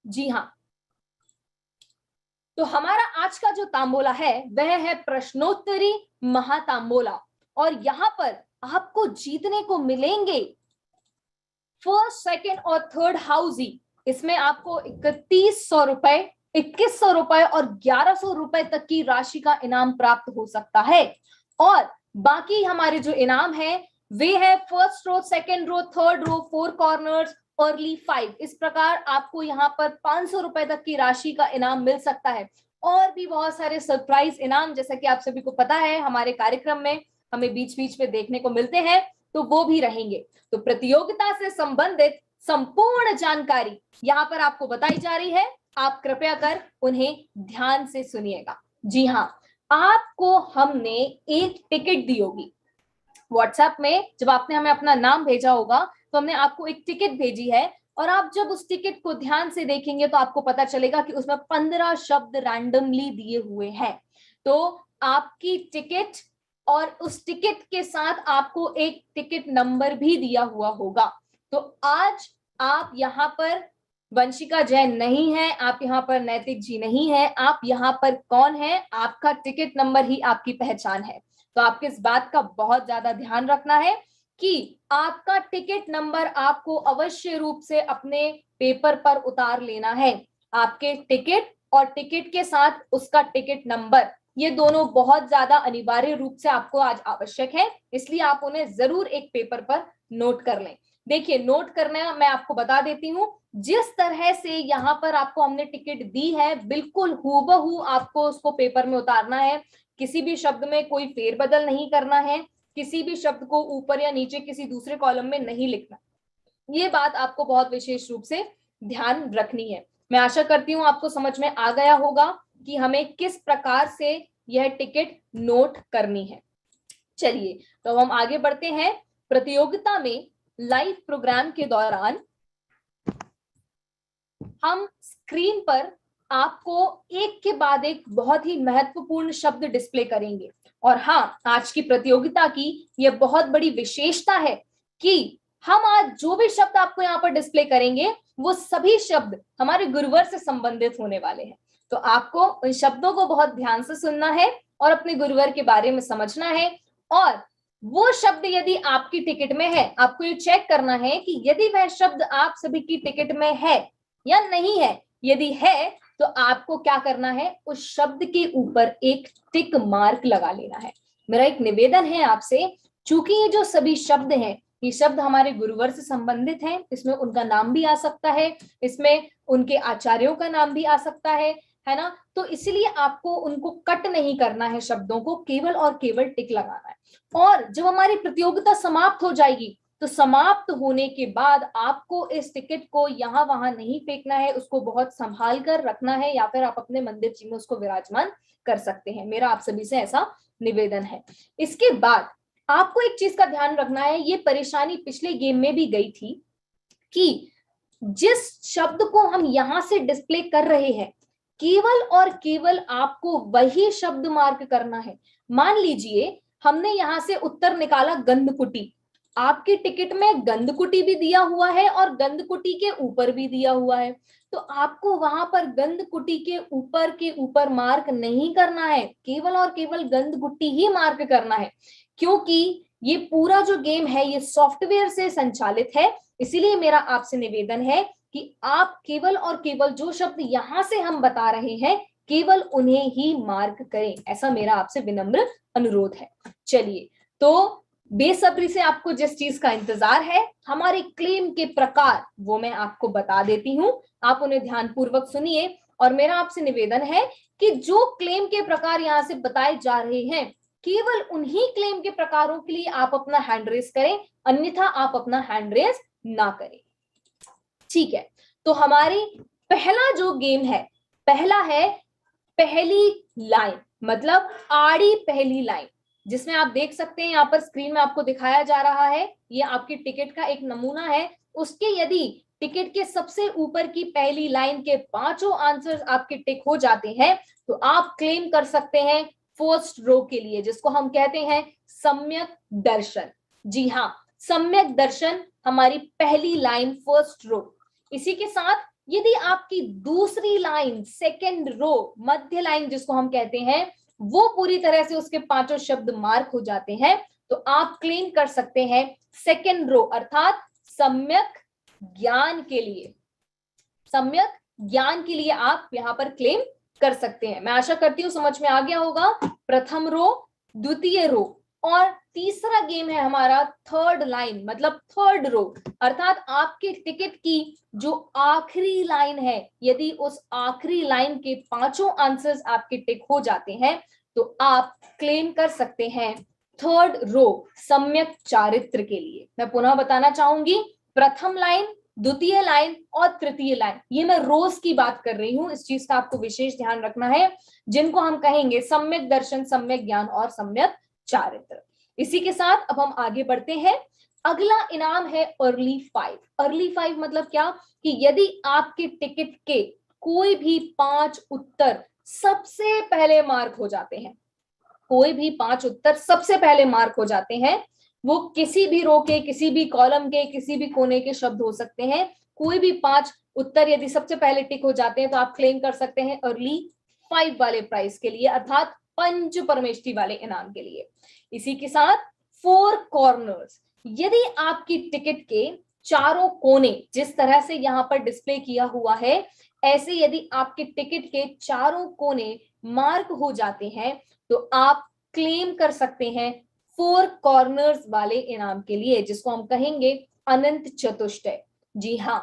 जी हाँ, तो हमारा आज का जो तांबोला है वह है प्रश्नोत्तरी महातांबोला, और यहां पर आपको जीतने को मिलेंगे फर्स्ट, सेकंड और थर्ड हाउसी। इसमें आपको 3100 रुपए, 2100 रुपए और 1100 रुपए तक की राशि का इनाम प्राप्त हो सकता है। और बाकी हमारे जो इनाम है वे है first row, second row, third row, 4 corners, early 5। इस प्रकार आपको यहाँ पर 500 रुपए तक की राशि का इनाम मिल सकता है। और भी बहुत सारे सरप्राइज इनाम, जैसा कि आप सभी को पता है हमारे कार्यक्रम में हमें बीच बीच में देखने को मिलते हैं, तो वो भी रहेंगे। तो प्रतियोगिता से संबंधित संपूर्ण जानकारी यहाँ पर आपको बताई जा रही है, आप कृपया कर उन्हें ध्यान से सुनिएगा। जी हाँ, आपको हमने एक टिकट दी होगी व्हाट्सएप में, जब आपने हमें अपना नाम भेजा होगा तो हमने आपको एक टिकट भेजी है, और आप जब उस टिकट को ध्यान से देखेंगे तो आपको पता चलेगा कि उसमें 15 शब्द रैंडमली दिए हुए हैं। तो आपकी टिकट और उस टिकट के साथ आपको एक टिकट नंबर भी दिया हुआ होगा। तो आज आप यहाँ पर वंशिका जैन नहीं है, आप यहाँ पर नैतिक जी नहीं है, आप यहाँ पर कौन है? आपका टिकट नंबर ही आपकी पहचान है। तो आपको इस बात का बहुत ज्यादा ध्यान रखना है कि आपका टिकट नंबर आपको अवश्य रूप से अपने पेपर पर उतार लेना है। आपके टिकट और टिकट के साथ उसका टिकट नंबर, ये दोनों बहुत ज्यादा अनिवार्य रूप से आपको आज आवश्यक है, इसलिए आप उन्हें जरूर एक पेपर पर नोट कर लें। देखिए, नोट करना मैं आपको बता देती हूँ, जिस तरह से यहाँ पर आपको हमने टिकट दी है बिल्कुल हूबहू आपको उसको पेपर में उतारना है। किसी भी शब्द में कोई फेरबदल नहीं करना है, किसी भी शब्द को ऊपर या नीचे किसी दूसरे कॉलम में नहीं लिखना। ये बात आपको बहुत विशेष रूप से ध्यान रखनी है। मैं आशा करती हूं आपको समझ में आ गया होगा कि हमें किस प्रकार से यह टिकट नोट करनी है। चलिए, तो हम आगे बढ़ते हैं। प्रतियोगिता में लाइव प्रोग्राम के दौरान हम स्क्रीन पर आपको एक के बाद एक बहुत ही महत्वपूर्ण शब्द डिस्प्ले करेंगे। और हाँ, आज की प्रतियोगिता की यह बहुत बड़ी विशेषता है कि हम आज जो भी शब्द आपको यहाँ पर डिस्प्ले करेंगे वो सभी शब्द हमारे गुरुवर से संबंधित होने वाले हैं। तो आपको उन शब्दों को बहुत ध्यान से सुनना है और अपने गुरुवर के बारे में समझना है। और वो शब्द यदि आपकी टिकट में है, आपको ये चेक करना है कि यदि वह शब्द आप सभी की टिकट में है या नहीं है। यदि है तो आपको क्या करना है, उस शब्द के ऊपर एक टिक मार्क लगा लेना है। मेरा एक निवेदन है आपसे, चूंकि ये जो सभी शब्द हैं ये शब्द हमारे गुरुवर से संबंधित हैं, इसमें उनका नाम भी आ सकता है, इसमें उनके आचार्यों का नाम भी आ सकता है ना। तो इसलिए आपको उनको कट नहीं करना है, शब्दों को केवल और केवल टिक लगाना है। और जब हमारी प्रतियोगिता समाप्त हो जाएगी तो समाप्त होने के बाद आपको इस टिकट को यहाँ वहां नहीं फेंकना है, उसको बहुत संभाल कर रखना है, या फिर आप अपने मंदिर जी में उसको विराजमान कर सकते हैं। मेरा आप सभी से ऐसा निवेदन है। इसके बाद आपको एक चीज का ध्यान रखना है, ये परेशानी पिछले गेम में भी गई थी कि जिस शब्द को हम यहां से डिस्प्ले कर रहे हैं केवल और केवल आपको वही शब्द मार्क करना है। मान लीजिए हमने यहां से उत्तर निकाला गंधकुटी, आपकी टिकट में गंधकुटी भी दिया हुआ है और गंधकुटी के ऊपर भी दिया हुआ है, तो आपको वहां पर गंधकुटी के ऊपर मार्क नहीं करना है, केवल और केवल गंधकुटी ही मार्क करना है। क्योंकि ये पूरा जो गेम है ये सॉफ्टवेयर से संचालित है, इसीलिए मेरा आपसे निवेदन है कि आप केवल और केवल जो शब्द यहां से हम बता रहे हैं केवल उन्हें ही मार्क करें, ऐसा मेरा आपसे विनम्र अनुरोध है। चलिए, तो बेसब्री से आपको जिस चीज का इंतजार है, हमारे क्लेम के प्रकार, वो मैं आपको बता देती हूं, आप उन्हें ध्यानपूर्वक सुनिए। और मेरा आपसे निवेदन है कि जो क्लेम के प्रकार यहां से बताए जा रहे हैं केवल उन्हीं क्लेम के प्रकारों के लिए आप अपना हैंड रेस करें, अन्यथा आप अपना हैंड रेस ना करें। ठीक है, तो हमारी पहला जो गेम है, पहला है पहली लाइन, मतलब आड़ी पहली लाइन, जिसमें आप देख सकते हैं यहाँ पर स्क्रीन में आपको दिखाया जा रहा है, ये आपकी टिकट का एक नमूना है। उसके यदि टिकट के सबसे ऊपर की पहली लाइन के पांचों आंसर्स आपके टिक हो जाते हैं तो आप क्लेम कर सकते हैं फर्स्ट रो के लिए, जिसको हम कहते हैं सम्यक दर्शन। जी हाँ, सम्यक दर्शन हमारी पहली लाइन, फर्स्ट रो। इसी के साथ यदि आपकी दूसरी लाइन, सेकेंड रो, मध्य लाइन जिसको हम कहते हैं, वो पूरी तरह से उसके पांचों शब्द मार्क हो जाते हैं, तो आप क्लेम कर सकते हैं सेकेंड रो, अर्थात सम्यक ज्ञान के लिए, सम्यक ज्ञान के लिए आप यहां पर क्लेम कर सकते हैं। मैं आशा करती हूं समझ में आ गया होगा। प्रथम रो, द्वितीय रो, और तीसरा गेम है हमारा थर्ड लाइन, मतलब थर्ड रो, अर्थात आपके टिकट की जो आखिरी लाइन है, यदि उस आखिरी लाइन के पांचों आंसर्स आपके टिक हो जाते हैं तो आप क्लेम कर सकते हैं थर्ड रो, सम्यक चारित्र के लिए। मैं पुनः बताना चाहूंगी, प्रथम लाइन, द्वितीय लाइन और तृतीय लाइन, ये मैं रोज की बात कर रही हूं, इस चीज का आपको विशेष ध्यान रखना है, जिनको हम कहेंगे सम्यक दर्शन, सम्यक ज्ञान और सम्यक चारित्र। इसी के साथ अब हम आगे बढ़ते हैं। अगला इनाम है अर्ली फाइव। अर्ली फाइव मतलब क्या, कि यदि आपके टिकट के कोई भी 5 उत्तर सबसे पहले मार्क हो जाते हैं, कोई भी 5 उत्तर सबसे पहले मार्क हो जाते हैं, वो किसी भी रो के, किसी भी कॉलम के, किसी भी कोने के शब्द हो सकते हैं, कोई भी 5 उत्तर यदि सबसे पहले टिक हो जाते हैं तो आप क्लेम कर सकते हैं अर्ली 5 वाले प्राइस के लिए, अर्थात पंच परमेष्टि वाले इनाम के लिए। इसी के साथ 4 कॉर्नर्स, यदि आपकी टिकट के चारों कोने जिस तरह से यहां पर डिस्प्ले किया हुआ है, ऐसे यदि आपके टिकट के चारों कोने मार्क हो जाते हैं तो आप क्लेम कर सकते हैं 4 कॉर्नर्स वाले इनाम के लिए, जिसको हम कहेंगे अनंत चतुष्टय। जी हाँ,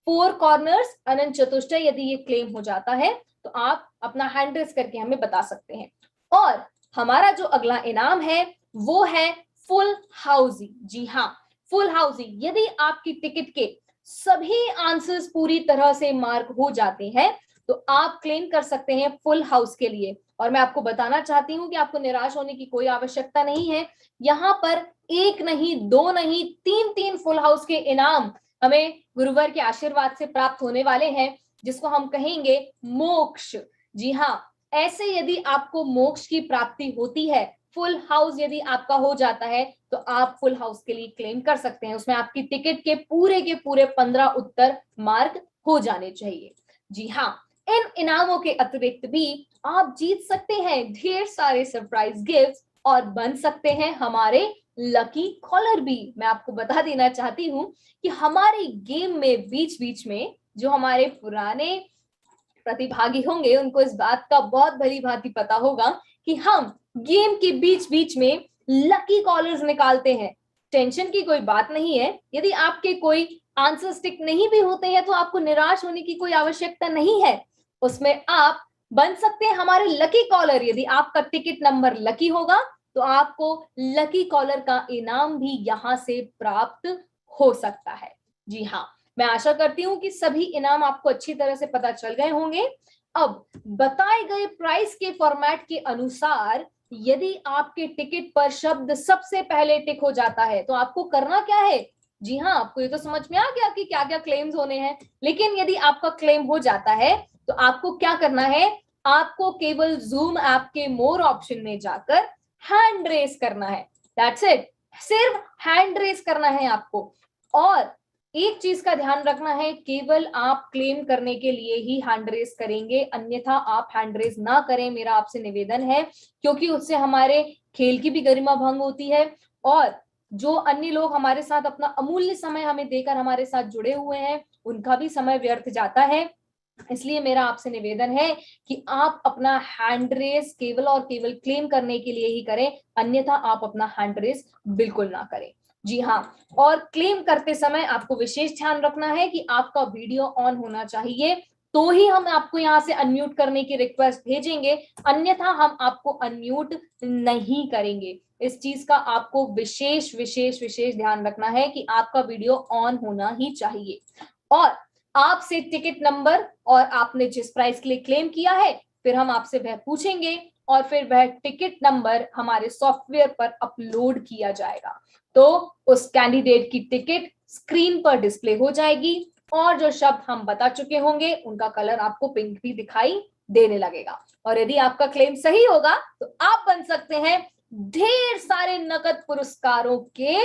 4 कॉर्नर्स, अनंत चतुष्टय, यदि ये क्लेम हो जाता है तो आप अपना हैंड रेस करके हमें बता सकते हैं। और हमारा जो अगला इनाम है वो है फुल हाउसी। जी हाँ, फुल हाउसी, यदि आपकी टिकट के सभी आंसर्स पूरी तरह से मार्क हो जाते हैं तो आप क्लेम कर सकते हैं फुल हाउस के लिए। और मैं आपको बताना चाहती हूं कि आपको निराश होने की कोई आवश्यकता नहीं है, यहां पर एक नहीं, दो नहीं, 3 फुल हाउस के इनाम हमें गुरुवर के आशीर्वाद से प्राप्त होने वाले हैं, जिसको हम कहेंगे मोक्ष। जी हाँ, ऐसे यदि आपको मोक्ष की प्राप्ति होती है, फुल हाउस यदि आपका हो जाता है तो आप फुल हाउस के लिए क्लेम कर सकते हैं। उसमें आपकी टिकट के पूरे 15 उत्तर मार्क हो जाने चाहिए। जी हाँ, इन इनामों के अतिरिक्त भी आप जीत सकते हैं ढेर सारे सरप्राइज गिफ्ट्स और बन सकते हैं हमारे लकी कॉलर भी। मैं आपको बता देना चाहती हूँ कि हमारे गेम में बीच बीच में जो हमारे पुराने प्रतिभागी होंगे उनको इस बात का बहुत भली भांति पता होगा कि हम गेम के बीच बीच में लकी कॉलर्स निकालते हैं। टेंशन की कोई बात नहीं है, यदि आपके कोई आंसर स्टिक नहीं भी होते हैं तो आपको निराश होने की कोई आवश्यकता नहीं है। उसमें आप बन सकते हैं हमारे लकी कॉलर। यदि आपका टिकट नंबर लकी होगा तो आपको लकी कॉलर का इनाम भी यहां से प्राप्त हो सकता है। जी हाँ, मैं आशा करती हूँ कि सभी इनाम आपको अच्छी तरह से पता चल गए होंगे। अब बताए गए प्राइस के फॉर्मेट के अनुसार यदि आपके टिकट पर शब्द सबसे पहले टिक हो जाता है तो आपको करना क्या है। जी हाँ, आपको ये तो समझ में आ गया कि क्या क्या क्लेम्स होने हैं, लेकिन यदि आपका क्लेम हो जाता है तो आपको क्या करना है, आपको केवल जूम ऐप के मोर ऑप्शन में जाकर हैंड रेस करना है। दैट्स इट, सिर्फ हैंड रेस करना है आपको। और एक चीज का ध्यान रखना है, केवल आप क्लेम करने के लिए ही हैंड रेस करेंगे, अन्यथा आप हैंड रेस ना करें, मेरा आपसे निवेदन है, क्योंकि उससे हमारे खेल की भी गरिमा भंग होती है और जो अन्य लोग हमारे साथ अपना अमूल्य समय हमें देकर हमारे साथ जुड़े हुए हैं उनका भी समय व्यर्थ जाता है। इसलिए मेरा आपसे निवेदन है कि आप अपना हैंड रेस केवल और केवल क्लेम करने के लिए ही करें, अन्यथा आप अपना हैंड रेस बिल्कुल ना करें। जी हाँ, और क्लेम करते समय आपको विशेष ध्यान रखना है कि आपका वीडियो ऑन होना चाहिए, तो ही हम आपको यहाँ से अनम्यूट करने की रिक्वेस्ट भेजेंगे, अन्यथा हम आपको अनम्यूट नहीं करेंगे। इस चीज का आपको विशेष विशेष विशेष ध्यान रखना है कि आपका वीडियो ऑन होना ही चाहिए। और आपसे टिकट नंबर और आपने जिस प्राइस के लिए क्लेम किया है, फिर हम आपसे वह पूछेंगे और फिर वह टिकट नंबर हमारे सॉफ्टवेयर पर अपलोड किया जाएगा। तो उस कैंडिडेट की टिकट स्क्रीन पर डिस्प्ले हो जाएगी और जो शब्द हम बता चुके होंगे उनका कलर आपको पिंक भी दिखाई देने लगेगा। और यदि आपका क्लेम सही होगा तो आप बन सकते हैं ढेर सारे नकद पुरस्कारों के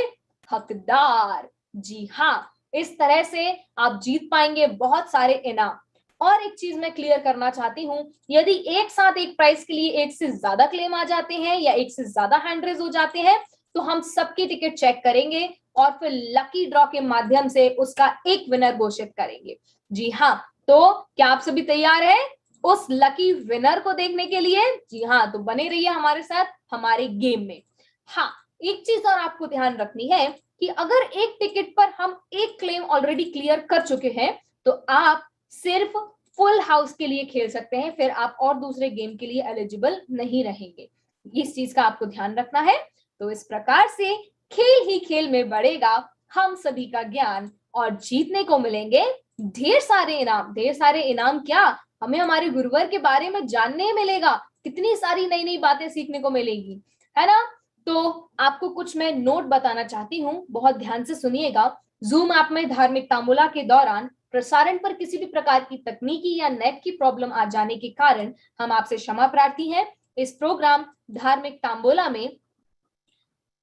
हकदार। जी हाँ, इस तरह से आप जीत पाएंगे बहुत सारे इनाम। और एक चीज मैं क्लियर करना चाहती हूँ, यदि एक साथ एक प्राइस के लिए एक से ज्यादा क्लेम आ जाते हैं या एक से ज्यादा हैंड रेज हो जाते हैं, तो हम सबकी टिकट चेक करेंगे और फिर लकी ड्रॉ के माध्यम से उसका एक विनर घोषित करेंगे। जी हाँ, तो क्या आप सभी तैयार हैं उस लकी विनर को देखने के लिए? जी हाँ, तो बने रहिए हमारे साथ हमारे गेम में। हाँ, एक चीज और आपको ध्यान रखनी है कि अगर एक टिकट पर हम एक क्लेम ऑलरेडी क्लियर कर चुके हैं तो आप सिर्फ फुल हाउस के लिए खेल सकते हैं, फिर आप और दूसरे गेम के लिए एलिजिबल नहीं रहेंगे। इस चीज का आपको ध्यान रखना है। तो इस प्रकार से खेल ही खेल में बढ़ेगा हम सभी का ज्ञान और जीतने को मिलेंगे ढेर सारे इनाम। ढेर सारे इनाम क्या, हमें हमारे गुरुवर के बारे में जानने मिलेगा, कितनी सारी नई नई बातें सीखने को मिलेगी, है ना। तो आपको कुछ मैं नोट बताना चाहती हूँ, बहुत ध्यान से सुनिएगा। जूम ऐप में धार्मिक तांबुला के दौरान प्रसारण पर किसी भी प्रकार की तकनीकी या नेट की प्रॉब्लम आ जाने के कारण हम आपसे क्षमा प्रार्थी हैं। इस प्रोग्राम धार्मिक तांबोला में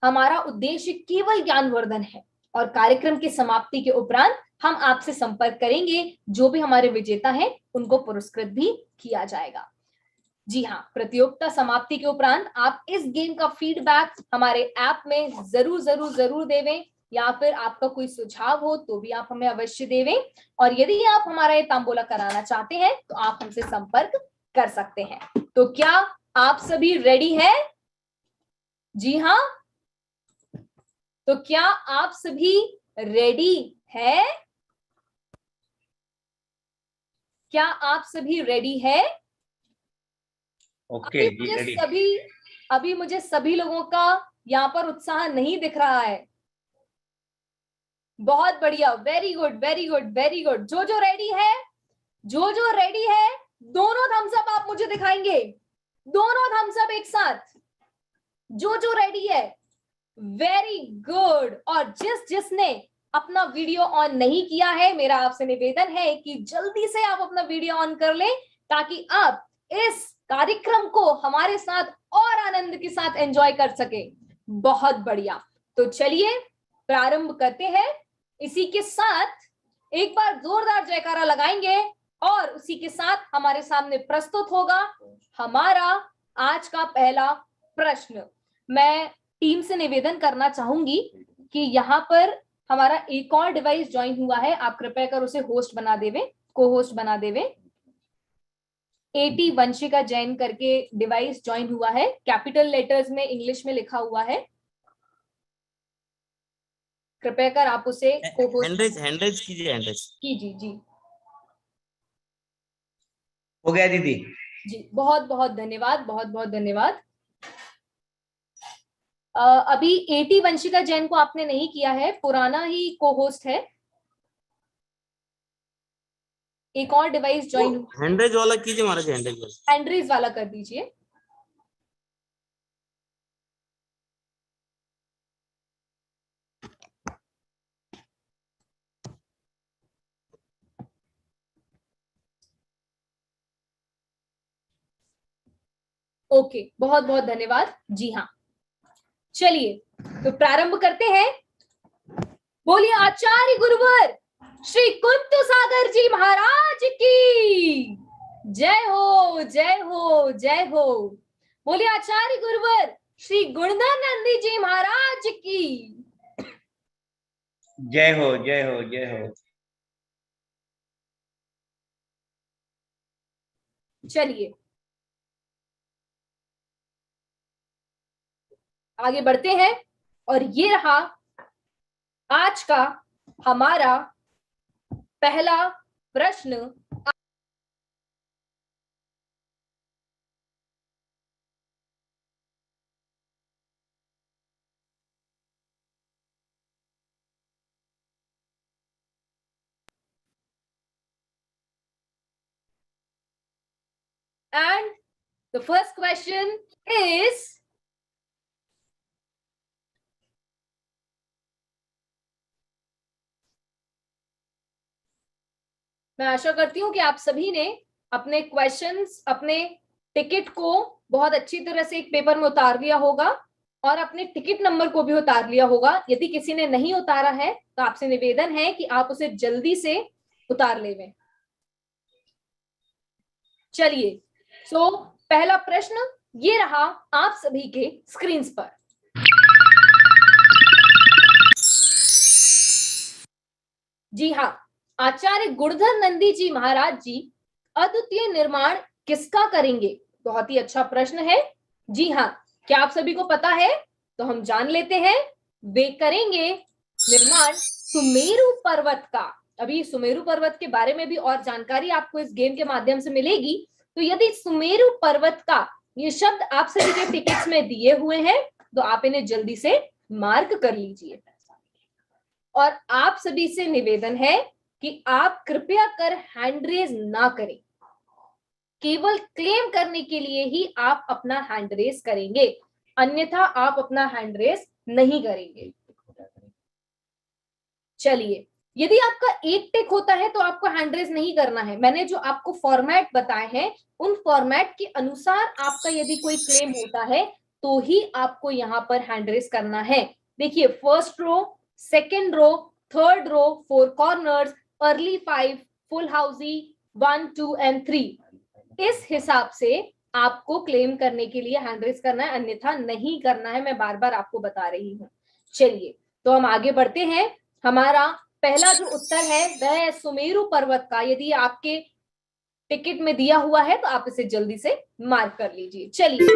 हमारा उद्देश्य केवल ज्ञानवर्धन है और कार्यक्रम की समाप्ति के उपरांत हम आपसे संपर्क करेंगे। जो भी हमारे विजेता हैं उनको पुरस्कृत भी किया जाएगा। जी हाँ, प्रतियोगिता समाप्ति के उपरांत आप इस गेम का फीडबैक हमारे ऐप में जरूर जरूर जरूर देवें, या फिर आपका कोई सुझाव हो तो भी आप हमें अवश्य देवें। और यदि आप हमारा ये तांबोला कराना चाहते हैं तो आप हमसे संपर्क कर सकते हैं। तो क्या आप सभी रेडी हैं? जी हाँ, तो क्या आप सभी रेडी हैं? क्या आप सभी रेडी हैं? ओके, अभी मुझे सभी लोगों का यहाँ पर उत्साह नहीं दिख रहा है। बहुत बढ़िया, very good very good very good. जो जो रेडी है, जो जो रेडी है, दोनों थम्स अप आप मुझे दिखाएंगे, दोनों थम्स अप एक साथ। जो जो रेडी है, वेरी गुड। और जिसने अपना वीडियो ऑन नहीं किया है, मेरा आपसे निवेदन है कि जल्दी से आप अपना वीडियो ऑन कर लें ताकि आप इस कार्यक्रम को हमारे साथ और आनंद के साथ एंजॉय कर सके। बहुत बढ़िया, तो चलिए प्रारंभ करते हैं। इसी के साथ एक बार जोरदार जयकारा लगाएंगे और उसी के साथ हमारे सामने प्रस्तुत होगा हमारा आज का पहला प्रश्न। मैं टीम से निवेदन करना चाहूंगी कि यहाँ पर हमारा एक और डिवाइस ज्वाइन हुआ है, आप कृपया कर उसे होस्ट बना देवे, को होस्ट बना देवे। एटी वंशिका जैन करके डिवाइस ज्वाइन हुआ है, कैपिटल लेटर्स में इंग्लिश में लिखा हुआ है। कृपया कर आप उसे को होस्ट कीजिए। कीजिए जी। हो गया दीदी जी, बहुत बहुत धन्यवाद, बहुत बहुत धन्यवाद। अभी एटी वंशिका जैन को आपने नहीं किया है, पुराना ही को होस्ट है। एक और डिवाइस ज्वाइन हुआ, हैंडरेज वाला कीजिए महाराज, हैंडरेज वाला कर दीजिए। ओके, बहुत बहुत धन्यवाद। जी हाँ, चलिए तो प्रारंभ करते हैं। बोलिए आचार्य गुरुवर श्री कुंतु सागर जी महाराज की जय हो, जय हो, जय हो। बोलिए आचार्य गुरुवर श्री गुणधर नंदी जी महाराज की जय हो, जय हो, जय हो। चलिए आगे बढ़ते हैं और ये रहा आज का हमारा पहला प्रश्न। And the first question is, मैं आशा करती हूं कि आप सभी ने अपने क्वेश्चंस, अपने टिकट को बहुत अच्छी तरह से एक पेपर में उतार दिया होगा और अपने टिकट नंबर को भी उतार लिया होगा। यदि किसी ने नहीं उतारा है तो आपसे निवेदन है कि आप उसे जल्दी से उतार लेवें। चलिए, सो पहला प्रश्न ये रहा आप सभी के स्क्रीन पर। जी हाँ, आचार्य गुणधर नंदी जी महाराज जी अद्वितीय निर्माण किसका करेंगे? बहुत ही अच्छा प्रश्न है। जी हाँ, क्या आप सभी को पता है? तो हम जान लेते हैं। वे करेंगे निर्माण सुमेरु पर्वत का। अभी सुमेरु पर्वत के बारे में भी और जानकारी आपको इस गेम के माध्यम से मिलेगी। तो यदि सुमेरु पर्वत का ये शब्द आप सभी के टिकट्स में दिए हुए हैं तो आप इन्हें जल्दी से मार्क कर लीजिए। और आप सभी से निवेदन है कि आप कृपया कर हैंड रेज ना करें। केवल क्लेम करने के लिए ही आप अपना हैंड रेज करेंगे, अन्यथा आप अपना हैंड रेज नहीं करेंगे। चलिए, यदि आपका एक टिक होता है तो आपको हैंड रेज नहीं करना है। मैंने जो आपको फॉर्मेट बताए हैं उन फॉर्मेट के अनुसार आपका यदि कोई क्लेम होता है तो ही आपको यहाँ पर हैंड रेज करना है। देखिए, first row, second row, third row, 4 corners, early 5, full housie 1, 2 and 3, इस हिसाब से आपको क्लेम करने के लिए हैंड रेज करना है, अन्यथा नहीं करना है। मैं बार बार आपको बता रही हूँ। चलिए, तो हम आगे बढ़ते हैं। हमारा पहला जो उत्तर है वह है सुमेरु पर्वत का। यदि आपके टिकट में दिया हुआ है तो आप इसे जल्दी से मार्क कर लीजिए। चलिए,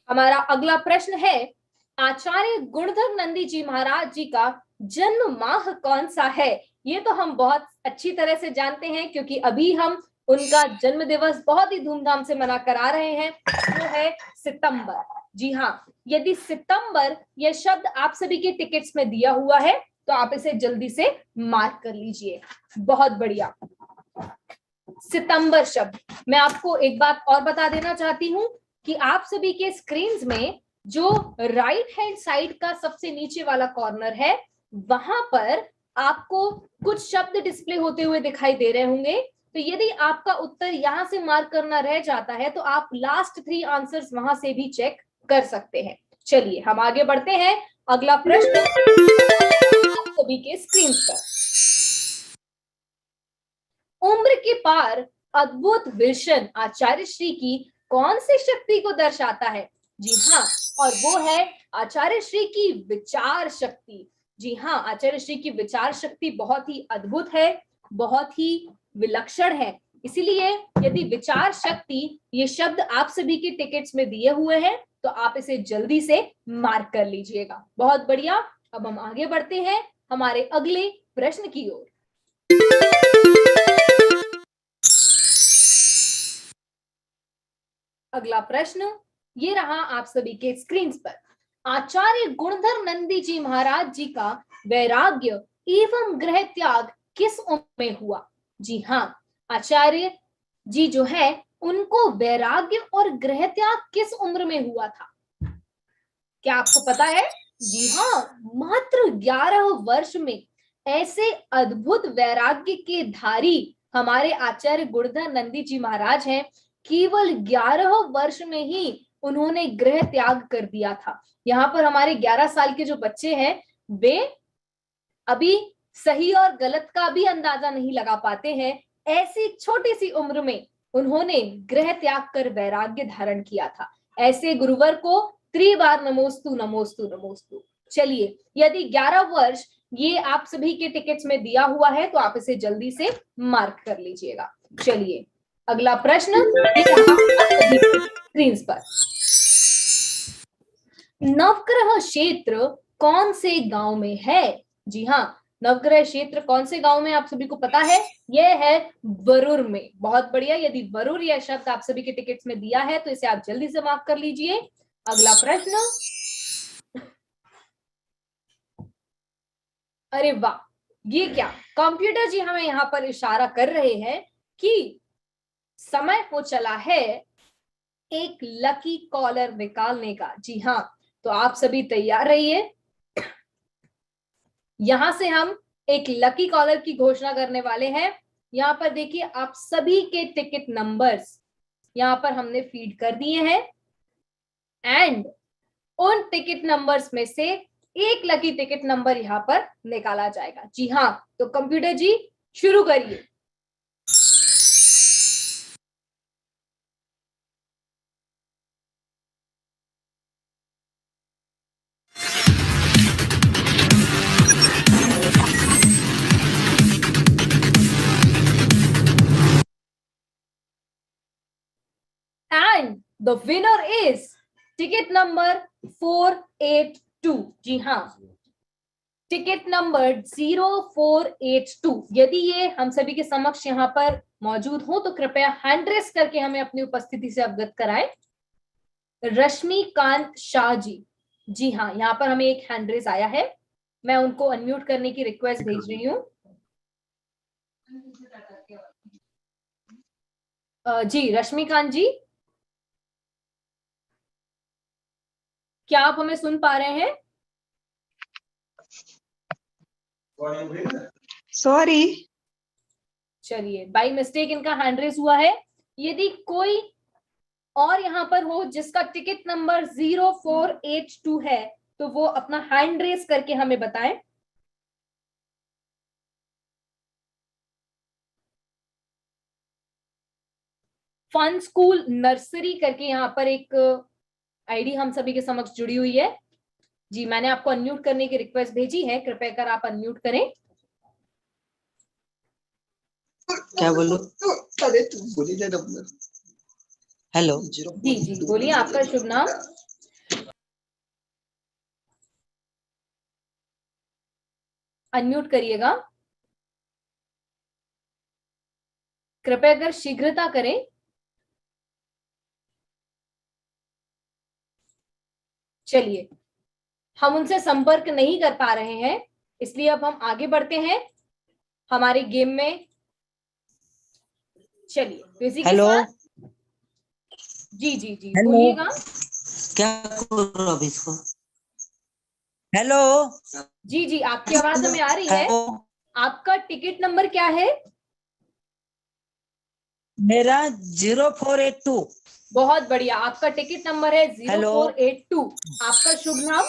हमारा अगला प्रश्न है, आचार्य गुणधर नंदी जी महाराज जी का जन्म माह कौन सा है? ये तो हम बहुत अच्छी तरह से जानते हैं क्योंकि अभी हम उनका जन्म दिवस बहुत ही धूमधाम से मना करा रहे हैं, वो है सितंबर। जी हाँ, यदि सितंबर यह शब्द आप सभी के टिकट्स में दिया हुआ है तो आप इसे जल्दी से मार्क कर लीजिए। बहुत बढ़िया, सितंबर शब्द। मैं आपको एक बात और बता देना चाहती हूँ कि आप सभी के स्क्रीन्स में जो राइट हैंड साइड का सबसे नीचे वाला कॉर्नर है वहां पर आपको कुछ शब्द डिस्प्ले होते हुए दिखाई दे रहे होंगे। तो यदि आपका उत्तर यहां से मार्क करना रह जाता है तो आप लास्ट 3 आंसर्स वहां से भी चेक कर सकते हैं। चलिए, हम आगे बढ़ते हैं। अगला प्रश्न आप सभी के स्क्रीन पर, उम्र के पार अद्भुत विजन आचार्य श्री की कौन सी शक्ति को दर्शाता है? जी हाँ, और वो है आचार्य श्री की विचार शक्ति। जी हाँ, आचार्य श्री की विचार शक्ति बहुत ही अद्भुत है, बहुत ही विलक्षण है। इसीलिए यदि विचार शक्ति ये शब्द आप सभी के टिकट्स में दिए हुए हैं तो आप इसे जल्दी से मार्क कर लीजिएगा। बहुत बढ़िया, अब हम आगे बढ़ते हैं हमारे अगले प्रश्न की ओर। अगला प्रश्न ये रहा आप सभी के स्क्रीन पर, आचार्य गुणधर नंदी जी महाराज जी का वैराग्य एवं गृह त्याग किस उम्र में हुआ? जी हाँ, आचार्य जी जो है उनको वैराग्य और गृह त्याग किस उम्र में हुआ था? क्या आपको पता है? जी हाँ, मात्र 11 वर्ष में। ऐसे अद्भुत वैराग्य के धारी हमारे आचार्य गुणधर नंदी जी महाराज हैं। केवल 11 वर्ष में ही उन्होंने गृह त्याग कर दिया था। यहाँ पर हमारे 11 साल के जो बच्चे हैं वे अभी सही और गलत का भी अंदाजा नहीं लगा पाते हैं। ऐसी छोटी सी उम्र में उन्होंने गृह त्याग कर वैराग्य धारण किया था। ऐसे गुरुवर को त्रिबार नमोस्तु नमोस्तु नमोस्तु। चलिए, यदि 11 वर्ष ये आप सभी के टिकट्स में दिया हुआ है तो आप इसे जल्दी से मार्क कर लीजिएगा। चलिए, अगला प्रश्न स्क्रीन पर, नवग्रह क्षेत्र कौन से गांव में है? जी हाँ, नवग्रह क्षेत्र कौन से गांव में आप सभी को पता है? यह है वरुर में। बहुत बढ़िया, यदि वरुर यह शब्द आप सभी के टिकट्स में दिया है तो इसे आप जल्दी से मार्क कर लीजिए। अगला प्रश्न, अरे वाह, ये क्या, कंप्यूटर जी हमें यहाँ पर इशारा कर रहे हैं कि समय हो चला है एक लकी कॉलर निकालने का। जी हाँ, तो आप सभी तैयार रहिए। यहां से हम एक लकी कॉलर की घोषणा करने वाले हैं। यहाँ पर देखिए, आप सभी के टिकट नंबर्स यहाँ पर हमने फीड कर दिए हैं एंड उन टिकट नंबर्स में से एक लकी टिकट नंबर यहाँ पर निकाला जाएगा। जी हाँ, तो कंप्यूटर जी शुरू करिए। And the winner is ticket number 482। जी हाँ, टिकट नंबर 0482। यदि ये हम सभी के समक्ष यहाँ पर मौजूद हो तो कृपया हैंड रेस करके हमें अपनी उपस्थिति से अवगत कराएं। रश्मिकांत शाह जी, जी हाँ, यहाँ पर हमें एक हैंड रेस आया है, मैं उनको अनम्यूट करने की रिक्वेस्ट भेज रही हूँ। जी रश्मिकांत जी, क्या आप हमें सुन पा रहे हैं? सॉरी, चलिए, बाय मिस्टेक इनका हैंड रेस हुआ है। यदि कोई और यहाँ पर हो जिसका टिकट नंबर 0482 है तो वो अपना हैंड रेस करके हमें बताएं। फन स्कूल नर्सरी करके यहाँ पर एक आईडी हम सभी के समक्ष जुड़ी हुई है। जी, मैंने आपको अनम्यूट करने की रिक्वेस्ट भेजी है, कृपया कर आप अनम्यूट करें। क्या बोलूं? अरे तू बोली जा नंबर। हेलो। जी जी बोलिए, आपका शुभ नाम? अनम्यूट करिएगा, कृपया कर शीघ्रता करें। चलिए, हम उनसे संपर्क नहीं कर पा रहे हैं, इसलिए अब हम आगे बढ़ते हैं हमारे गेम में। चलिए, तो इसी के साथ जी जी जी बोलिएगा। क्या करो अभी इसको? हेलो। जी जी, आपकी आवाज हमें आ रही है। आपका टिकट नंबर क्या है? मेरा 0482। बहुत बढ़िया, आपका टिकट नंबर है 0482। आपका शुभ नाम?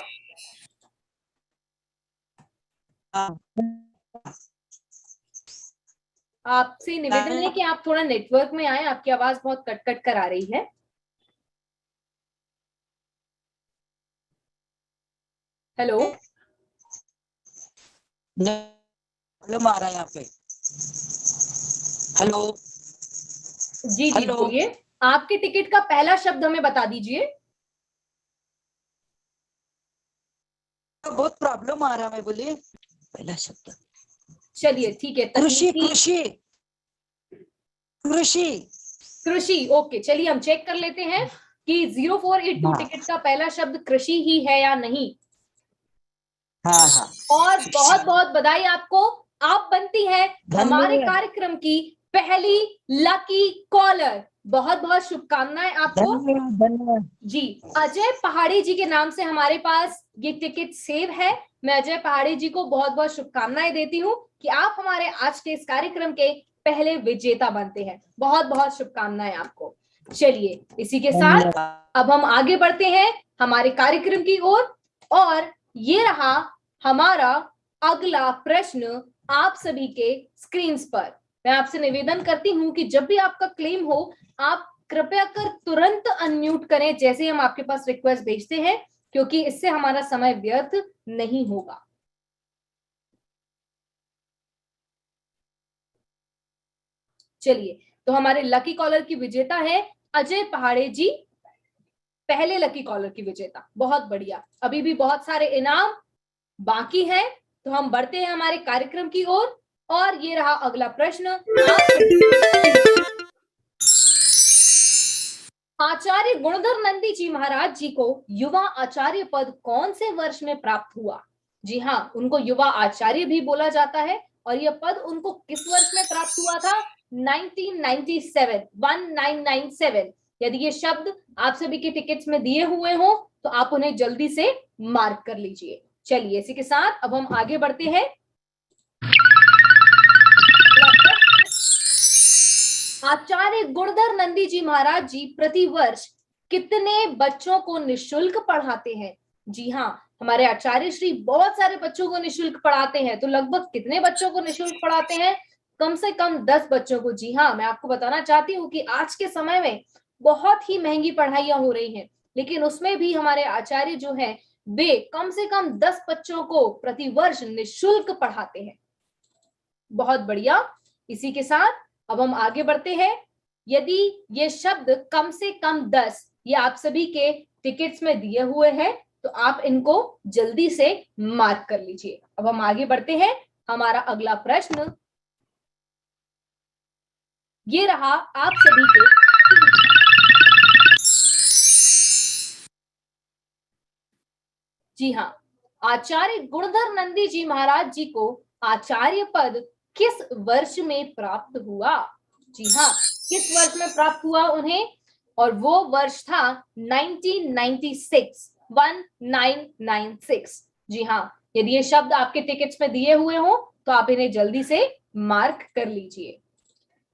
आपसे निवेदन है कि आप थोड़ा नेटवर्क में आए, आपकी आवाज बहुत कट कट कर आ रही है। हेलो, प्रॉब्लम आ रहा है यहाँ पे। हेलो। जी जी बोलिए, आपके टिकट का पहला शब्द हमें बता दीजिए। बहुत प्रॉब्लम आ रहा है, बोलिए पहला शब्द। चलिए ठीक है, कृषि तकनीकी कृषि कृषि। कृषि, ओके। चलिए हम चेक कर लेते हैं कि 0482 हाँ। टिकट का पहला शब्द कृषि ही है या नहीं। हाँ हाँ। और बहुत बहुत बधाई आपको, आप बनती है हमारे धन्यवाद। कार्यक्रम की पहली लकी कॉलर। बहुत बहुत शुभकामनाएं आपको। धन्यवाद धन्यवाद। जी, अजय पहाड़ी जी के नाम से हमारे पास ये टिकट सेव है। मैं अजय पहाड़ी जी को बहुत बहुत शुभकामनाएं देती हूँ कि आप हमारे आज के इस कार्यक्रम के पहले विजेता बनते हैं। बहुत बहुत शुभकामनाएं आपको। चलिए, इसी के साथ अब हम आगे बढ़ते हैं हमारे कार्यक्रम की ओर। और ये रहा हमारा अगला प्रश्न आप सभी के स्क्रीन पर। मैं आपसे निवेदन करती हूँ कि जब भी आपका क्लेम हो, आप कृपया कर तुरंत अनम्यूट करें जैसे हम आपके पास रिक्वेस्ट भेजते हैं, क्योंकि इससे हमारा समय व्यर्थ नहीं होगा। चलिए, तो हमारे लकी कॉलर की विजेता है अजय पहाड़े जी, पहले लकी कॉलर की विजेता। बहुत बढ़िया, अभी भी बहुत सारे इनाम बाकी है, तो हम बढ़ते हैं हमारे कार्यक्रम की ओर। और ये रहा अगला प्रश्न। आचार्य गुणधर नंदी जी महाराज जी को युवा आचार्य पद कौन से वर्ष में प्राप्त हुआ? जी हाँ, उनको युवा आचार्य भी बोला जाता है। और यह पद उनको किस वर्ष में प्राप्त हुआ था? 1997, 1997। यदि ये शब्द आप सभी के टिकट्स में दिए हुए हो तो आप उन्हें जल्दी से मार्क कर लीजिए। चलिए, इसी के साथ अब हम आगे बढ़ते हैं। आचार्य गुणधर नंदी जी महाराज जी प्रति वर्ष कितने बच्चों को निशुल्क पढ़ाते हैं? जी हाँ, हमारे आचार्य श्री बहुत सारे बच्चों को निशुल्क पढ़ाते हैं। तो लगभग कितने बच्चों को निशुल्क पढ़ाते हैं? कम से कम 10 बच्चों को। जी हाँ, मैं आपको बताना चाहती हूँ कि आज के समय में बहुत ही महंगी पढ़ाइयां हो रही हैं, लेकिन उसमें भी हमारे आचार्य जो है वे कम से कम 10 बच्चों को प्रति वर्ष निशुल्क पढ़ाते हैं। बहुत बढ़िया। इसी के साथ अब हम आगे बढ़ते हैं। यदि ये शब्द कम से कम 10 ये आप सभी के टिकट्स में दिए हुए हैं, तो आप इनको जल्दी से मार्क कर लीजिए। अब हम आगे बढ़ते हैं। हमारा अगला प्रश्न ये रहा आप सभी के। जी हाँ, आचार्य गुणधर नंदी जी महाराज जी को आचार्य पद किस वर्ष में प्राप्त हुआ? जी हाँ, किस वर्ष में प्राप्त हुआ उन्हें? और वो वर्ष था 1996, 1996। जी हाँ, यदि ये शब्द आपके टिकट्स में दिए हुए हो तो आप इन्हें जल्दी से मार्क कर लीजिए।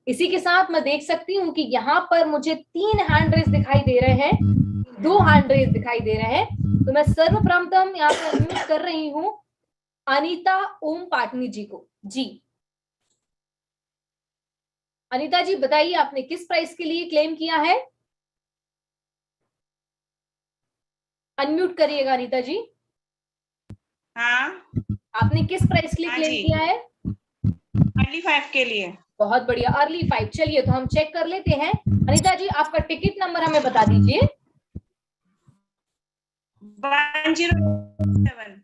इसी के साथ मैं देख सकती हूँ कि यहाँ पर मुझे 3 हैंड रेस दिखाई दे रहे हैं, 2 हैंड रेस दिखाई दे रहे हैं। तो मैं सर्वप्रथम यहाँ पर अनम्यूट कर रही हूँ अनीता ओम पाटनी जी को। जी अनीता जी, बताइए आपने किस प्राइस के लिए क्लेम किया है? अनम्यूट करिएगा अनीता जी। हाँ, आपने किस प्राइस के लिए हाँ क्लेम जी। किया है? अर्ली 5 के लिए। बहुत बढ़िया, अर्ली 5। चलिए तो हम चेक कर लेते हैं। अनीता जी, आपका टिकट नंबर हमें बता दीजिए। 1087।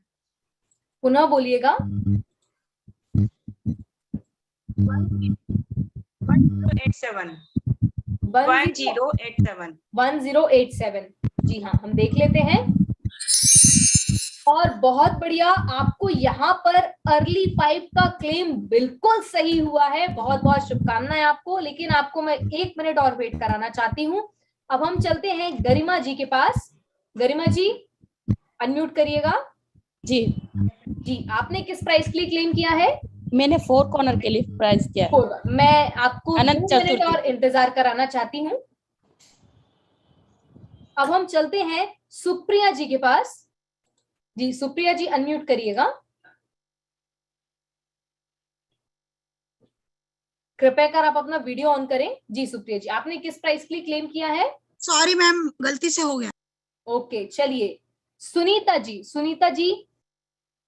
पुनः बोलिएगा। 1087। 1087। 1087। जी हाँ, हम देख लेते हैं। और बहुत बढ़िया, आपको यहाँ पर अर्ली 5 का क्लेम बिल्कुल सही हुआ है। बहुत बहुत शुभकामनाएं आपको। लेकिन आपको मैं 1 मिनट और वेट कराना चाहती हूँ। अब हम चलते हैं गरिमा जी के पास। गरिमा जी, अनम्यूट करिएगा। जी जी, आपने किस प्राइस के लिए क्लेम किया है? मैंने 4 कॉर्नर के लिए प्राइस किया है। मैं आपको 2 अनंत मिनट चतुर्थी। और इंतजार कराना चाहती हूँ। अब हम चलते हैं सुप्रिया जी के पास। जी सुप्रिया जी, अनम्यूट करिएगा। कृपया कर आप अपना वीडियो ऑन करें। जी सुप्रिया जी, आपने किस प्राइस के लिए क्लेम किया है? सॉरी मैम, गलती से हो गया। ओके, चलिए। सुनीता जी, सुनीता जी,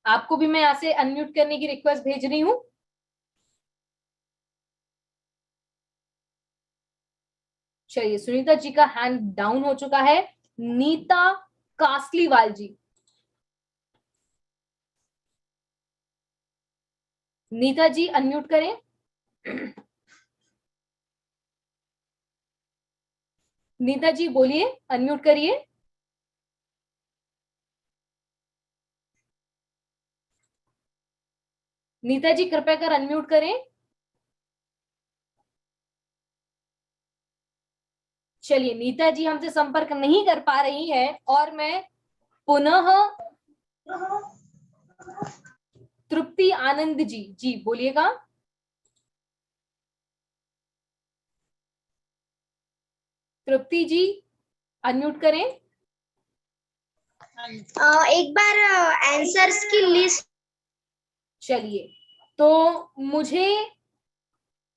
आपको भी मैं यहाँ से अनम्यूट करने की रिक्वेस्ट भेज रही हूँ। चलिए, सुनीता जी का हैंड डाउन हो चुका है। नीता कासलीवाल जी, नीता जी अनम्यूट करें। नीता जी बोलिए, अनम्यूट करिए। नीता जी कृपया कर अनम्यूट करें। चलिए, नीता जी हमसे संपर्क नहीं कर पा रही है और मैं पुनः तृप्ति आनंद जी, जी बोलिएगा। तृप्ति जी अनम्यूट करें। एक बार आंसर्स की लिस्ट। चलिए, तो मुझे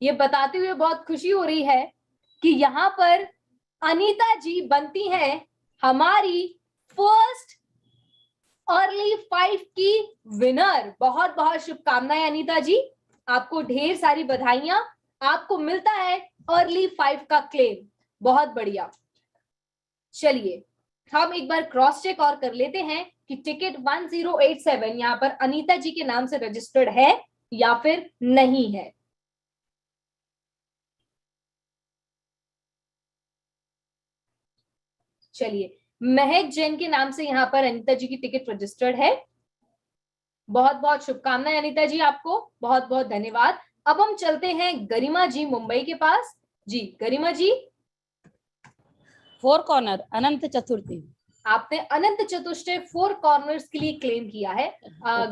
ये बताते हुए बहुत खुशी हो रही है कि यहाँ पर अनीता जी बनती हैं हमारी फर्स्ट अर्ली 5 की विनर। बहुत बहुत शुभकामनाएं अनीता जी, आपको ढेर सारी बधाइयां। आपको मिलता है अर्ली 5 का क्लेम। बहुत बढ़िया। चलिए, हम एक बार क्रॉस चेक और कर लेते हैं कि टिकट 1087 यहाँ पर अनीता जी के नाम से रजिस्टर्ड है या फिर नहीं है। चलिए, महक जैन के नाम से यहाँ पर अनीता जी की टिकट रजिस्टर्ड है। बहुत बहुत शुभकामनाएं अनीता जी, आपको बहुत बहुत धन्यवाद। अब हम चलते हैं गरिमा जी मुंबई के पास। जी गरिमा जी, 4 कॉर्नर अनंत चतुर्थी। आपने अनंत चतुष्टय 4 कॉर्नर्स के लिए क्लेम किया है।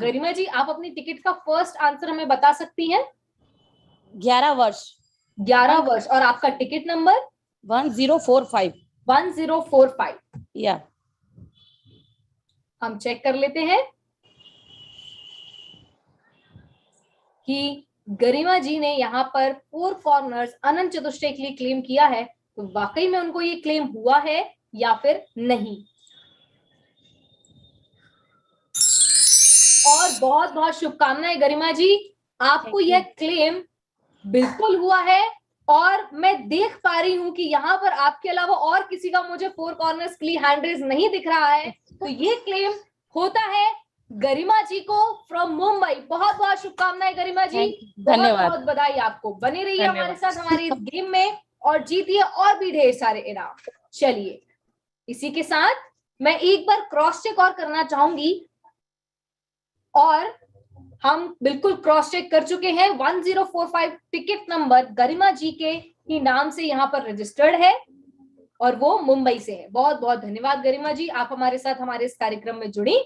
गरिमा जी, आप अपनी टिकट का फर्स्ट आंसर हमें बता सकती हैं? 11 वर्ष। 11 वर्ष, और आपका टिकट नंबर 1045. 1045। Yeah. हम चेक कर लेते हैं कि गरिमा जी ने यहाँ पर 4 कॉर्नर्स अनंत चतुष्टय के लिए क्लेम किया है, तो वाकई में उनको ये क्लेम हुआ है या फिर नहीं। और बहुत बहुत शुभकामनाएं गरिमा जी, आपको यह क्लेम बिल्कुल हुआ है। और मैं देख पा रही हूं कि यहाँ पर आपके अलावा और किसी का मुझे 4 कॉर्नर्स के लिए हैंड रेज नहीं दिख रहा है, तो ये क्लेम होता है गरिमा जी को फ्रॉम मुंबई। बहुत बहुत शुभकामनाएं गरिमा जी, धन्यवाद। बहुत बहुत बधाई आपको। बने रहिए हमारे साथ हमारे इस गेम में और जीतिए और भी ढेर सारे इनाम। चलिए, इसी के साथ मैं एक बार क्रॉस चेक और करना चाहूंगी, और हम बिल्कुल क्रॉस चेक कर चुके हैं। 1045 टिकट नंबर गरिमा जी के ही नाम से यहाँ पर रजिस्टर्ड है और वो मुंबई से है। बहुत बहुत धन्यवाद गरिमा जी, आप हमारे साथ हमारे इस कार्यक्रम में जुड़ी।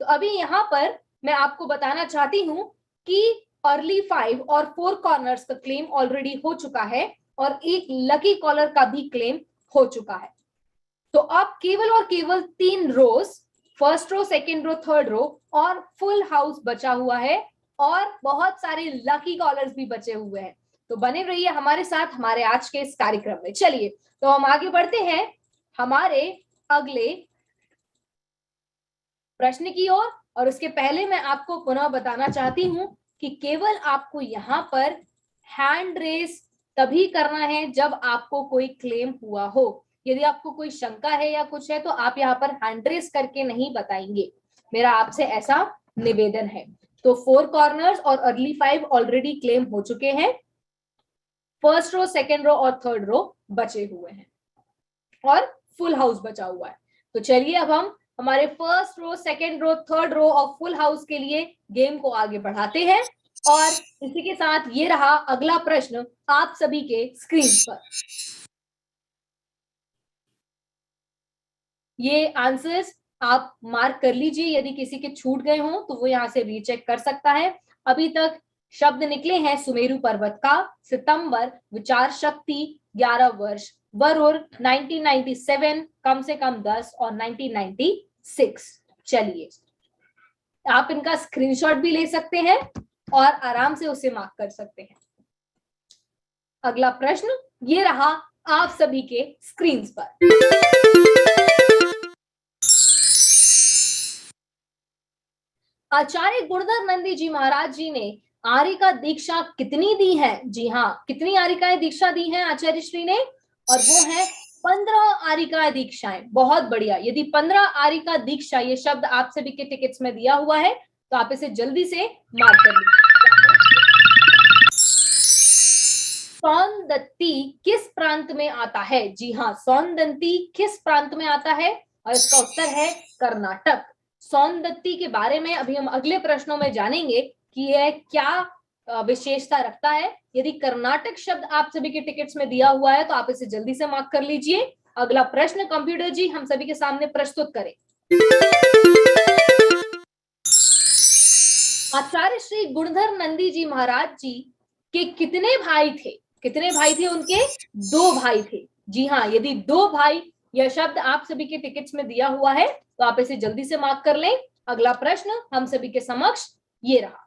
तो अभी यहाँ पर मैं आपको बताना चाहती हूँ कि अर्ली 5 और 4 कॉर्नर्स का क्लेम ऑलरेडी हो चुका है और एक लकी कॉलर का भी क्लेम हो चुका है। तो अब केवल और केवल 3 rows, first row, second row, third row और फुल हाउस बचा हुआ है और बहुत सारे लकी कॉलर्स भी बचे हुए हैं। तो बने रहिए हमारे साथ हमारे आज के इस कार्यक्रम में। चलिए, तो हम आगे बढ़ते हैं हमारे अगले प्रश्न की ओर। और उसके पहले मैं आपको पुनः बताना चाहती हूं कि केवल आपको यहाँ पर हैंड रेस तभी करना है जब आपको कोई क्लेम हुआ हो। यदि आपको कोई शंका है या कुछ है तो आप यहाँ पर हैंड रेस करके नहीं बताएंगे, मेरा आपसे ऐसा निवेदन है। तो 4 कॉर्नर्स और अर्ली 5 ऑलरेडी क्लेम हो चुके हैं, फर्स्ट रो, सेकेंड रो और थर्ड रो बचे हुए हैं और फुल हाउस बचा हुआ है। तो चलिए अब हम हमारे first row, second row, third row और फुल हाउस के लिए गेम को आगे बढ़ाते हैं। और इसी के साथ ये रहा अगला प्रश्न आप सभी के स्क्रीन पर। ये आंसर्स आप मार्क कर लीजिए, यदि किसी के छूट गए हों तो वो यहाँ से रीचेक कर सकता है। अभी तक शब्द निकले हैं सुमेरु पर्वत का, सितंबर, विचार शक्ति 11 वर्ष, वरुण 1997, कम से कम 10 और 1996। चलिए, आप इनका स्क्रीनशॉट भी ले सकते हैं और आराम से उसे मार्क कर सकते हैं। अगला प्रश्न ये रहा आप सभी के स्क्रीन पर। आचार्य गुणधर नंदी जी महाराज जी ने आर्यिका दीक्षा कितनी दी है? जी हाँ, कितनी आर्यिकाएं दीक्षा दी हैं आचार्य श्री ने? और वो है 15 आर्यिका दीक्षाएं। बहुत बढ़िया। यदि 15 आर्यिका दीक्षा ये शब्द आप सभी के टिकट्स में दिया हुआ है तो आप इसे जल्दी से मार्क कर लीजिए। सौंदत्ती किस प्रांत में आता है? जी हाँ, सौंदत्ती किस प्रांत में आता है? और इसका उत्तर है कर्नाटक। सौंदत्ती के बारे में अभी हम अगले प्रश्नों में जानेंगे कि यह क्या विशेषता रखता है। यदि कर्नाटक शब्द आप सभी के टिकट्स में दिया हुआ है तो आप इसे जल्दी से मार्क कर लीजिए। अगला प्रश्न कंप्यूटर जी हम सभी के सामने प्रस्तुत करें। आचार्य श्री गुणधर नंदी जी महाराज जी के कितने भाई थे? कितने भाई थे उनके? 2 भाई थे। जी हाँ, यदि 2 भाई यह शब्द आप सभी के टिकट्स में दिया हुआ है तो आप इसे जल्दी से मार्क कर लें। अगला प्रश्न हम सभी के समक्ष ये रहा।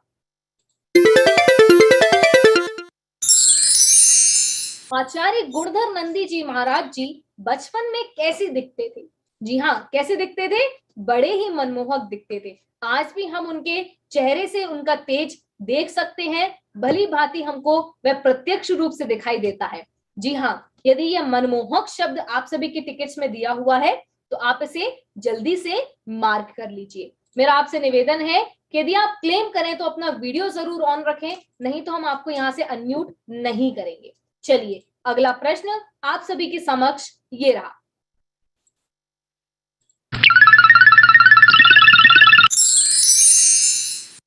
आचार्य गुणधर नंदी जी महाराज जी बचपन में कैसे दिखते थे? जी हाँ, कैसे दिखते थे? बड़े ही मनमोहक दिखते थे। आज भी हम उनके चेहरे से उनका तेज देख सकते हैं, भली भांति हमको वह प्रत्यक्ष रूप से दिखाई देता है। जी हाँ, यदि यह मनमोहक शब्द आप सभी के टिकट्स में दिया हुआ है तो आप इसे जल्दी से मार्क कर लीजिए। मेरा आपसे निवेदन है कि यदि आप क्लेम करें तो अपना वीडियो जरूर ऑन रखें, नहीं तो हम आपको यहाँ से अनम्यूट नहीं करेंगे। चलिए, अगला प्रश्न आप सभी के समक्ष ये रहा।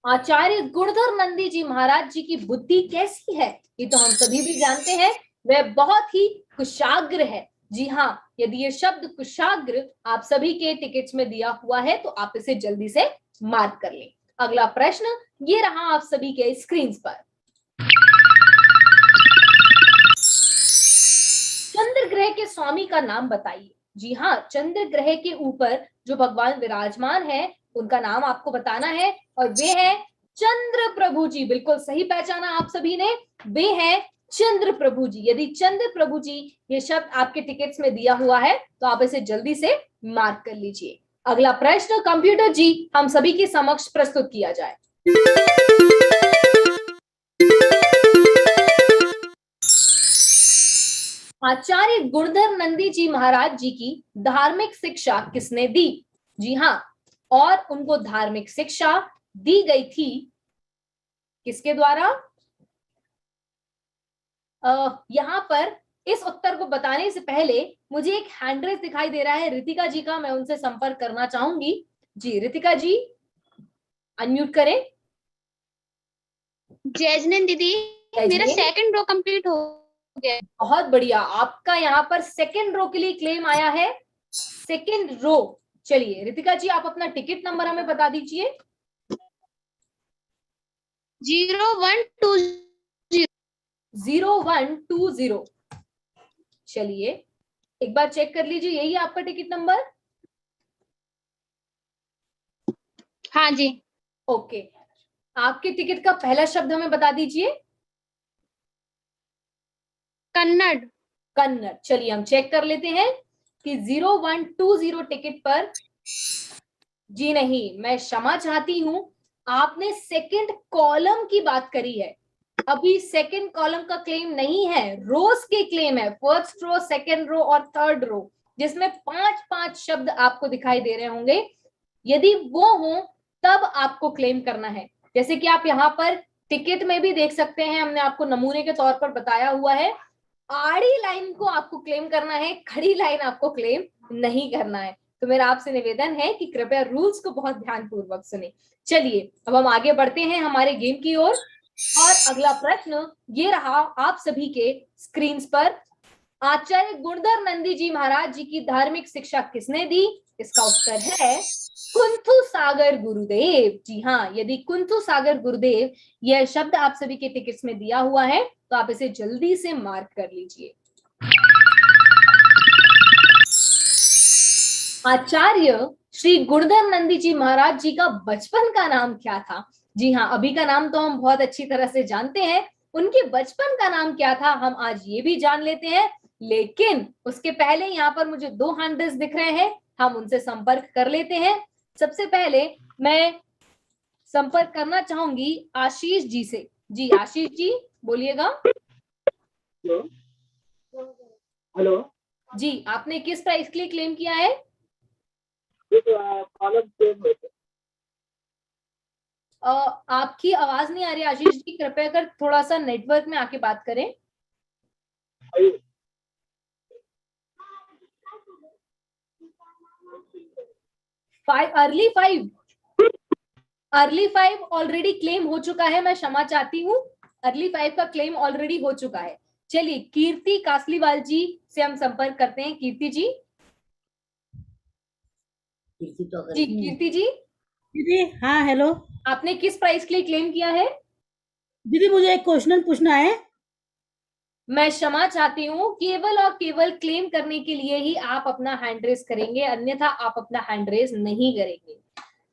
आचार्य गुणधर नंदी जी महाराज जी की बुद्धि कैसी है? ये तो हम सभी भी जानते हैं, वह बहुत ही कुशाग्र है। जी हाँ, यदि ये शब्द कुशाग्र आप सभी के टिकट्स में दिया हुआ है तो आप इसे जल्दी से मार्क कर लें। अगला प्रश्न ये रहा आप सभी के स्क्रीन पर। ग्रह के स्वामी का नाम बताइए। जी हाँ, चंद्र ग्रह के ऊपर जो भगवान विराजमान है उनका नाम आपको बताना है और वे है चंद्र प्रभु जी। बिल्कुल सही पहचाना आप सभी ने, वे है चंद्र प्रभु जी। यदि चंद्र प्रभु जी ये शब्द आपके टिकट्स में दिया हुआ है तो आप इसे जल्दी से मार्क कर लीजिए। अगला प्रश्न कंप्यूटर जी हम सभी के समक्ष प्रस्तुत किया जाए। आचार्य गुणधर नंदी जी महाराज जी की धार्मिक शिक्षा किसने दी? जी हाँ, और उनको धार्मिक शिक्षा दी गई थी किसके द्वारा? यहाँ पर इस उत्तर को बताने से पहले मुझे एक हैंड रेज दिखाई दे रहा है रितिका जी का, मैं उनसे संपर्क करना चाहूंगी। जी रितिका जी अनम्यूट करें। जैजनन दीदी, मेरा सेकंड रो कंप्लीट हो गया। बहुत बढ़िया, आपका यहाँ पर सेकंड रो के लिए क्लेम आया है, सेकंड रो। चलिए रितिका जी आप अपना टिकट नंबर हमें बता दीजिए। 0120। 0120। चलिए एक बार चेक कर लीजिए, यही है आपका टिकट नंबर? हाँ जी। ओके, आपके टिकट का पहला शब्द हमें बता दीजिए। कन्नड़। कन्नड़। चलिए हम चेक कर लेते हैं कि 0120 टिकट पर, जी नहीं, मैं क्षमा चाहती हूं, आपने सेकंड कॉलम की बात करी है। अभी सेकंड कॉलम का क्लेम नहीं है, रोज के क्लेम है, फर्स्ट रो, सेकंड रो और थर्ड रो, जिसमें 5-5 शब्द आपको दिखाई दे रहे होंगे। यदि वो हो तब आपको क्लेम करना है। जैसे कि आप यहाँ पर टिकट में भी देख सकते हैं, हमने आपको नमूने के तौर पर बताया हुआ है। आड़ी लाइन को आपको क्लेम करना है, खड़ी लाइन आपको क्लेम नहीं करना है। तो मेरा आपसे निवेदन है कि कृपया रूल्स को बहुत ध्यानपूर्वक सुने। चलिए अब हम आगे बढ़ते हैं हमारे गेम की ओर। और अगला प्रश्न ये रहा आप सभी के स्क्रीन पर। आचार्य गुणधर नंदी जी महाराज जी की धार्मिक शिक्षा किसने दी? इसका उत्तर है कुंथु सागर गुरुदेव। जी हाँ, यदि कुंथु सागर गुरुदेव यह शब्द आप सभी के टिकट्स में दिया हुआ है तो आप इसे जल्दी से मार्क कर लीजिए। आचार्य श्री गुणधर नंदी जी महाराज जी का बचपन का नाम क्या था? जी हाँ, अभी का नाम तो हम बहुत अच्छी तरह से जानते हैं, उनके बचपन का नाम क्या था हम आज ये भी जान लेते हैं। लेकिन उसके पहले यहाँ पर मुझे 2 हैंडल्स दिख रहे हैं, हम उनसे संपर्क कर लेते हैं। सबसे पहले मैं संपर्क करना चाहूंगी आशीष जी से। जी आशीष जी बोलिएगा। हेलो जी, आपने किस प्राइस के लिए क्लेम किया है? आपकी आवाज नहीं आ रही आशीष जी, कृपया कर थोड़ा सा नेटवर्क में आके बात करें। अर्ली 5 ऑलरेडी क्लेम हो चुका है, मैं क्षमा चाहती हूँ, अर्ली 5 का क्लेम ऑलरेडी हो चुका है। चलिए कीर्ति कासलीवाल जी से हम संपर्क करते हैं। कीर्ति जी। जी कीर्ति जी। दीदी हाँ हेलो। आपने किस प्राइस के लिए क्लेम किया है? दीदी मुझे एक क्वेश्चन पूछना है। मैं क्षमा चाहती हूँ, केवल और केवल क्लेम करने के लिए ही आप अपना हैंड रेस करेंगे, अन्यथा आप अपना हैंड रेस नहीं करेंगे।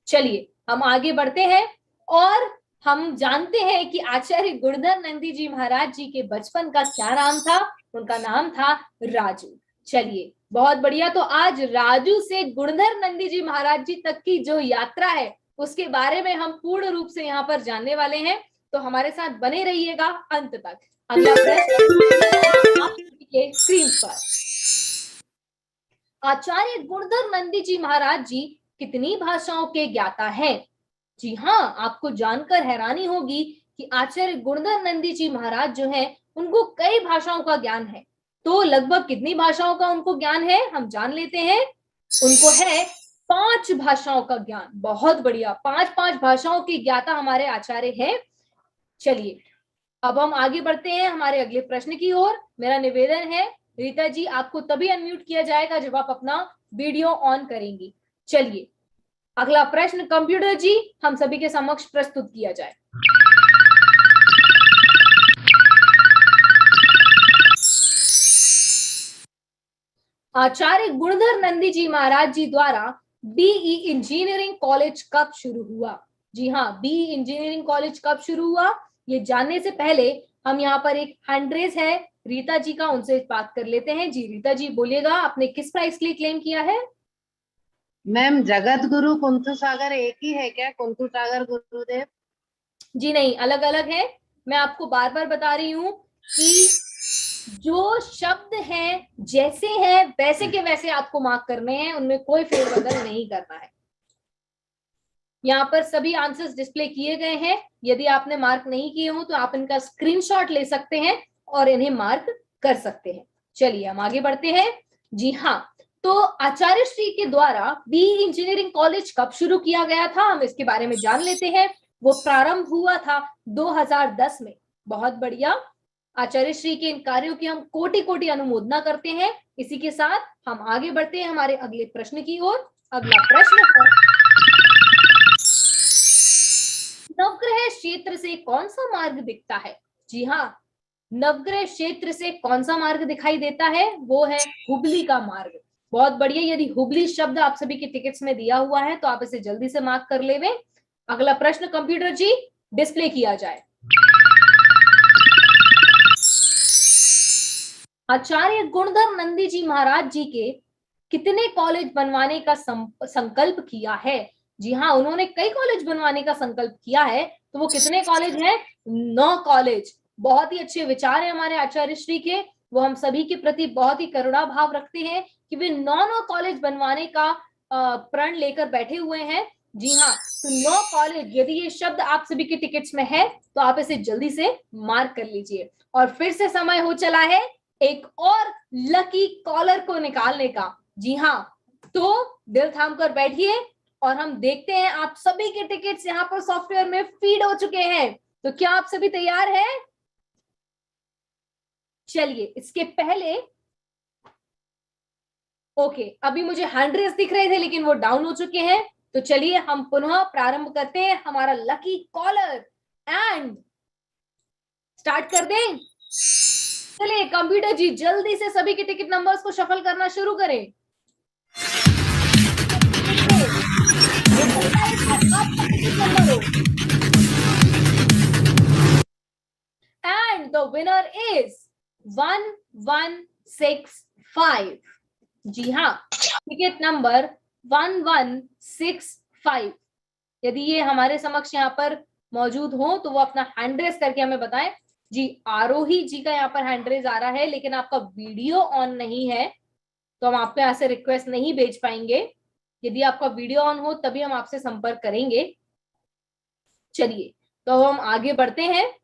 चलिए हम आगे बढ़ते हैं और हम जानते हैं कि आचार्य गुणधर नंदी जी महाराज जी के बचपन का क्या नाम था? उनका नाम था राजू। चलिए बहुत बढ़िया, तो आज राजू से गुणधर नंदी जी महाराज जी तक की जो यात्रा है उसके बारे में हम पूर्ण रूप से यहाँ पर जानने वाले हैं, तो हमारे साथ बने रहिएगा अंत तक। अगला प्रश्न आपके स्क्रीन पर। आचार्य गुणधर नंदी जी महाराज जी कितनी भाषाओं के ज्ञाता हैं? जी हाँ, आपको जानकर हैरानी होगी कि आचार्य गुणधर नंदी जी महाराज जो हैं उनको कई भाषाओं का ज्ञान है। तो लगभग कितनी भाषाओं का उनको ज्ञान है हम जान लेते हैं। उनको है 5 भाषाओं का ज्ञान। बहुत बढ़िया, 5 भाषाओं के ज्ञाता हमारे आचार्य हैं। चलिए अब हम आगे बढ़ते हैं हमारे अगले प्रश्न की ओर। मेरा निवेदन है रीता जी, आपको तभी अनम्यूट किया जाएगा जब आप अपना वीडियो ऑन करेंगी। चलिए अगला प्रश्न कंप्यूटर जी हम सभी के समक्ष प्रस्तुत किया जाए। आचार्य गुणधर नंदी जी महाराज जी द्वारा बीई इंजीनियरिंग कॉलेज कब शुरू हुआ? जी हाँ, बीई इंजीनियरिंग कॉलेज कब शुरू हुआ ये जानने से पहले हम यहाँ पर एक हैंड रेज है रीता जी का, उनसे बात कर लेते हैं। जी रीता जी बोलिएगा, आपने किस प्राइस के लिए क्लेम किया है? मैम जगत गुरु कुंतु सागर एक ही है क्या? कुंतु सागर गुरुदेव? जी नहीं, अलग अलग है। मैं आपको बार बार बता रही हूँ कि जो शब्द हैं जैसे हैं वैसे के वैसे आपको मार्क करने हैं, उनमें कोई फेरबदल नहीं करना है। यहाँ पर सभी आंसर्स डिस्प्ले किए गए हैं। यदि आपने मार्क नहीं किए हो तो आप इनका स्क्रीनशॉट ले सकते हैं और इन्हें मार्क कर सकते हैं। चलिए हम आगे बढ़ते हैं। जी हाँ, तो आचार्य श्री के द्वारा बीई इंजीनियरिंग कॉलेज कब शुरू किया गया था हम इसके बारे में जान लेते हैं। वो प्रारंभ हुआ था 2010 में। बहुत बढ़िया, आचार्य श्री के इन कार्यों की हम कोटि कोटि अनुमोदना करते हैं। इसी के साथ हम आगे बढ़ते हैं हमारे अगले प्रश्न की ओर। अगला प्रश्न है, नवग्रह क्षेत्र से कौन सा मार्ग दिखता है? जी हाँ, नवग्रह क्षेत्र से कौन सा मार्ग दिखाई देता है? वो है हुबली का मार्ग। बहुत बढ़िया, यदि हुबली शब्द आप सभी के टिकट्स में दिया हुआ है तो आप इसे जल्दी से मार्क कर लेवे। अगला प्रश्न कंप्यूटर जी डिस्प्ले किया जाए। आचार्य गुणधर नंदी जी महाराज जी के कितने कॉलेज बनवाने का संकल्प किया है? जी हाँ, उन्होंने कई कॉलेज बनवाने का संकल्प किया है। तो वो कितने कॉलेज हैं? 9 कॉलेज। बहुत ही अच्छे विचार है हमारे आचार्य श्री के। वो हम सभी के प्रति बहुत ही करुणा भाव रखते हैं कि वे 9 कॉलेज बनवाने का प्रण लेकर बैठे हुए हैं। जी हाँ, तो 9 कॉलेज, यदि ये शब्द आप सभी के टिकट्स में है तो आप इसे जल्दी से मार्क कर लीजिए। और फिर से समय हो चला है एक और लकी कॉलर को निकालने का। जी हाँ, तो दिल थाम कर बैठिए और हम देखते हैं आप सभी के टिकट्स यहाँ पर सॉफ्टवेयर में फीड हो चुके हैं। तो क्या आप सभी तैयार हैं? चलिए, इसके पहले ओके, अभी मुझे हैंड रेस दिख रहे थे लेकिन वो डाउन हो चुके हैं। तो चलिए हम पुनः प्रारंभ करते हैं हमारा लकी कॉलर एंड स्टार्ट कर दें। चलिए कंप्यूटर जी जल्दी से सभी के टिकट नंबर्स को शफल करना शुरू करें। And the winner is 1165. जी हाँ, टिकट नंबर 1165। यदि ये हमारे समक्ष यहाँ पर मौजूद हो तो वो अपना हैंड रेस करके हमें बताएं। जी आरोही जी का यहाँ पर हैंड रेस आ रहा है लेकिन आपका वीडियो ऑन नहीं है तो हम आपको यहाँ से रिक्वेस्ट नहीं भेज पाएंगे। यदि आपका वीडियो ऑन हो तभी हम आपसे संपर्क करेंगे। चलिए तो हम आगे बढ़ते हैं।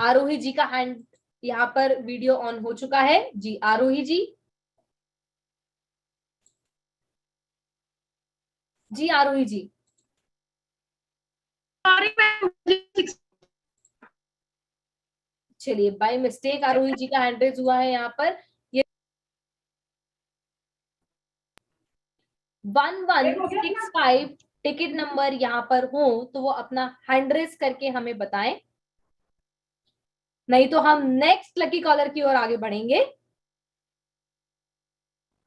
आरोही जी का हैंड यहाँ पर वीडियो ऑन हो चुका है। जी आरोही जी, जी आरोही जी। चलिए, बाय मिस्टेक आरोही जी का हैंड रेज हुआ है यहाँ पर। ये 1165 टिकट नंबर यहाँ पर हो तो वो अपना हैंड रेज करके हमें बताएं, नहीं तो हम नेक्स्ट लकी कॉलर की ओर आगे बढ़ेंगे।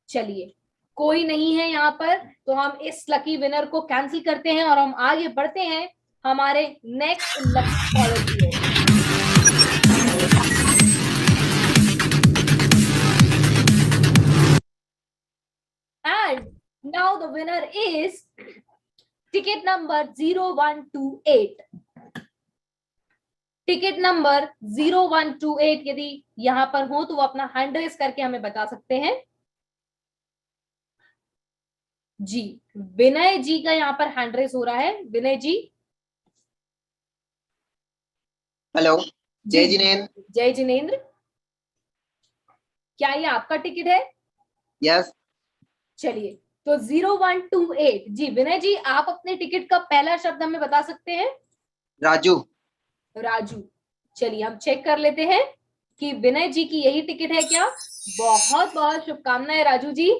चलिए, कोई नहीं है यहाँ पर तो हम इस लकी विनर को कैंसिल करते हैं और हम आगे बढ़ते हैं हमारे नेक्स्ट लकी कॉलर की ओर। And now the winner is ticket number 0128. Ticket number 0128 यदि यहां पर हो तो वो अपना हैंड रेस करके हमें बता सकते हैं। जी विनय जी का यहाँ पर हैंड रेस हो रहा है। विनय जी, हेलो, जय जिनेन्द्र। जय जिनेन्द्र, क्या ये आपका टिकट है? यस। चलिए, तो 0128। जी विनय जी, आप अपने टिकट का पहला शब्द हमें बता सकते हैं? राजू। राजू। चलिए हम चेक कर लेते हैं कि विनय जी की यही टिकट है क्या। बहुत बहुत शुभकामनाएं राजू जी।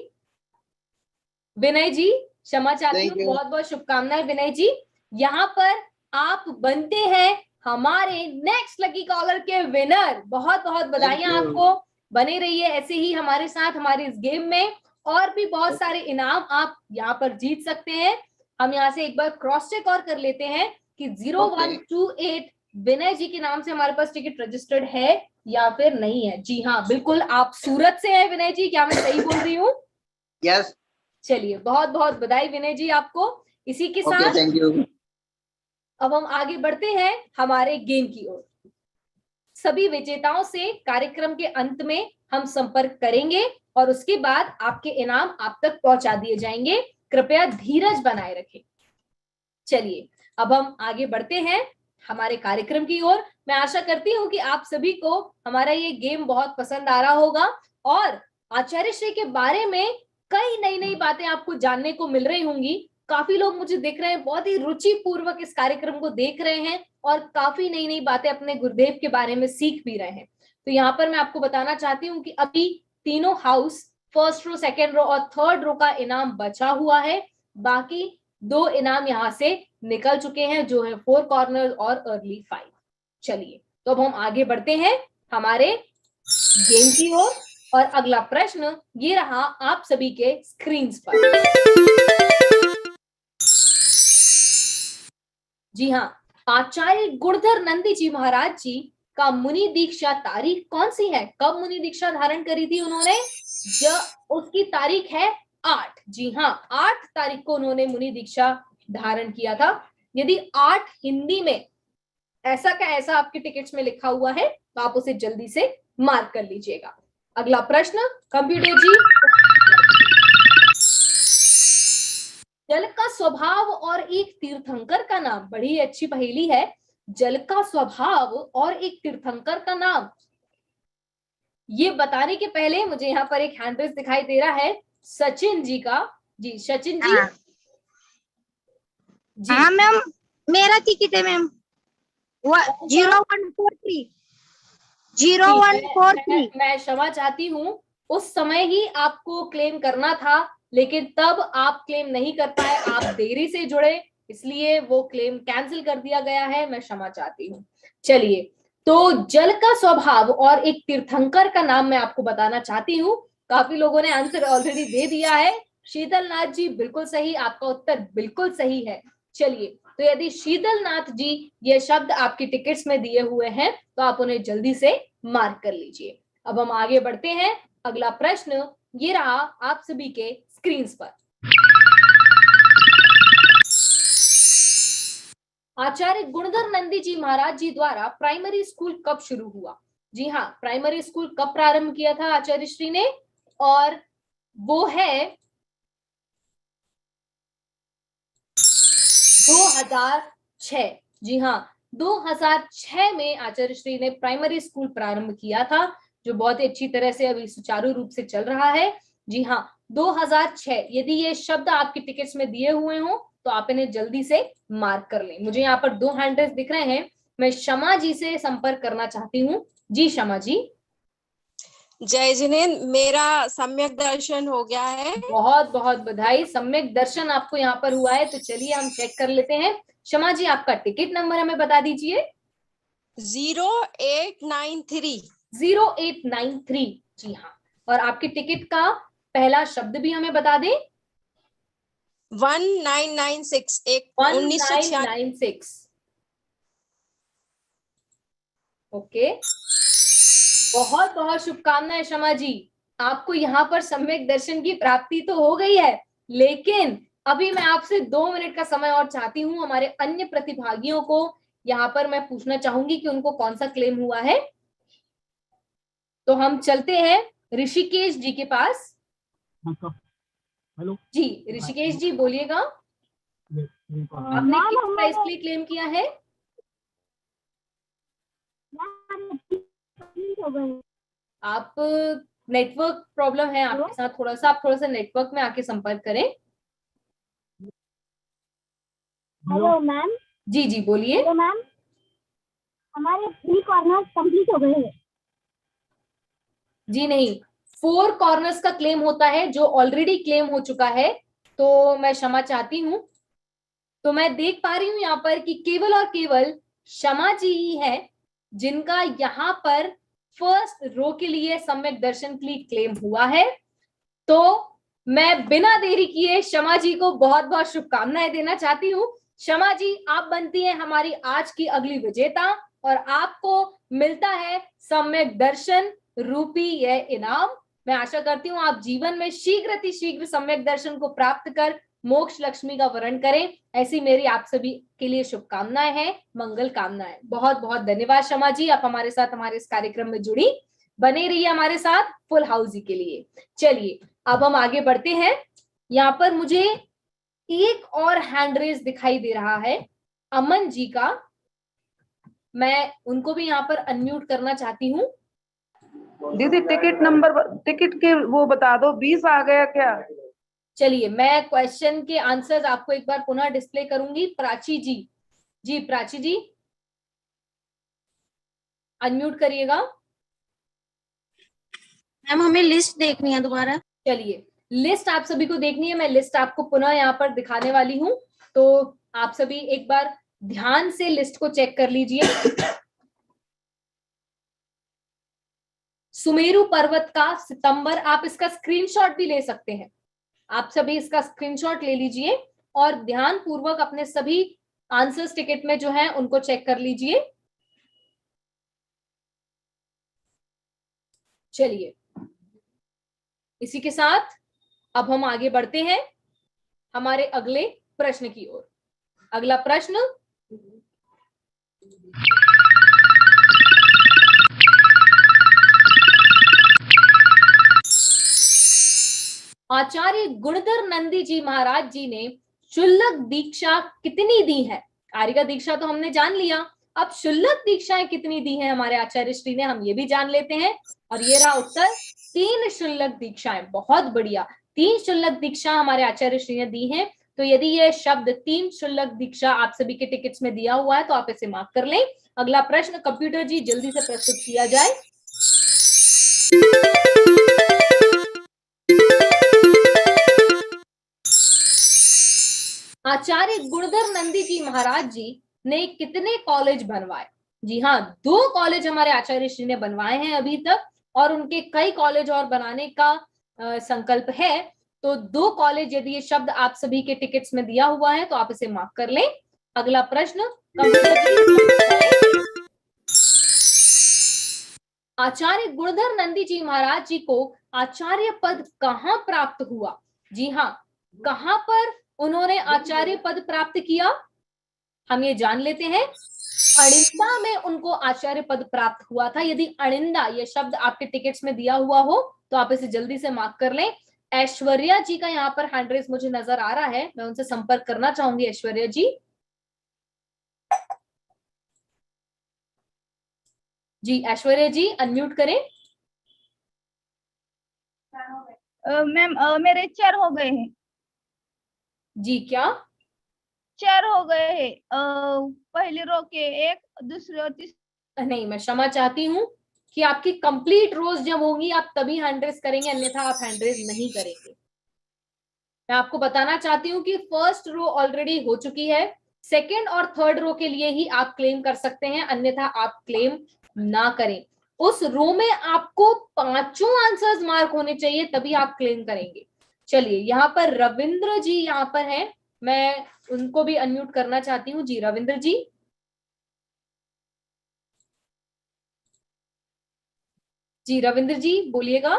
विनय जी क्षमा चाहती हूँ, बहुत बहुत शुभकामनाएं विनय जी। यहाँ पर आप बनते हैं हमारे नेक्स्ट लकी कॉलर के विनर। बहुत बहुत बधाइयां आपको। बने रहिए ऐसे ही हमारे साथ हमारे इस गेम में, और भी बहुत सारे इनाम आप यहाँ पर जीत सकते हैं। हम यहाँ से एक बार क्रॉस चेक और कर लेते हैं कि 0128 विनय जी के नाम से हमारे पास टिकट रजिस्टर्ड है या फिर नहीं है। जी हाँ, बिल्कुल, आप सूरत से हैं विनय जी, क्या मैं सही बोल रही हूँ? यस। चलिए, बहुत बहुत बधाई विनय जी आपको। इसी के ओके, साथ थैंक यू। अब हम आगे बढ़ते हैं हमारे गेम की ओर। सभी विजेताओं से कार्यक्रम के अंत में हम संपर्क करेंगे और उसके बाद आपके इनाम आप तक पहुंचा दिए जाएंगे। कृपया धीरज बनाए रखें। चलिए, अब हम आगे बढ़ते हैं हमारे कार्यक्रम की ओर। मैं आशा करती हूँ कि आप सभी को हमारा ये गेम बहुत पसंद आ रहा होगा और आचार्य श्री के बारे में कई नई नई बातें आपको जानने को मिल रही होंगी। काफी लोग मुझे देख रहे हैं, बहुत ही रुचि पूर्वक इस कार्यक्रम को देख रहे हैं और काफी नई नई बातें अपने गुरुदेव के बारे में सीख भी रहे हैं। तो यहाँ पर मैं आपको बताना चाहती हूँ कि अभी तीनों house, first row, second row और थर्ड रो का इनाम बचा हुआ है। बाकी 2 इनाम यहाँ से निकल चुके हैं, जो है 4 कॉर्नर और अर्ली 5। चलिए, तो अब हम आगे बढ़ते हैं हमारे गेम की ओर और अगला प्रश्न ये रहा आप सभी के स्क्रीन पर। जी हाँ, आचार्य गुणधर नंदी जी महाराज जी का मुनि दीक्षा तारीख कौन सी है? कब मुनि दीक्षा धारण करी थी उन्होंने? उसकी तारीख है 8। जी हाँ, 8 तारीख को उन्होंने मुनि दीक्षा धारण किया था। यदि 8 हिंदी में ऐसा का ऐसा आपके टिकट्स में लिखा हुआ है तो आप उसे जल्दी से मार्क कर लीजिएगा। अगला प्रश्न कंप्यूटर जी। जल का स्वभाव और एक तीर्थंकर का नाम, बड़ी अच्छी पहेली है। जल का स्वभाव और एक तीर्थंकर का नाम, ये बताने के पहले मुझे यहाँ पर एक हैंड रेस दिखाई दे रहा है सचिन जी का। जी सचिन जी। हाँ। जी हाँ मैम, मेरा टिकट है मैम 0143 0143। मैं क्षमा चाहती हूँ, उस समय ही आपको क्लेम करना था, लेकिन तब आप क्लेम नहीं कर पाए, आप देरी से जुड़े, इसलिए वो क्लेम कैंसिल कर दिया गया है। मैं क्षमा चाहती हूँ। चलिए, तो जल का स्वभाव और एक तीर्थंकर का नाम मैं आपको बताना चाहती हूँ। काफी लोगों ने आंसर ऑलरेडी दे दिया है। शीतल नाथ जी बिल्कुल सही, आपका उत्तर बिल्कुल सही है। चलिए, तो यदि शीतल नाथ जी ये शब्द आपकी टिकट्स में दिए हुए हैं तो आप उन्हें जल्दी से मार्क कर लीजिए। अब हम आगे बढ़ते हैं। अगला प्रश्न ये रहा आप सभी के स्क्रीन पर। आचार्य गुणधर नंदी जी महाराज जी द्वारा प्राइमरी स्कूल कब शुरू हुआ? जी हाँ, प्राइमरी स्कूल कब प्रारंभ किया था आचार्य श्री ने? और वो है 2006। जी हाँ, 2006 में आचार्य श्री ने प्राइमरी स्कूल प्रारंभ किया था, जो बहुत ही अच्छी तरह से अभी सुचारू रूप से चल रहा है। जी हाँ, 2006। यदि ये शब्द आपके टिकट्स में दिए हुए हो तो आप इन्हें जल्दी से मार्क कर लें। मुझे यहाँ पर 2 हैंड रेस दिख रहे हैं। मैं शमा जी से संपर्क करना चाहती हूँ। जी शमा जी। जय जिनेन्द्र, मेरा सम्यक दर्शन हो गया है। बहुत बहुत बधाई, सम्यक दर्शन आपको यहाँ पर हुआ है। तो चलिए हम चेक कर लेते हैं। शमा जी, आपका टिकट नंबर हमें बता दीजिए। 0893। 0893। जी हाँ, और आपके टिकट का पहला शब्द भी हमें बता दें। 1996। 1996। ओके, बहुत बहुत शुभकामनाएं शमा जी, आपको यहाँ पर सम्यक दर्शन की प्राप्ति तो हो गई है, लेकिन अभी मैं आपसे 2 मिनट का समय और चाहती हूँ। हमारे अन्य प्रतिभागियों को यहाँ पर मैं पूछना चाहूंगी कि उनको कौन सा क्लेम हुआ है। तो हम चलते हैं ऋषिकेश जी के पास। हेलो जी ऋषिकेश जी, बोलिएगा, आपने किस प्राइस के लिए क्लेम किया है? आप नेटवर्क प्रॉब्लम है आपके साथ थोड़ा सा, आप थोड़ा सा नेटवर्क में आके संपर्क करें। Hello ma'am. जी जी बोलिए। हेलो मैम, हमारे 3 कॉर्नर्स कंप्लीट हो गए हैं। जी नहीं, 4 कॉर्नर्स का क्लेम होता है जो ऑलरेडी क्लेम हो चुका है, तो मैं क्षमा चाहती हूँ। तो मैं देख पा रही हूँ यहाँ पर कि केवल और केवल शमा जी ही है जिनका यहाँ पर फर्स्ट रो के लिए सम्यक दर्शन के लिए क्लेम हुआ है। तो मैं बिना देरी किए शमा जी को बहुत बहुत शुभकामनाएं देना चाहती हूँ। शमा जी, आप बनती हैं हमारी आज की अगली विजेता और आपको मिलता है सम्यक दर्शन रूपी यह इनाम। मैं आशा करती हूँ आप जीवन में शीघ्र सम्यक दर्शन को प्राप्त कर मोक्ष लक्ष्मी का वरण करें। ऐसी मेरी आप सभी के लिए शुभकामनाएं हैं, मंगल कामनाएं। बहुत बहुत धन्यवाद शमा जी, आप हमारे साथ हमारे इस कार्यक्रम में जुड़ी, बने रहिए हमारे साथ फुल हाउस के लिए। चलिए अब हम आगे बढ़ते हैं। यहाँ पर मुझे एक और हैंड रेज दिखाई दे रहा है अमन जी का, मैं उनको भी यहाँ पर अनम्यूट करना चाहती हूँ। दीदी टिकट के वो बता दो, 20 आ गया क्या? चलिए मैं क्वेश्चन के आंसर्स आपको एक बार पुनः डिस्प्ले करूंगी। प्राची जी प्राची जी अनम्यूट करिएगा। मैम हमें लिस्ट देखनी है दोबारा। चलिए लिस्ट आप सभी को देखनी है, मैं लिस्ट आपको पुनः यहाँ पर दिखाने वाली हूँ, तो आप सभी एक बार ध्यान से लिस्ट को चेक कर लीजिए। सुमेरु पर्वत का सितंबर, आप इसका स्क्रीनशॉट भी ले सकते हैं, आप सभी इसका स्क्रीनशॉट ले लीजिए और ध्यान पूर्वक अपने सभी आंसर्स टिकट में जो है उनको चेक कर लीजिए। चलिए इसी के साथ अब हम आगे बढ़ते हैं हमारे अगले प्रश्न की ओर। अगला प्रश्न, आचार्य गुणधर नंदी जी महाराज जी ने शुल्लक दीक्षा कितनी दी है? आर्यका दीक्षा तो हमने जान लिया, अब शुल्लक दीक्षाएं कितनी दी हैं हमारे आचार्य श्री ने, हम ये भी जान लेते हैं। और ये रहा उत्तर, 3 शुल्लक दीक्षाएं। बहुत बढ़िया, 3 शुल्लक दीक्षा हमारे आचार्य श्री ने दी हैं। तो यदि यह शब्द 3 शुल्लक दीक्षा आप सभी के टिकट्स में दिया हुआ है तो आप इसे मार्क कर लें। अगला प्रश्न कंप्यूटर जी जल्दी से प्रस्तुत किया जाए। आचार्य गुणधर नंदी जी महाराज जी ने कितने कॉलेज बनवाए? जी हाँ, 2 कॉलेज हमारे आचार्य श्री ने बनवाए हैं अभी तक, और उनके कई कॉलेज और बनाने का संकल्प है। तो 2 कॉलेज, यदि ये शब्द आप सभी के टिकट्स में दिया हुआ है तो आप इसे मार्क कर लें। अगला प्रश्न, आचार्य गुणधर नंदी जी महाराज जी को आचार्य पद कहाँ प्राप्त हुआ? जी हाँ, कहाँ पर उन्होंने आचार्य पद प्राप्त किया, हम ये जान लेते हैं। अड़िंदा में उनको आचार्य पद प्राप्त हुआ था। यदि अड़िंदा ये शब्द आपके टिकट्स में दिया हुआ हो तो आप इसे जल्दी से मार्क कर लें। ऐश्वर्या जी का यहाँ पर हैंड रेज मुझे नजर आ रहा है, मैं उनसे संपर्क करना चाहूंगी। ऐश्वर्या जी ऐश्वर्या जी अनम्यूट करें। मैम मेरे 4 हो गए हैं। जी क्या? 4 हो गए हैं, पहली रो के 1, दूसरी और तीसरी। नहीं, मैं क्षमा चाहती हूँ कि आपकी कंप्लीट रोज जब होंगी आप तभी हैंड रेज करेंगे, अन्यथा आप हैंड रेज नहीं करेंगे। मैं आपको बताना चाहती हूँ कि फर्स्ट रो ऑलरेडी हो चुकी है, सेकेंड और थर्ड रो के लिए ही आप क्लेम कर सकते हैं, अन्यथा आप क्लेम ना करें। उस रो में आपको 5 आंसर्स मार्क होने चाहिए, तभी आप क्लेम करेंगे। चलिए यहाँ पर रविंद्र जी यहाँ पर हैं, मैं उनको भी अनम्यूट करना चाहती हूँ। जी रविंद्र जी रविंद्र जी बोलिएगा।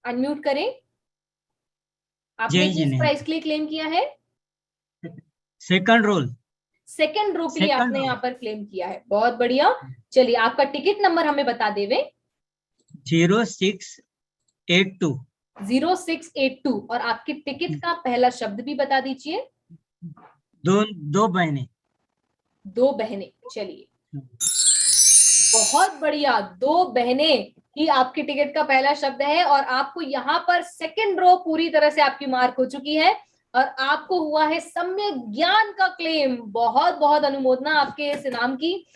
अनम्यूट करें। आपने किस प्राइस के लिए क्लेम किया है? Second role. सेकंड रो के लिए आपने यहाँ पर क्लेम किया है, बहुत बढ़िया। चलिए आपका टिकट नंबर हमें बता देवे। 0682। 0682। और आपके टिकट का पहला शब्द भी बता दीजिए। दो बहनें। 2 बहनें। चलिए बहुत बढ़िया, 2 बहनें ही आपके टिकट का पहला शब्द है, और आपको यहाँ पर सेकंड रो पूरी तरह से आपकी मार्क हो चुकी है और आपको हुआ है सम्यक ज्ञान का क्लेम। बहुत बहुत अनुमोदना आपके इस इनाम की।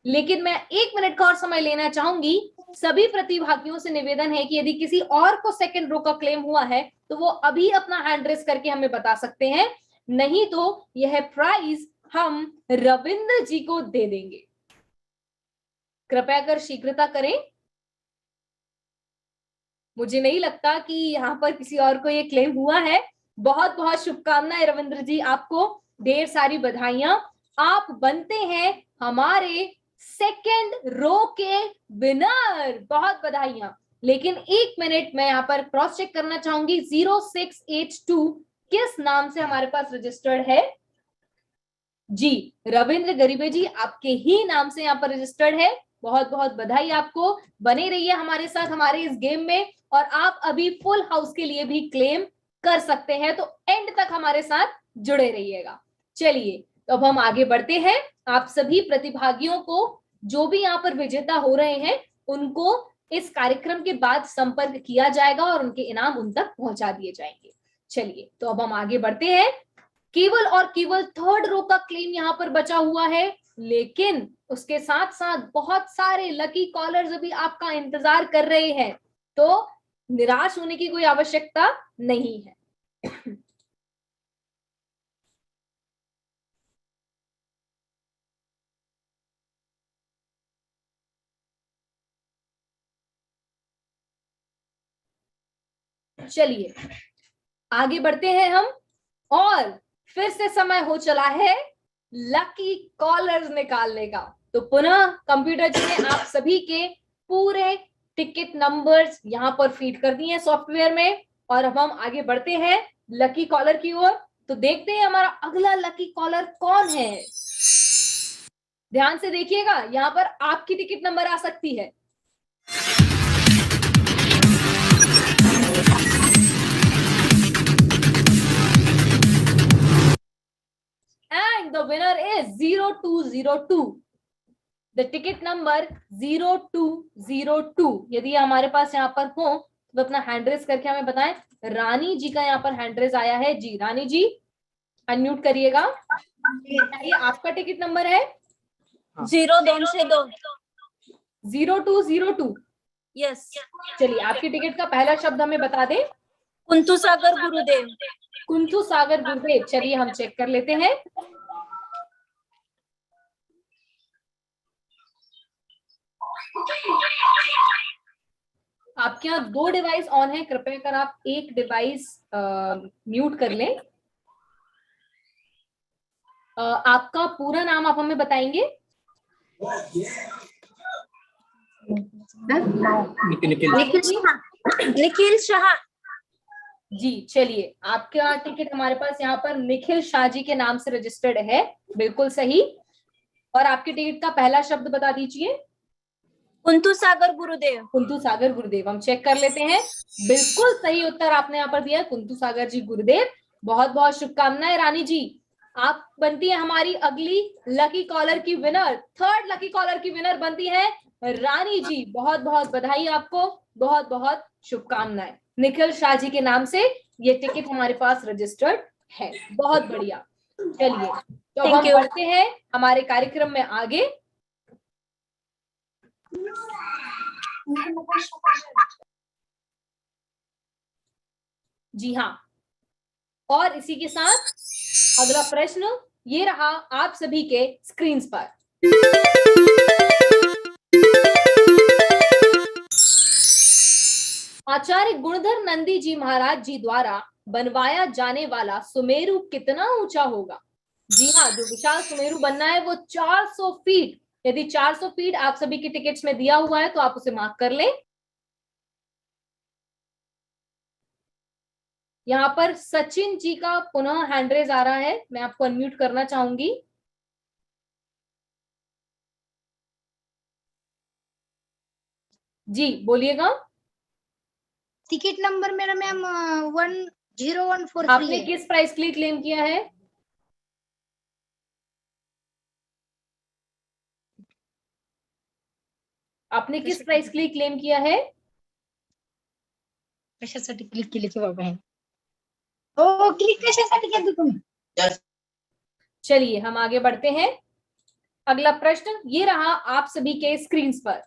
लेकिन मैं 1 मिनट का और समय लेना चाहूंगी। सभी प्रतिभागियों से निवेदन है कि यदि किसी और को सेकंड रो का क्लेम हुआ है तो वो अभी अपना हैंड रेस करके हमें बता सकते हैं, नहीं तो यह प्राइज हम रविंद्र जी को दे देंगे। कृपया कर शीघ्रता करें। मुझे नहीं लगता कि यहाँ पर किसी और को ये क्लेम हुआ है। बहुत बहुत शुभकामनाएं रविंद्र जी, आपको ढेर सारी बधाइयां। आप बनते हैं हमारे सेकेंड रो के विनर। बहुत बधाइयां। लेकिन एक मिनट, मैं यहाँ पर क्रॉस चेक करना चाहूंगी। 0682 किस नाम से हमारे पास रजिस्टर्ड है? जी, रविंद्र गरीबे जी आपके ही नाम से यहाँ पर रजिस्टर्ड है। बहुत बहुत बधाई आपको। बने रहिए हमारे साथ हमारे इस गेम में, और आप अभी फुल हाउस के लिए भी क्लेम कर सकते हैं, तो एंड तक हमारे साथ जुड़े रहिएगा। चलिए, तो अब हम आगे बढ़ते हैं। आप सभी प्रतिभागियों को, जो भी यहाँ पर विजेता हो रहे हैं, उनको इस कार्यक्रम के बाद संपर्क किया जाएगा और उनके इनाम उन तक पहुंचा दिए जाएंगे। चलिए, तो अब हम आगे बढ़ते हैं। केवल और केवल थर्ड रो का क्लेम यहाँ पर बचा हुआ है, लेकिन उसके साथ साथ बहुत सारे लकी कॉलर्स अभी आपका इंतजार कर रहे हैं, तो निराश होने की कोई आवश्यकता नहीं है। चलिए, आगे बढ़ते हैं हम, और फिर से समय हो चला है लकी कॉलर्स निकालने का। तो पुनः कंप्यूटर जी ने आप सभी के पूरे टिकट नंबर्स यहाँ पर फीड कर दिए हैं सॉफ्टवेयर में, और अब हम आगे बढ़ते हैं लकी कॉलर की ओर। तो देखते हैं हमारा अगला लकी कॉलर कौन है। ध्यान से देखिएगा, यहाँ पर आपकी टिकट नंबर आ सकती है। And the winner is 0202. The ticket number 0202. यदि हमारे पास यहाँ पर हो तो अपना हैंड रेज करके हमें बताएं। रानी जी का यहाँ पर हैंड रेज आया है। जी रानी जी, अनम्यूट करिएगा। ये आपका टिकट नंबर है 02 से 2। 0202। यस। चलिए, आपकी टिकट का पहला शब्द हमें बता दें। कुंतु सागर गुरुदेव। कुंथु सागर गुरुदेव। चलिए, हम चेक कर लेते हैं। आपके यहाँ 2 डिवाइस ऑन है, कृपया कर आप एक डिवाइस म्यूट कर लें। आपका पूरा नाम आप हमें बताएंगे? निखिल शाह। जी, चलिए, आपका टिकट हमारे पास यहाँ पर निखिल शाह जी के नाम से रजिस्टर्ड है। बिल्कुल सही। और आपके टिकट का पहला शब्द बता दीजिए। कुंतु सागर गुरुदेव। कुंतु सागर गुरुदेव। हम चेक कर लेते हैं। बिल्कुल सही उत्तर आपने यहाँ पर दिया, कुंतु सागर जी गुरुदेव। बहुत बहुत शुभकामनाएं रानी जी, आप बनती है हमारी अगली लकी कॉलर की विनर। थर्ड लकी कॉलर की विनर बनती है रानी जी। बहुत बहुत बधाई आपको, बहुत बहुत शुभकामनाएं। निखिल शाह जी के नाम से ये टिकट हमारे पास रजिस्टर्ड है। बहुत बढ़िया। चलिए, तो अब हम बढ़ते हैं हमारे कार्यक्रम में आगे। जी हाँ, और इसी के साथ अगला प्रश्न ये रहा आप सभी के स्क्रीन पर। आचार्य गुणधर नंदी जी महाराज जी द्वारा बनवाया जाने वाला सुमेरु कितना ऊंचा होगा? जी हाँ, जो विशाल सुमेरु बनना है वो 400 फीट। यदि 400 फीट आप सभी के टिकट्स में दिया हुआ है तो आप उसे मार्क कर लें। यहाँ पर सचिन जी का पुनः हैंड रेज आ रहा है, मैं आपको अनम्यूट करना चाहूंगी। जी बोलिएगा। टिकट नंबर मेरा मैम 10143 आपने है। किस प्राइस के लिए क्लेम किया है? आपने किस प्राइस के लिए क्लेम किया है? कशासाठी क्लिक केली की बाबा है? ओ क्लिक कशासाठी केलं तुम्ही? चलिए, हम आगे बढ़ते हैं। अगला प्रश्न ये रहा आप सभी के स्क्रीन पर।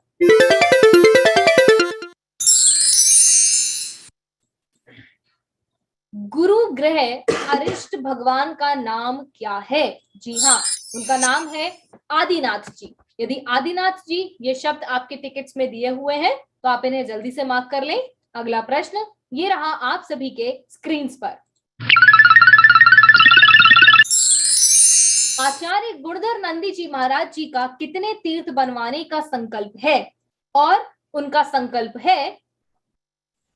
गुरु ग्रह अरिष्ट भगवान का नाम क्या है? जी हाँ, उनका नाम है आदिनाथ जी। यदि आदिनाथ जी ये शब्द आपके टिकट्स में दिए हुए हैं तो आप इन्हें जल्दी से मार्क कर लें। अगला प्रश्न ये रहा आप सभी के स्क्रीन पर। आचार्य गुणधर नंदी जी महाराज जी का कितने तीर्थ बनवाने का संकल्प है? और उनका संकल्प है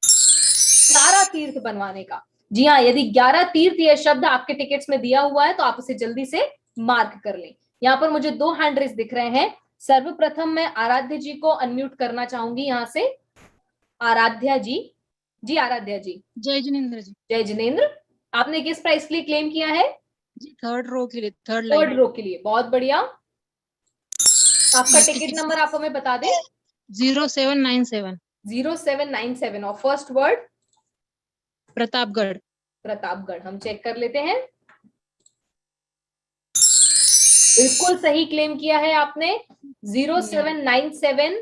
11 तीर्थ बनवाने का। जी हाँ, यदि 11 तीर्थ यह शब्द आपके टिकट्स में दिया हुआ है तो आप उसे जल्दी से मार्क कर लें। यहाँ पर मुझे 2 हैंड रेस दिख रहे हैं। सर्वप्रथम मैं आराध्या जी को अनम्यूट करना चाहूंगी। यहाँ से आराध्या जी। जी आराध्या जी। जय जिनेंद्र जी। जय जिनेंद्र, आपने किस प्राइस के लिए क्लेम किया है? जी थर्ड रो के लिए, थर्ड रो के लिए। बहुत बढ़िया। आपका टिकट नंबर आप हमें बता दें। 0797। 0797 और फर्स्ट वर्ड प्रतापगढ़। प्रतापगढ़। हम चेक कर लेते हैं। बिल्कुल सही क्लेम किया है आपने। 0797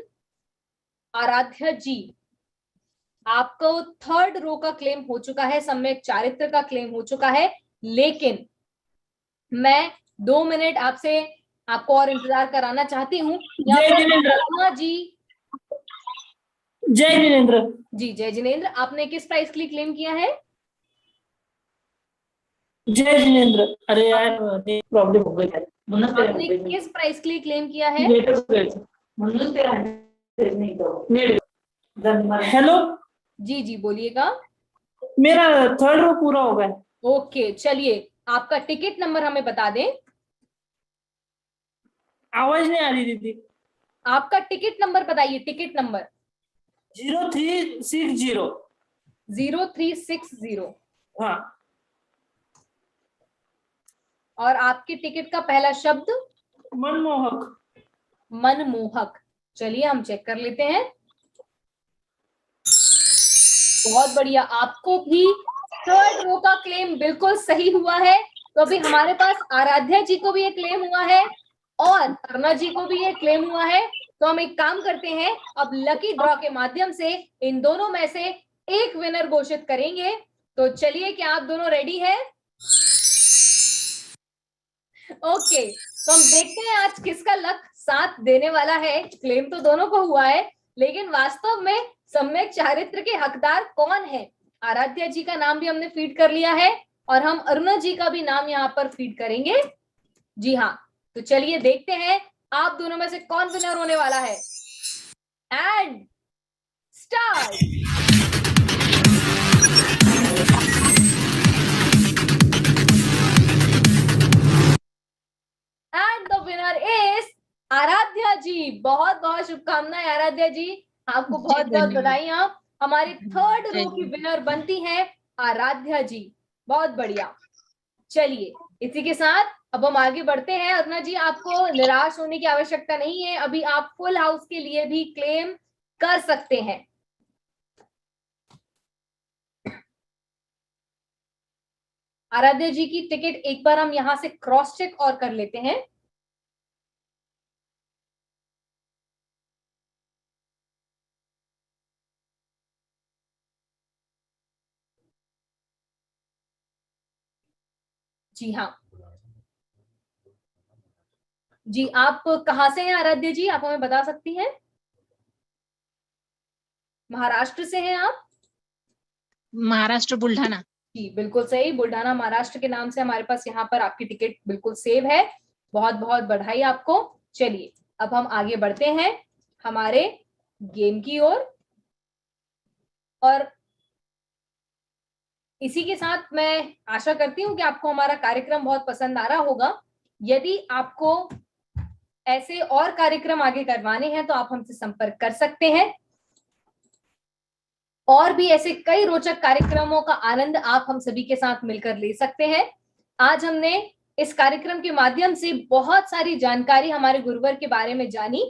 आराध्या जी, आपको थर्ड रो का क्लेम हो चुका है, सम्यक चारित्र का क्लेम हो चुका है। लेकिन मैं 2 मिनट आपको और इंतजार कराना चाहती हूँ। जी जय जिनेंद्र। जी जय जिनेंद्र, आपने किस प्राइस के लिए क्लेम किया है? जय जिनेंद्र। अरे यार प्रॉब्लम हो गई है। आपने किस प्राइस के लिए क्लेम किया है? हेलो, जी जी बोलिएगा। मेरा थर्ड रो पूरा हो गया। ओके, चलिए आपका टिकट नंबर हमें बता दें। आवाज नहीं आ रही दीदी। आपका टिकट नंबर बताइए। Ticket number 0360। 0360। हाँ। और आपके टिकट का पहला शब्द? मनमोहक। मनमोहक। चलिए हम चेक कर लेते हैं। बहुत बढ़िया, आपको भी थर्ड रो का क्लेम बिल्कुल सही हुआ है। तो अभी हमारे पास आराध्या जी को भी ये क्लेम हुआ है और अरुणा जी को भी ये क्लेम हुआ है। तो हम एक काम करते हैं, अब लकी ड्रॉ के माध्यम से इन दोनों में से एक विनर घोषित करेंगे। तो चलिए, क्या आप दोनों रेडी हैं? ओके, तो हम देखते हैं आज किसका लक साथ देने वाला है। क्लेम तो दोनों को हुआ है, लेकिन वास्तव में सम्यक चारित्र के हकदार कौन है? आराध्या जी का नाम भी हमने फीड कर लिया है और हम अरुणा जी का भी नाम यहाँ पर फीड करेंगे। जी हाँ, तो चलिए देखते हैं आप दोनों में से कौन विनर होने वाला है। And start. And the winner is Aradhya ji. बहुत बहुत शुभकामनाएं आराध्या जी, आपको बहुत बहुत बधाइयां। हमारी थर्ड रो की विनर बनती है आराध्या जी। बहुत बढ़िया। चलिए इसी के साथ अब हम आगे बढ़ते हैं। अरुणा जी, आपको निराश होने की आवश्यकता नहीं है, अभी आप फुल हाउस के लिए भी क्लेम कर सकते हैं। आराध्या जी की टिकट एक बार हम यहां से क्रॉस चेक और कर लेते हैं। जी हाँ जी, आप कहाँ से हैं आराध्या जी, आप हमें बता सकती हैं? महाराष्ट्र से हैं आप? महाराष्ट्र बुल्ढाना। जी बिल्कुल सही, बुल्ढाना महाराष्ट्र के नाम से हमारे पास यहाँ पर आपकी टिकट बिल्कुल सेव है। बहुत बहुत बधाई आपको। चलिए अब हम आगे बढ़ते हैं हमारे गेम की ओर। और इसी के साथ मैं आशा करती हूँ कि आपको हमारा कार्यक्रम बहुत पसंद आ रहा होगा। यदि आपको ऐसे और कार्यक्रम आगे करवाने हैं तो आप हमसे संपर्क कर सकते हैं। और भी ऐसे कई रोचक कार्यक्रमों का आनंद आप हम सभी के साथ मिलकर ले सकते हैं। आज हमने इस कार्यक्रम के माध्यम से बहुत सारी जानकारी हमारे गुरुवर के बारे में जानी।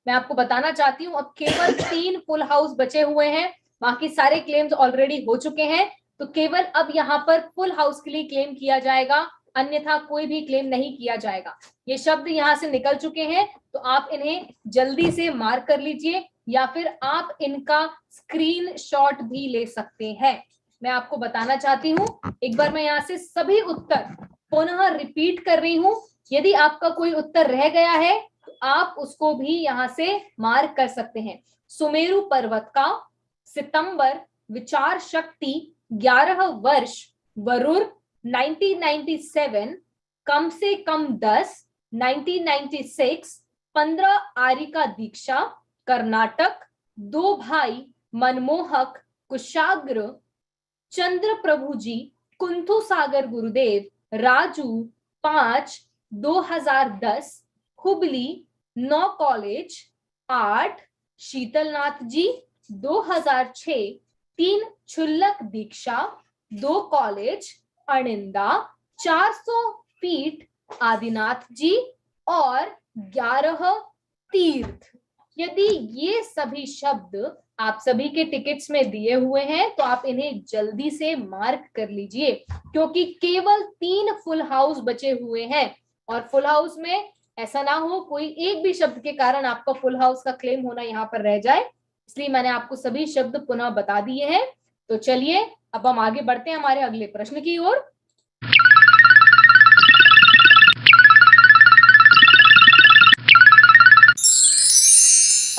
मैं आपको बताना चाहती हूँ, अब केवल 3 फुल हाउस बचे हुए हैं, बाकी सारे क्लेम्स ऑलरेडी हो चुके हैं। तो केवल अब यहाँ पर फुल हाउस के लिए क्लेम किया जाएगा, अन्यथा कोई भी क्लेम नहीं किया जाएगा। ये शब्द यहाँ से निकल चुके हैं, तो आप इन्हें जल्दी से मार्क कर लीजिए या फिर आप इनका स्क्रीनशॉट भी ले सकते हैं। मैं आपको बताना चाहती हूँ। एक बार मैं यहाँ से सभी उत्तर पुनः रिपीट कर रही हूँ। यदि आपका कोई उत्तर रह गया है तो आप उसको भी यहाँ से मार्क कर सकते हैं। सुमेरु पर्वत का, सितंबर, विचार शक्ति, 11 वर्ष, वरुण 1997, कम से कम 10 1996, 15 आरिका दीक्षा, कर्नाटक, 2 भाई, मनमोहक, कुशाग्र, चंद्र प्रभु जी, कुंथु सागर गुरुदेव, राजू 5 2010, हुबली, 9 कॉलेज, 8 शीतलनाथ जी 2006, 3 क्षुल्लक दीक्षा, 2 कॉलेज, अनिंदा, 400 फीट आदिनाथ जी और 11 तीर्थ। यदि ये सभी शब्द आप सभी के टिकट्स में दिए हुए हैं तो आप इन्हें जल्दी से मार्क कर लीजिए, क्योंकि केवल 3 फुल हाउस बचे हुए हैं। और फुल हाउस में ऐसा ना हो कोई एक भी शब्द के कारण आपका फुल हाउस का क्लेम होना यहाँ पर रह जाए, इसलिए मैंने आपको सभी शब्द पुनः बता दिए हैं। तो चलिए अब हम आगे बढ़ते हैं हमारे अगले प्रश्न की ओर।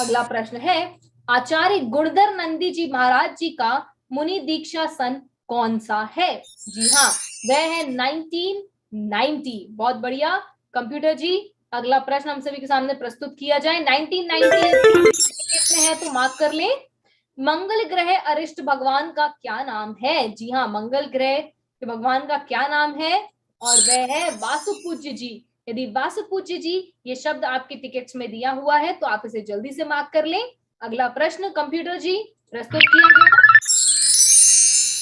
अगला प्रश्न है, आचार्य गुणधर नंदी जी महाराज जी का मुनि दीक्षा सन कौन सा है? जी हाँ, वह है 1990। बहुत बढ़िया कंप्यूटर जी, अगला प्रश्न हम सभी के सामने प्रस्तुत किया जाए। 1990 में है तो मार्क कर लें। मंगल ग्रह अरिष्ट भगवान का क्या नाम है? जी हाँ, मंगल ग्रह के भगवान का क्या नाम है? और वह है वासुपूज्य जी। यदि वासुपूज्य जी ये शब्द आपके टिकट्स में दिया हुआ है तो आप इसे जल्दी से मार्क कर लें। अगला प्रश्न कंप्यूटर जी प्रस्तुत किया गया।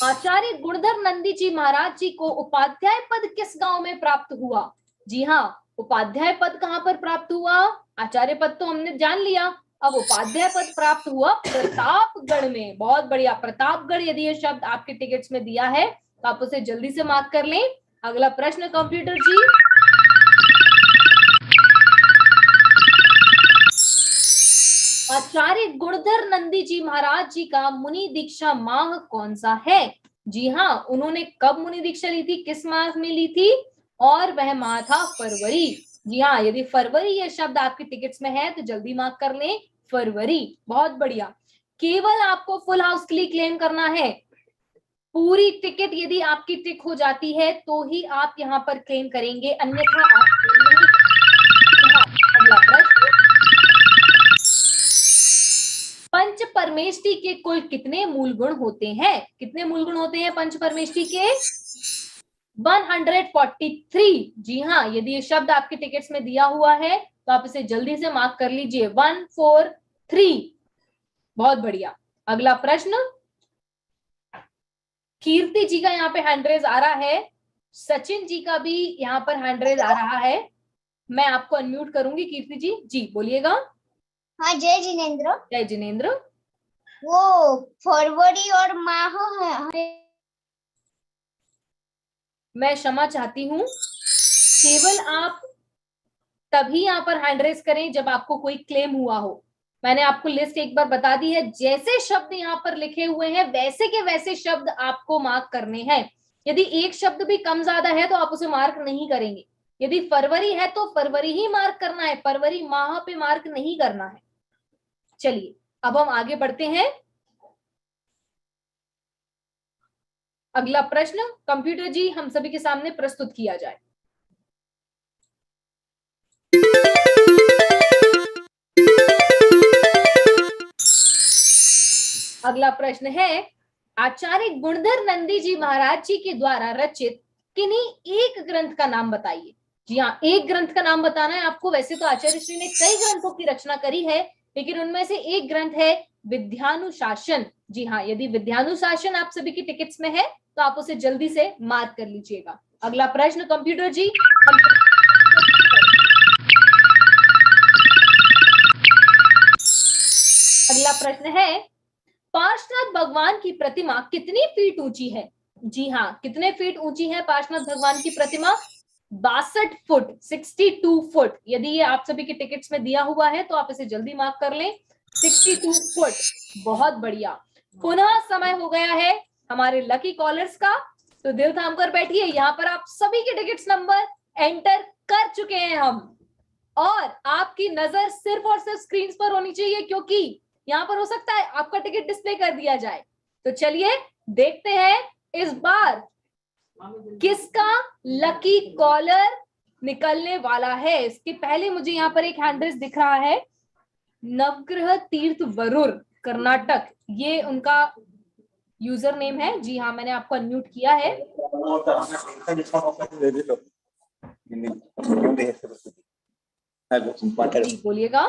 आचार्य गुणधर नंदी जी महाराज जी को उपाध्याय पद किस गांव में प्राप्त हुआ? जी हाँ, उपाध्याय पद कहाँ पर प्राप्त हुआ? आचार्य पद तो हमने जान लिया, अब उपाध्याय पद प्राप्त हुआ प्रतापगढ़ में। बहुत बढ़िया, प्रतापगढ़। यदि ये शब्द आपके टिकट्स में दिया है तो आप उसे जल्दी से मार्क कर लें। अगला प्रश्न कंप्यूटर जी। आचार्य गुणधर नंदी जी महाराज जी का मुनि दीक्षा माह कौन सा है? जी हाँ, उन्होंने कब मुनि दीक्षा ली थी, किस माह में ली थी? और वह माह था फरवरी। जी हाँ, यदि फरवरी ये शब्द आपके टिकट्स में है तो जल्दी मार्क कर लें, फरवरी। बहुत बढ़िया। केवल आपको फुल हाउस के लिए क्लेम करना है। पूरी टिकट यदि आपकी टिक हो जाती है तो ही आप यहाँ पर क्लेम करेंगे, अन्यथा आप नहीं। अगला प्रश्न, पंच परमेष्टि के कुल कितने मूल गुण होते हैं? कितने मूल गुण होते हैं पंच परमेष्टि के? 143। जी हाँ, यदि ये शब्द आपके टिकट्स में दिया हुआ है तो आप इसे जल्दी से मार्क कर लीजिए, 143। बहुत बढ़िया। अगला प्रश्न, कीर्ति जी का यहाँ पे हैंड रेज आ रहा है, सचिन जी का भी यहाँ पर हैंड रेज आ रहा है। मैं आपको अनम्यूट करूंगी। कीर्ति जी, जी बोलिएगा। हाँ, जय जिनेंद्र। जय जिनेंद्र। वो फरवरी और माह है। मैं क्षमा चाहती हूँ, केवल आप तभी यहाँ पर हैंड रेज करें जब आपको कोई क्लेम हुआ हो। मैंने आपको लिस्ट एक बार बता दी है, जैसे शब्द यहाँ पर लिखे हुए हैं वैसे के वैसे शब्द आपको मार्क करने हैं। यदि एक शब्द भी कम ज्यादा है तो आप उसे मार्क नहीं करेंगे। यदि फरवरी है तो फरवरी ही मार्क करना है, फरवरी माह पे मार्क नहीं करना है। चलिए अब हम आगे बढ़ते हैं। अगला प्रश्न कंप्यूटर जी हम सभी के सामने प्रस्तुत किया जाए। अगला प्रश्न है, आचार्य गुणधर नंदी जी महाराज जी के द्वारा रचित किन्हीं एक ग्रंथ का नाम बताइए। जी हाँ, एक ग्रंथ का नाम बताना है आपको। वैसे तो आचार्य श्री ने कई ग्रंथों की रचना करी है, लेकिन उनमें से एक ग्रंथ है विद्यानुशासन। जी हाँ, यदि विद्यानुशासन आप सभी की टिकट्स में है तो आप उसे जल्दी से मार्क कर लीजिएगा। अगला प्रश्न कंप्यूटर जी। अगला प्रश्न है, पार्श्वनाथ भगवान की प्रतिमा कितनी फीट ऊंची है? जी हाँ, कितने फीट ऊंची है पार्श्वनाथ भगवान की प्रतिमा? 62 फुट, 62 फुट। यदि ये आप सभी के टिकट्स में दिया हुआ है तो आप इसे जल्दी मार्क कर लें, 62 फुट। बहुत बढ़िया। पुनः समय हो गया है हमारे लकी कॉलर्स का, तो दिल थाम कर बैठिए। यहाँ पर आप सभी के टिकट्स नंबर एंटर कर चुके हैं हम, और आपकी नजर सिर्फ और सिर्फ स्क्रीन पर होनी चाहिए, क्योंकि यहाँ पर हो सकता है आपका टिकट डिस्प्ले कर दिया जाए। तो चलिए देखते हैं इस बार किसका लकी कॉलर निकलने वाला है। इसके पहले मुझे यहाँ पर एक हैंडरेस दिख रहा है, नवग्रह तीर्थ वरुर कर्नाटक, ये उनका यूजर नेम है। जी हाँ, मैंने आपको अनम्यूट किया है। जी बोलिएगा।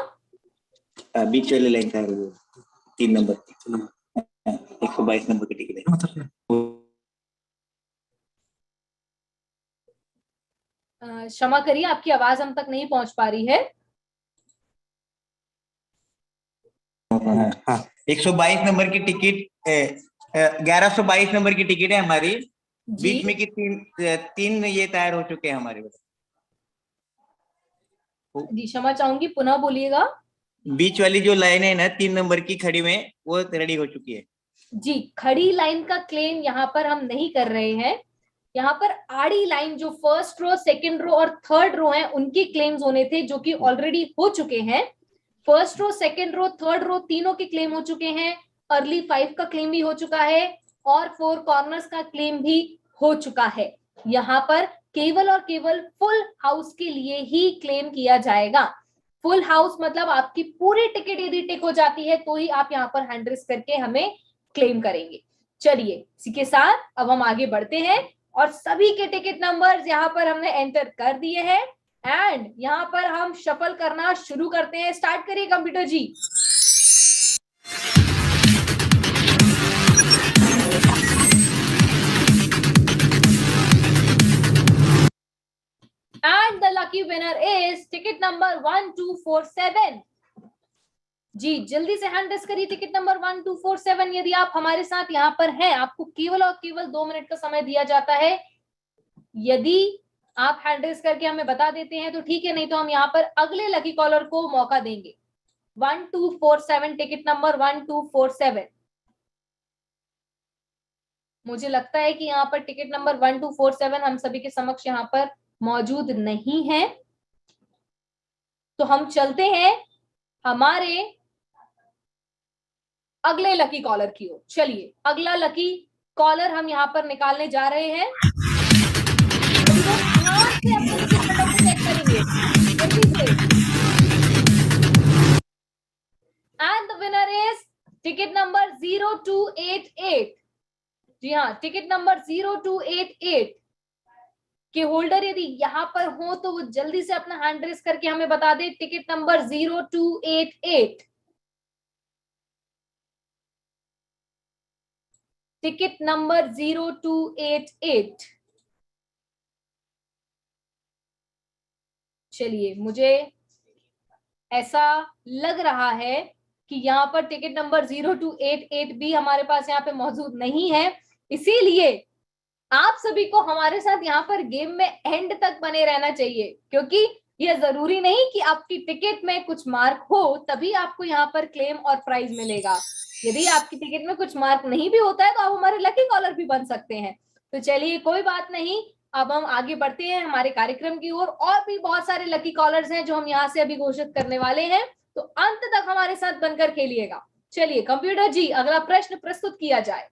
बीच वाले लाइन का 3 नंबर 122 नंबर की टिकट है। क्षमा करिए, आपकी आवाज हम तक नहीं पहुंच पा रही है। हाँ, 122 नंबर की टिकट 1122 नंबर की टिकट है हमारी। बीच में की तीन ये तैयार हो चुके हैं हमारे। जी क्षमा चाहूंगी, पुनः बोलिएगा। बीच वाली जो लाइन है ना 3 नंबर की खड़ी में, वो रेडी हो चुकी है। जी, खड़ी लाइन का क्लेम यहाँ पर हम नहीं कर रहे हैं। यहाँ पर आड़ी लाइन जो फर्स्ट रो, सेकंड रो और थर्ड रो हैं, उनके क्लेम्स होने थे जो कि ऑलरेडी हो चुके हैं। First row, second row, third row तीनों के क्लेम हो चुके हैं। अर्ली 5 का क्लेम भी हो चुका है और 4 कॉर्नर्स का क्लेम भी हो चुका है। यहाँ पर केवल और केवल फुल हाउस के लिए ही क्लेम किया जाएगा। फुल हाउस मतलब आपकी पूरी टिकट यदि टिक हो जाती है तो ही आप यहाँ पर हैंड रेस करके हमें क्लेम करेंगे। चलिए इसी के साथ अब हम आगे बढ़ते हैं और सभी के टिकट नंबर्स यहाँ पर हमने एंटर कर दिए हैं एंड यहाँ पर हम शफल करना शुरू करते हैं। स्टार्ट करिए computer ji. And the lucky winner is ticket number 1247. जी जल्दी से हैंड रेस करिए टिकट नंबर 1247। यदि आप हमारे साथ यहाँ पर हैं, आपको केवल और केवल 2 मिनट का समय दिया जाता है। यदि आप हैंड रेस करके हमें बता देते हैं तो ठीक है, नहीं तो हम यहाँ पर अगले लकी कॉलर को मौका देंगे। 1247 टिकट नंबर 1247। मुझे लगता है कि यहाँ पर टिकट नंबर 1247 हम सभी के समक्ष यहाँ पर मौजूद नहीं है, तो हम चलते हैं हमारे अगले लकी कॉलर की ओर। चलिए अगला लकी कॉलर हम यहाँ पर निकालने जा रहे हैं। And the winner is ticket number 0288। जी हाँ, टिकट नंबर 0288 के होल्डर यदि यहाँ पर हो तो वो जल्दी से अपना हैंड रेस करके हमें बता दे। Ticket number 0288। Ticket number 0288। चलिए मुझे ऐसा लग रहा है कि यहाँ पर टिकट नंबर 0288 भी हमारे पास यहाँ पे मौजूद नहीं है, इसीलिए आप सभी को हमारे साथ यहाँ पर गेम में एंड तक बने रहना चाहिए, क्योंकि यह जरूरी नहीं कि आपकी टिकट में कुछ मार्क हो तभी आपको यहाँ पर क्लेम और प्राइज मिलेगा। यदि आपकी टिकट में कुछ मार्क नहीं भी होता है तो आप हमारे लकी कॉलर भी बन सकते हैं। तो चलिए कोई बात नहीं, अब हम आगे बढ़ते हैं हमारे कार्यक्रम की ओर। और भी बहुत सारे लकी कॉलर्स हैं जो हम यहाँ से अभी घोषित करने वाले हैं, तो अंत तक हमारे साथ बनकर खेलिएगा। चलिए कंप्यूटर जी अगला प्रश्न प्रस्तुत किया जाए।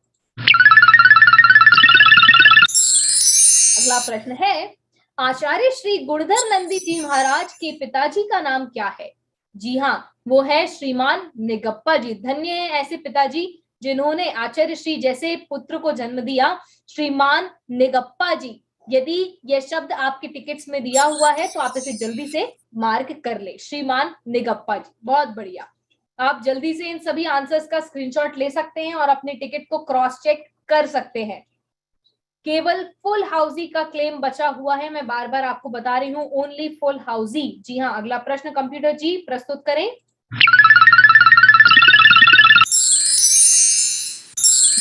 अगला प्रश्न है, आचार्य श्री गुणधर नंदी जी महाराज के पिताजी का नाम क्या है? जी हाँ, वो है श्रीमान निगप्पा जी। धन्य है ऐसे पिताजी जिन्होंने आचार्य श्री जैसे पुत्र को जन्म दिया, श्रीमान निगप्पा जी। यदि यह शब्द आपके टिकट्स में दिया हुआ है तो आप इसे जल्दी से मार्क कर ले, श्रीमान निगप्पा जी। बहुत बढ़िया, आप जल्दी से इन सभी आंसर्स का स्क्रीनशॉट ले सकते हैं और अपने टिकट को क्रॉस चेक कर सकते हैं। केवल फुल हाउसी का क्लेम बचा हुआ है, मैं बार बार आपको बता रही हूँ, ओनली फुल हाउसी। जी हाँ, अगला प्रश्न कंप्यूटर जी प्रस्तुत करें।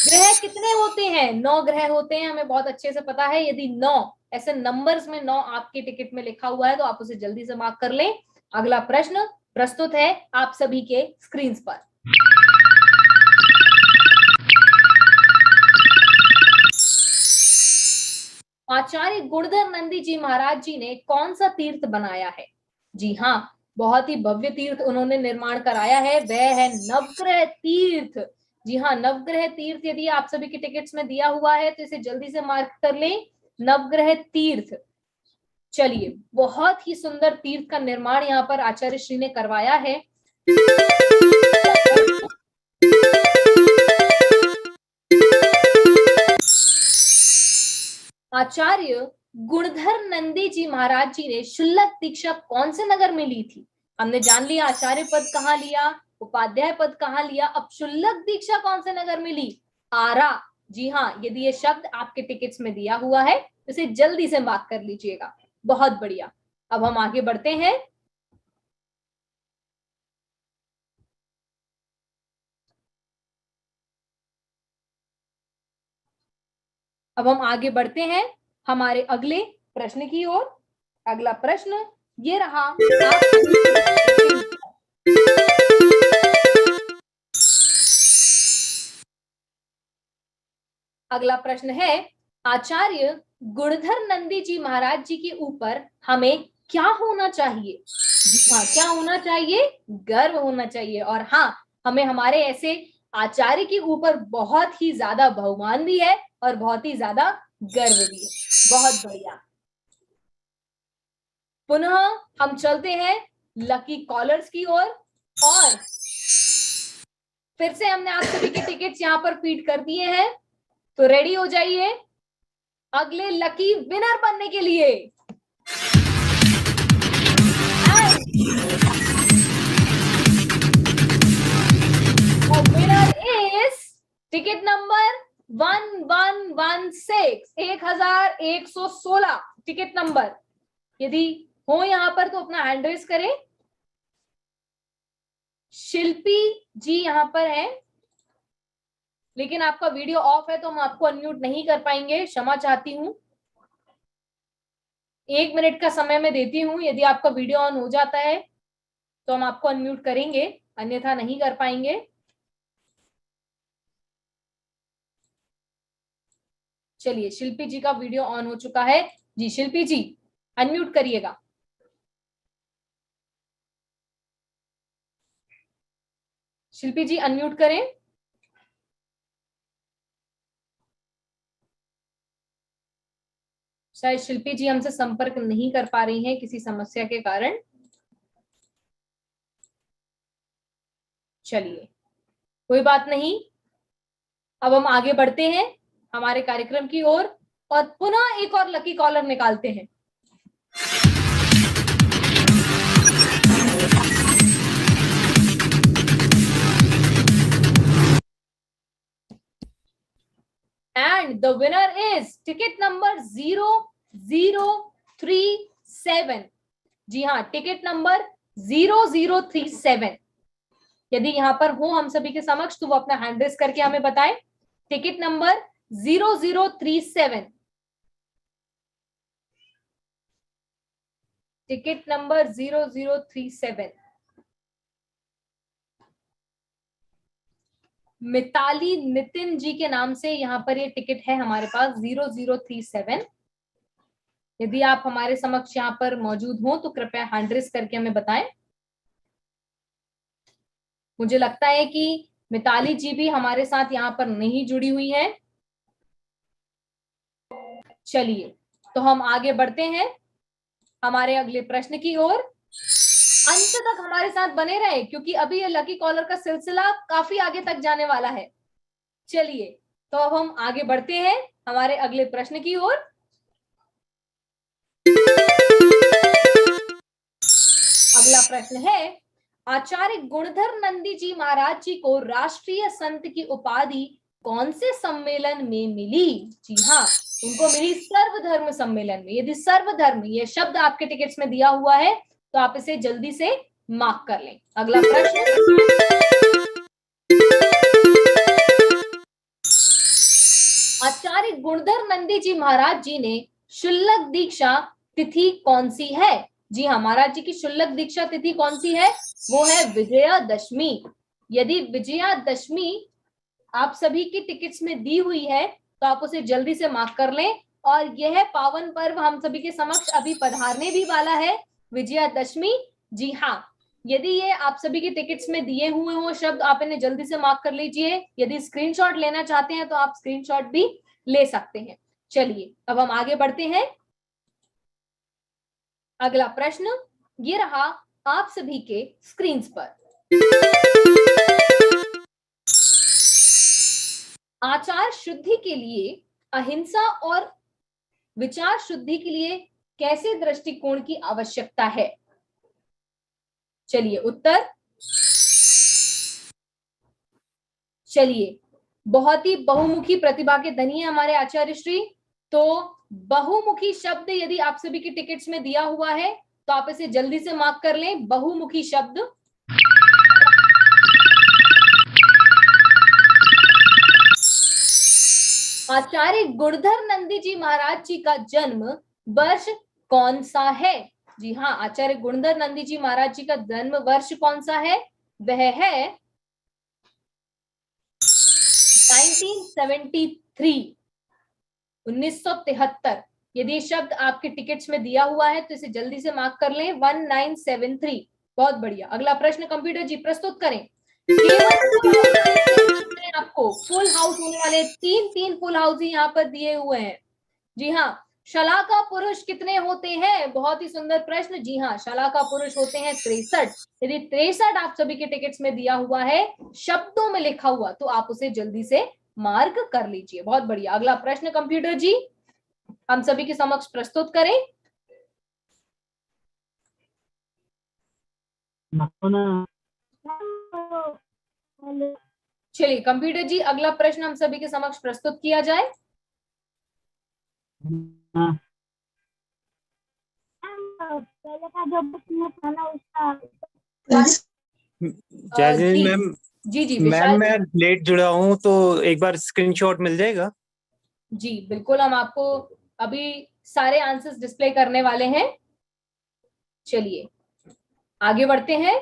ग्रह कितने होते हैं? 9 ग्रह होते हैं, हमें बहुत अच्छे से पता है। यदि 9 ऐसे नंबर्स में 9 आपके टिकट में लिखा हुआ है तो आप उसे जल्दी से मार्क कर लें। अगला प्रश्न प्रस्तुत है आप सभी के स्क्रीन पर। आचार्य गुणधर नंदी जी महाराज जी ने कौन सा तीर्थ बनाया है? जी हाँ, बहुत ही भव्य तीर्थ उन्होंने निर्माण कराया है, वह है नवग्रह तीर्थ। जी हाँ, नवग्रह तीर्थ यदि आप सभी के टिकट्स में दिया हुआ है तो इसे जल्दी से मार्क कर लें, नवग्रह तीर्थ। चलिए, बहुत ही सुंदर तीर्थ का निर्माण यहाँ पर आचार्य श्री ने करवाया है। आचार्य गुणधर नंदी जी महाराज जी ने शुल्लक दीक्षा कौन से नगर में ली थी? हमने जान लिया आचार्य पद कहाँ लिया, उपाध्याय पद कहाँ लिया, अब शुल्लक दीक्षा कौन से नगर में ली? आरा। जी हाँ, यदि ये शब्द आपके टिकट्स में दिया हुआ है तो इसे जल्दी से मार्क कर लीजिएगा। बहुत बढ़िया। अब हम आगे बढ़ते हैं। अब हम आगे बढ़ते हैं हमारे अगले प्रश्न की ओर। अगला प्रश्न ये रहा। अगला प्रश्न है, आचार्य गुणधर नंदी जी महाराज जी के ऊपर हमें क्या होना चाहिए? जी हाँ, क्या होना चाहिए? गर्व होना चाहिए। और हाँ, हमें हमारे ऐसे आचार्य के ऊपर बहुत ही ज्यादा बहुमान भी है और बहुत ही ज्यादा गर्व भी है। बहुत बढ़िया। पुनः हम चलते हैं लकी कॉलर्स की ओर और फिर से हमने आप सभी के टिकट्स यहाँ पर फीड कर दिए हैं, तो रेडी हो जाइए अगले लकी विनर बनने के लिए। Winner is ticket number 1116, 1116 ticket number. यदि हो यहाँ पर तो अपना हैंड रेज करें। शिल्पी जी यहाँ पर है, लेकिन आपका वीडियो ऑफ है तो हम आपको अनम्यूट नहीं कर पाएंगे, क्षमा चाहती हूँ। 1 मिनट का समय मैं देती हूँ, यदि आपका वीडियो ऑन हो जाता है तो हम आपको अनम्यूट करेंगे, अन्यथा नहीं कर पाएंगे। चलिए, शिल्पी जी का वीडियो ऑन हो चुका है। जी शिल्पी जी, अनम्यूट करिएगा। शिल्पी जी अनम्यूट करें। शायद शिल्पी जी हमसे संपर्क नहीं कर पा रही हैं किसी समस्या के कारण। चलिए, कोई बात नहीं। अब हम आगे बढ़ते हैं हमारे कार्यक्रम की ओर और पुनः एक और लकी कॉलर निकालते हैं। And the winner is ticket number 0037। जी हाँ, टिकट नंबर 0037। यदि यहाँ पर हो हम सभी के समक्ष तो वो अपना हैंड रेज करके हमें बताएं। Ticket number 0037, ticket number 0037। Mitali Nitin ji के नाम से यहाँ पर ये टिकट है हमारे पास 0037। यदि आप हमारे समक्ष यहाँ पर मौजूद हो तो कृपया हैंड रेज करके हमें बताएं। मुझे लगता है कि मिताली जी भी हमारे साथ यहाँ पर नहीं जुड़ी हुई है। चलिए, तो हम आगे बढ़ते हैं हमारे अगले प्रश्न की ओर। अंत तक हमारे साथ बने रहे क्योंकि अभी ये लकी कॉलर का सिलसिला काफी आगे तक जाने वाला है। चलिए, तो अब हम आगे बढ़ते हैं हमारे अगले प्रश्न की ओर। अगला प्रश्न है, आचार्य गुणधर नंदी जी महाराज जी को राष्ट्रीय संत की उपाधि कौन से सम्मेलन में मिली? जी हाँ, उनको मिली सर्वधर्म सम्मेलन में। यदि सर्वधर्म ये शब्द आपके टिकट्स में दिया हुआ है तो आप इसे जल्दी से मार्क कर लें। अगला प्रश्न, आचार्य गुणधर नंदी जी महाराज जी ने शुल्लक दीक्षा तिथि कौन सी है? जी हाँ, महाराज जी की शुल्लक दीक्षा तिथि कौन सी है? वो है विजयादशमी। यदि विजयादशमी आप सभी की टिकट्स में दी हुई है तो आप उसे जल्दी से मार्क कर लें। और यह पावन पर्व हम सभी के समक्ष अभी पधारने भी वाला है, विजयादशमी। जी हाँ, यदि ये आप सभी के टिकट्स में दिए हुए हो शब्द, आप इन्हें जल्दी से मार्क कर लीजिए। यदि स्क्रीनशॉट लेना चाहते हैं तो आप स्क्रीनशॉट भी ले सकते हैं। चलिए अब हम आगे बढ़ते हैं। अगला प्रश्न ये रहा आप सभी के स्क्रीन पर। आचार शुद्धि के लिए, अहिंसा और विचार शुद्धि के लिए कैसे दृष्टिकोण की आवश्यकता है? चलिए उत्तर, चलिए बहुत ही बहुमुखी प्रतिभा के धनी है हमारे आचार्य श्री। तो बहुमुखी शब्द यदि आप सभी के टिकट्स में दिया हुआ है तो आप इसे जल्दी से मार्क कर लें। बहुमुखी शब्द, आचार्य गुणधर नंदी जी महाराज जी का जन्म वर्ष कौन सा है? जी हाँ, आचार्य गुणधर नंदी जी महाराज जी का जन्म वर्ष कौन सा है? वह है 1973, 1973। यदि ये शब्द आपके टिकट्स में दिया हुआ है तो इसे जल्दी से मार्क कर लें, 1973। बहुत बढ़िया। अगला प्रश्न कंप्यूटर जी प्रस्तुत करें। आपको फुल हाउस होने वाले तीन फुल हाउस यहाँ पर दिए हुए हैं। जी हाँ, शलाका पुरुष कितने होते हैं? बहुत ही सुंदर प्रश्न। जी हाँ, शलाका पुरुष होते हैं 63। यदि 63 आप सभी के टिकट्स में दिया हुआ है, शब्दों में लिखा हुआ, तो आप उसे जल्दी से मार्क कर लीजिए। बहुत बढ़िया। अगला प्रश्न कंप्यूटर जी हम सभी के समक्ष प्रस्तुत करें। चलिए कंप्यूटर जी अगला प्रश्न हम सभी के समक्ष प्रस्तुत किया जाए। जय मैम। जी जी मैम मैं लेट जुड़ा हूँ तो एक बार स्क्रीनशॉट मिल जाएगा? जी बिल्कुल, हम आपको अभी सारे आंसर्स डिस्प्ले करने वाले हैं। चलिए आगे बढ़ते हैं।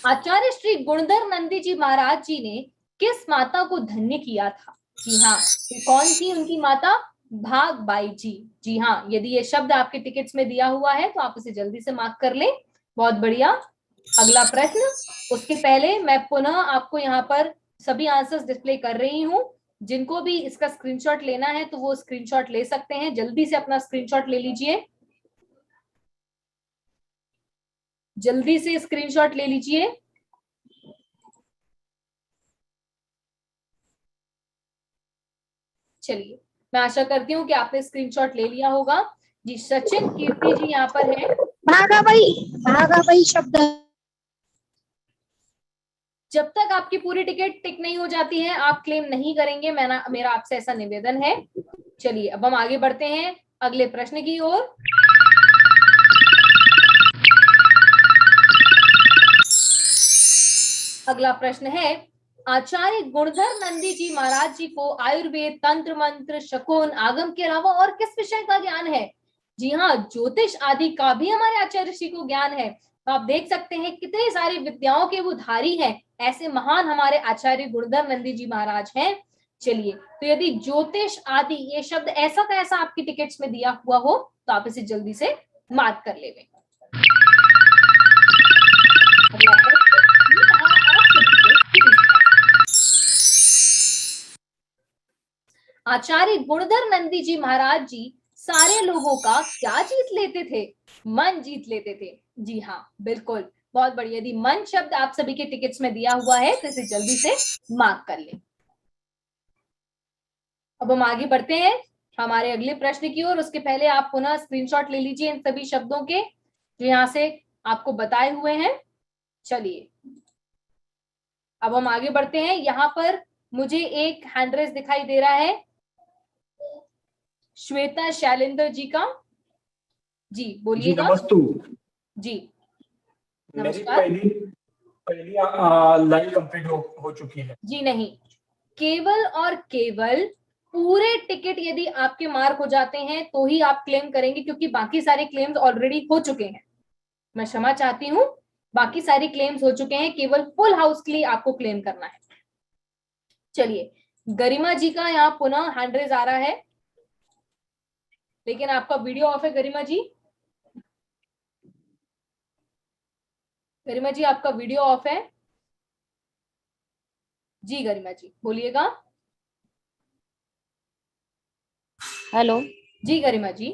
आचार्य श्री गुणधर नंदी जी महाराज जी ने किस माता को धन्य किया था? जी हाँ, कौन थी उनकी माता? भागबाई जी। जी हाँ, यदि ये शब्द आपके टिकट्स में दिया हुआ है तो आप इसे जल्दी से मार्क कर लें। बहुत बढ़िया। अगला प्रश्न, उसके पहले मैं पुनः आपको यहाँ पर सभी आंसर्स डिस्प्ले कर रही हूँ। जिनको भी इसका स्क्रीनशॉट लेना है तो वो स्क्रीनशॉट ले सकते हैं। जल्दी से अपना स्क्रीनशॉट ले लीजिए, जल्दी से स्क्रीनशॉट ले लीजिए। चलिए, मैं आशा करती हूँ कि आपने स्क्रीनशॉट ले लिया होगा। जी सचिन कीर्ति जी यहाँ पर है। भागाबाई शब्द। जब तक आपकी पूरी टिकट टिक नहीं हो जाती है आप क्लेम नहीं करेंगे, मेरा आपसे ऐसा निवेदन है। चलिए अब हम आगे बढ़ते हैं अगले प्रश्न की ओर। अगला प्रश्न है, आचार्य गुणधर नंदी जी महाराज जी को आयुर्वेद, तंत्र मंत्र, शकुन, आगम के अलावा और किस विषय का ज्ञान है? जी हाँ, ज्योतिष आदि का भी हमारे आचार्य श्री को ज्ञान है। तो आप देख सकते हैं कितनी सारी विद्याओं के वो धारी हैं। ऐसे महान हमारे आचार्य गुणधर नंदी जी महाराज हैं। चलिए, तो यदि ज्योतिष आदि ये शब्द ऐसा का ऐसा आपकी टिकट्स में दिया हुआ हो तो आप इसे जल्दी से मार्क कर लेंगे। आचार्य गुणधर नंदी जी महाराज जी सारे लोगों का क्या जीत लेते थे? मन जीत लेते थे। जी हाँ बिल्कुल, बहुत बढ़िया। यदि मन शब्द आप सभी के टिकट्स में दिया हुआ है तो इसे जल्दी से मार्क कर लें। अब हम आगे बढ़ते हैं हमारे अगले प्रश्न की ओर। उसके पहले आप पुनः स्क्रीनशॉट ले लीजिए इन सभी शब्दों के जो यहाँ से आपको बताए हुए हैं। चलिए अब हम आगे बढ़ते हैं। यहाँ पर मुझे एक हैंड रेस दिखाई दे रहा है श्वेता शैलेंद्र जी का। जी बोलिएगा। जी नमस्कार। पहली लाइन कंप्लीट हो चुकी है। जी नहीं, केवल और केवल पूरे टिकट यदि आपके मार्क हो जाते हैं तो ही आप क्लेम करेंगे, क्योंकि बाकी सारे क्लेम्स ऑलरेडी हो चुके हैं। मैं क्षमा चाहती हूँ, बाकी सारी क्लेम्स हो चुके हैं, केवल फुल हाउस के लिए आपको क्लेम करना है। चलिए, गरिमा जी का यहाँ पुनः हैंड रेज आ रहा है, लेकिन आपका वीडियो ऑफ है। गरिमा जी, गरिमा जी आपका वीडियो ऑफ है। जी गरिमा जी बोलिएगा। हेलो जी गरिमा जी,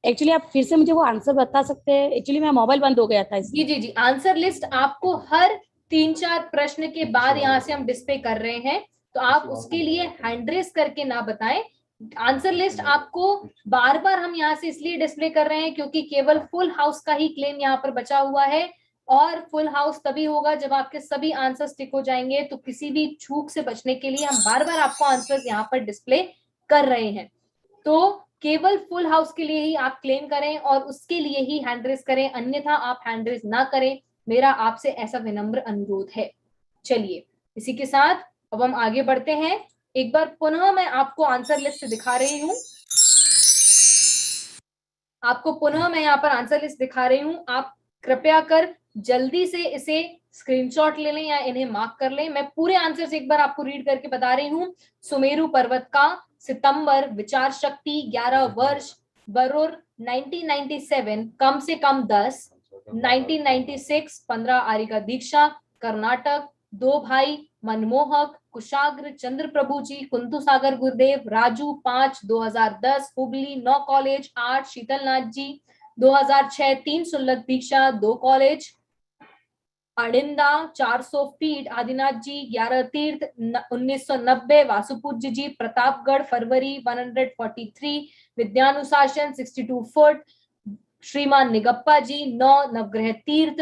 एक्चुअली आप फिर से मुझे वो आंसर बता सकते हैं? एक्चुअली मेरा मोबाइल बंद हो गया था जी जी जी, आंसर लिस्ट आपको हर 3-4 प्रश्न के बाद यहाँ से हम डिस्प्ले कर रहे हैं, तो आप उसके लिए हैंड रेस करके ना बताएं। आंसर लिस्ट आपको बार बार हम यहाँ से इसलिए डिस्प्ले कर रहे हैं क्योंकि केवल फुल हाउस का ही क्लेम यहाँ पर बचा हुआ है, और फुल हाउस तभी होगा जब आपके सभी आंसर्स टिक हो जाएंगे। तो किसी भी चूक से बचने के लिए हम बार बार आपको आंसर्स यहाँ पर डिस्प्ले कर रहे हैं। तो केवल फुल हाउस के लिए ही आप क्लेम करें और उसके लिए ही हैंड रेस करें, अन्यथा आप हैंड रेस ना करें, मेरा आपसे ऐसा विनम्र अनुरोध है। चलिए, इसी के साथ अब हम आगे बढ़ते हैं। एक बार पुनः मैं आपको आंसर लिस्ट दिखा रही हूं, आपको पुनः मैं यहाँ पर आंसर लिस्ट दिखा रही हूं। आप कृपया कर जल्दी से इसे स्क्रीनशॉट ले लें या इन्हें मार्क कर लें। मैं पूरे आंसर्स एक बार आपको रीड करके बता रही हूँ। सुमेरु पर्वत का, सितंबर, विचार शक्ति 11 वर्ष, बरूर 1997 कम से कम 10, 1996 15 आरिका दीक्षा, कर्नाटक, 2 भाई, मनमोहक, कुशाग्र, चंद्र प्रभु जी, कुंतु सागर गुरुदेव, राजू 5 2010, हुबली 9 कॉलेज, 8 शीतलनाथ जी, 2006 3 सुल्लभ दीक्षा 2 कॉलेज, अड़िंदा 400 फीट आदिनाथ जी, 11 तीर्थ 1990 वासुपूज्य जी, प्रतापगढ़ फरवरी 143, विद्यानुशासन 62 फुट श्रीमान निगप्पा जी, 9 नवग्रह तीर्थ,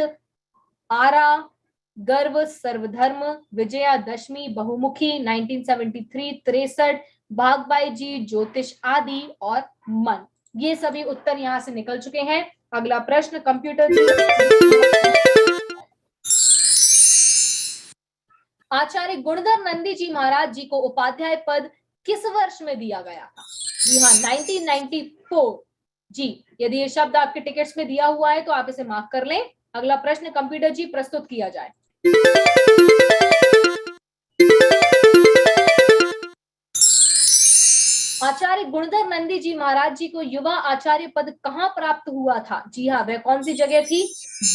आरा गर्व सर्वधर्म, विजयादशमी बहुमुखी 1973 63, भागबाई जी, ज्योतिष आदि और मन। ये सभी उत्तर यहाँ से निकल चुके हैं। अगला प्रश्न कंप्यूटर आचार्य गुणधर नंदी जी महाराज जी को उपाध्याय पद किस वर्ष में दिया गया था? जी हाँ, 1994 जी। यदि ये शब्द आपके टिकट्स में दिया हुआ है तो आप इसे मार्क कर लें। अगला प्रश्न कंप्यूटर जी प्रस्तुत किया जाए। आचार्य गुणधर नंदी जी महाराज जी को युवा आचार्य पद कहाँ प्राप्त हुआ था? जी हाँ, वह कौन सी जगह थी?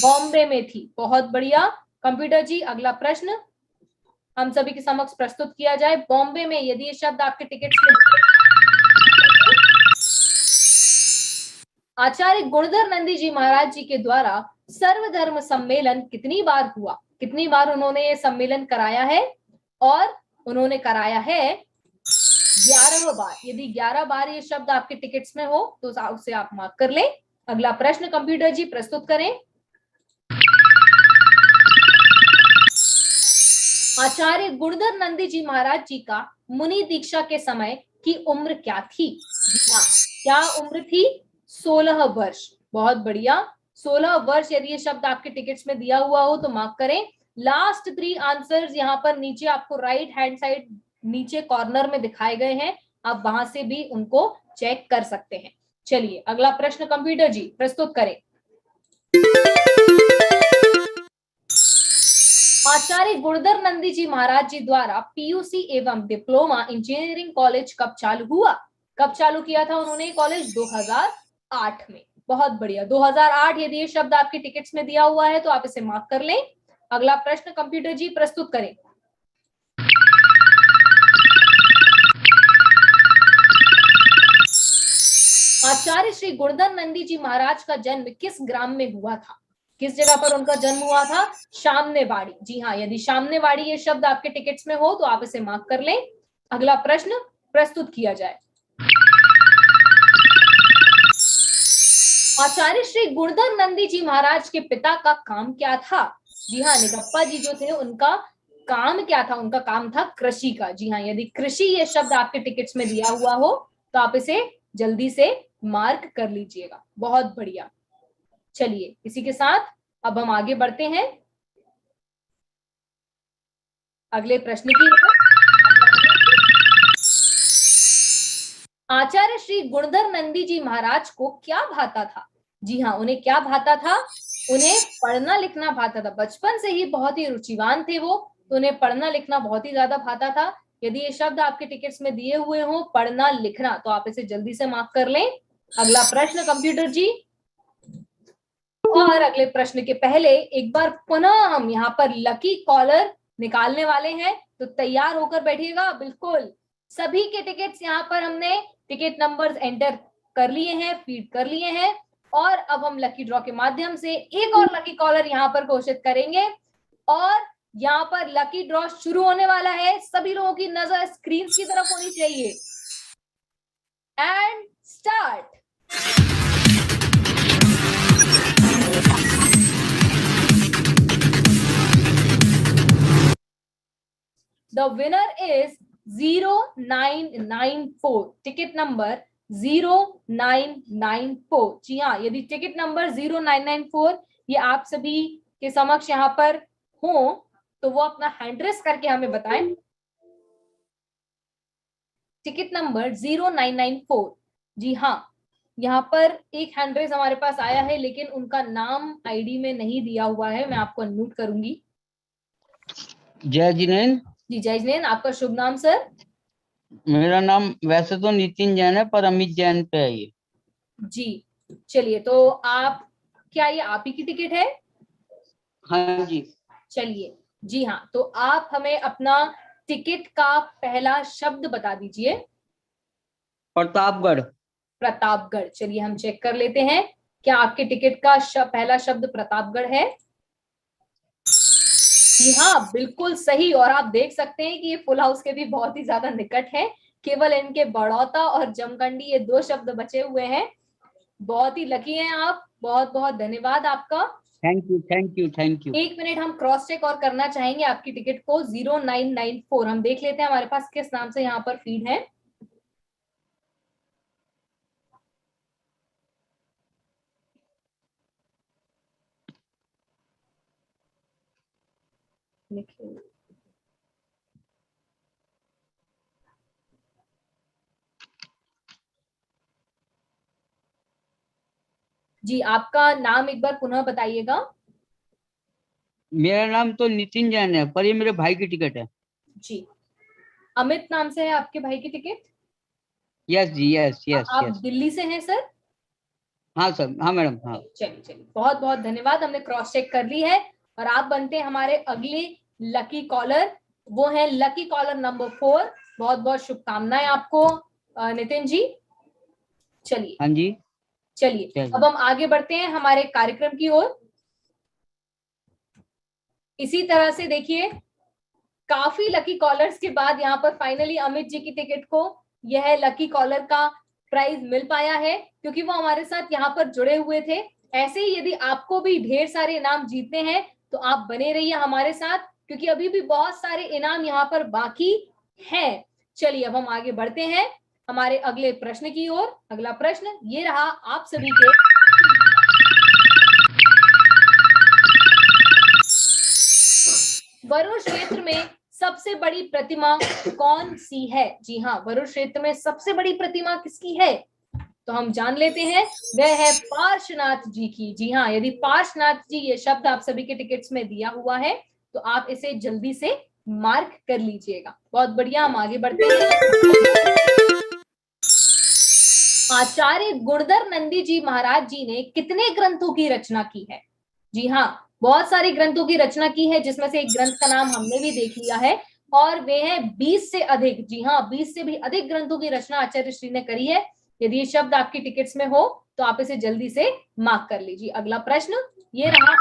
बॉम्बे में थी। बहुत बढ़िया कंप्यूटर जी, अगला प्रश्न हम सभी के समक्ष प्रस्तुत किया जाए। बॉम्बे में, यदि ये शब्द आपके टिकट्स में, आचार्य गुणधर नंदी जी महाराज जी के द्वारा सर्वधर्म सम्मेलन कितनी बार हुआ? कितनी बार उन्होंने ये सम्मेलन कराया है? और उन्होंने कराया है 11 बार। यदि 11 बार ये शब्द आपके टिकट्स में हो तो उसे आप मार्क कर लें। अगला प्रश्न कंप्यूटर जी प्रस्तुत करें। आचार्य गुणधर नंदी जी महाराज जी का मुनि दीक्षा के समय की उम्र क्या थी? हाँ, क्या उम्र थी? 16 वर्ष। बहुत बढ़िया, 16 वर्ष। यदि ये शब्द आपके टिकट्स में दिया हुआ हो तो मार्क करें। लास्ट 3 आंसर्स यहाँ पर नीचे आपको राइट हैंड साइड नीचे कॉर्नर में दिखाए गए हैं, आप वहां से भी उनको चेक कर सकते हैं। चलिए, अगला प्रश्न कंप्यूटर जी प्रस्तुत करें। आचार्य गुणधर नंदी जी महाराज जी द्वारा पीयूसी एवं डिप्लोमा इंजीनियरिंग कॉलेज कब चालू हुआ? कब चालू किया था उन्होंने कॉलेज? 2008 में। बहुत बढ़िया, 2008। यदि ये शब्द आपके टिकट्स में दिया हुआ है तो आप इसे मार्क कर लें। अगला प्रश्न कंप्यूटर जी प्रस्तुत करें। आचार्य श्री गुणधर नंदी जी महाराज का जन्म किस ग्राम में हुआ था? किस जगह पर उनका जन्म हुआ था? सामनेवाड़ी। जी हाँ, यदि सामनेवाड़ी ये शब्द आपके टिकट्स में हो तो आप इसे मार्क कर लें। अगला प्रश्न प्रस्तुत किया जाए। आचार्य श्री गुणधर नंदी जी महाराज के पिता का काम क्या था? जी हाँ, निगप्पा जी जो थे उनका काम क्या था? उनका काम था कृषि का। जी हाँ, यदि कृषि ये शब्द आपके टिकट्स में दिया हुआ हो तो आप इसे जल्दी से मार्क कर लीजिएगा। बहुत बढ़िया। चलिए, इसी के साथ अब हम आगे बढ़ते हैं अगले प्रश्न की। आचार्य श्री गुणधर नंदी जी महाराज को क्या भाता था? जी हाँ, उन्हें क्या भाता था? उन्हें पढ़ना लिखना भाता था, बचपन से ही बहुत ही रुचिवान थे वो, तो उन्हें पढ़ना लिखना बहुत ही ज्यादा भाता था। यदि ये शब्द आपके टिकट्स में दिए हुए हो, पढ़ना लिखना, तो आप इसे जल्दी से मार्क कर लें। अगला प्रश्न कंप्यूटर जी, और अगले प्रश्न के पहले एक बार पुनः हम यहाँ पर लकी कॉलर निकालने वाले हैं, तो तैयार होकर बैठिएगा। बिल्कुल सभी के टिकट्स यहाँ पर हमने टिकट नंबर्स एंटर कर लिए हैं, फीड कर लिए हैं, और अब हम लकी ड्रॉ के माध्यम से एक और लकी कॉलर यहाँ पर घोषित करेंगे, और यहाँ पर लकी ड्रॉ शुरू होने वाला है। सभी लोगों की नजर स्क्रीन की तरफ होनी चाहिए। And start. The winner is 0994, ticket number 0994। जी हाँ, यदि टिकट नंबर 0994 ये आप सभी के समक्ष यहाँ पर हो, तो वो अपना हैंड रेस करके हमें बताएं। टिकट नंबर 0994, जी हाँ, यहाँ पर एक हैंड रेस हमारे पास आया है, लेकिन उनका नाम आईडी में नहीं दिया हुआ है। मैं आपको अनम्यूट करूंगी। जय जिनेन। जी जय जिनेन, आपका शुभ नाम सर? मेरा नाम वैसे तो नितिन जैन है, पर अमित जैन पे है ये। जी चलिए, तो आप, क्या ये आप ही की टिकट है? हाँ जी। चलिए, जी हाँ, तो आप हमें अपना टिकट का पहला शब्द बता दीजिए। प्रतापगढ़। प्रतापगढ़, चलिए हम चेक कर लेते हैं, क्या आपके टिकट का पहला शब्द प्रतापगढ़ है? जी हाँ, बिल्कुल सही। और आप देख सकते हैं कि ये फुल हाउस के भी बहुत ही ज्यादा निकट है, केवल इनके बड़ौता और जमखंडी ये दो शब्द बचे हुए हैं। बहुत ही लकी हैं आप, बहुत बहुत धन्यवाद आपका। Thank you thank you thank you. एक मिनट, हम क्रॉस चेक और करना चाहेंगे आपकी टिकट को। 0994 हम देख लेते हैं हमारे पास किस नाम से यहाँ पर फीड है। जी आपका नाम एक बार पुनः बताइएगा। मेरा नाम तो नितिन जैन है, पर ये मेरे भाई की टिकट है। जी, अमित नाम से है आपके भाई की टिकट? यस जी, यस यस। आप दिल्ली से हैं सर? हाँ सर, हाँ मैडम, हाँ। चलिए चलिए, बहुत बहुत धन्यवाद, हमने क्रॉस चेक कर ली है। और आप बनते हैं हमारे अगले लकी कॉलर, वो है लकी कॉलर नंबर 4। बहुत बहुत शुभकामनाएं आपको नितिन जी। चलिए, हाँ जी, चलिए अब हम आगे बढ़ते हैं हमारे कार्यक्रम की ओर। इसी तरह से देखिए, काफी लकी कॉलर्स के बाद यहाँ पर फाइनली अमित जी की टिकट को यह लकी कॉलर का प्राइज मिल पाया है, क्योंकि वो हमारे साथ यहाँ पर जुड़े हुए थे। ऐसे ही यदि आपको भी ढेर सारे इनाम जीतने हैं, तो आप बने रहिए हमारे साथ, क्योंकि अभी भी बहुत सारे इनाम यहाँ पर बाकी हैं। चलिए अब हम आगे बढ़ते हैं हमारे अगले प्रश्न की ओर। अगला प्रश्न ये रहा आप सभी के। वरुण क्षेत्र में सबसे बड़ी प्रतिमा कौन सी है? जी हाँ, वरुण क्षेत्र में सबसे बड़ी प्रतिमा किसकी है? तो हम जान लेते हैं, वह है पार्श्वनाथ जी की। जी हाँ, यदि पार्श्वनाथ जी ये शब्द आप सभी के टिकट्स में दिया हुआ है, तो आप इसे जल्दी से मार्क कर लीजिएगा। बहुत बढ़िया, हम आगे बढ़ते हैं। आचार्य गुणधर नंदी जी महाराज जी ने कितने ग्रंथों की रचना की है? जी हाँ, बहुत सारे ग्रंथों की रचना की है, जिसमें से एक ग्रंथ का नाम हमने भी देख लिया है, और वे हैं 20 से अधिक। जी हाँ, 20 से भी अधिक ग्रंथों की रचना आचार्य श्री ने करी है। यदि ये शब्द आपकी टिकट्स में हो, तो आप इसे जल्दी से मार्क कर लीजिए। अगला प्रश्न ये रहा।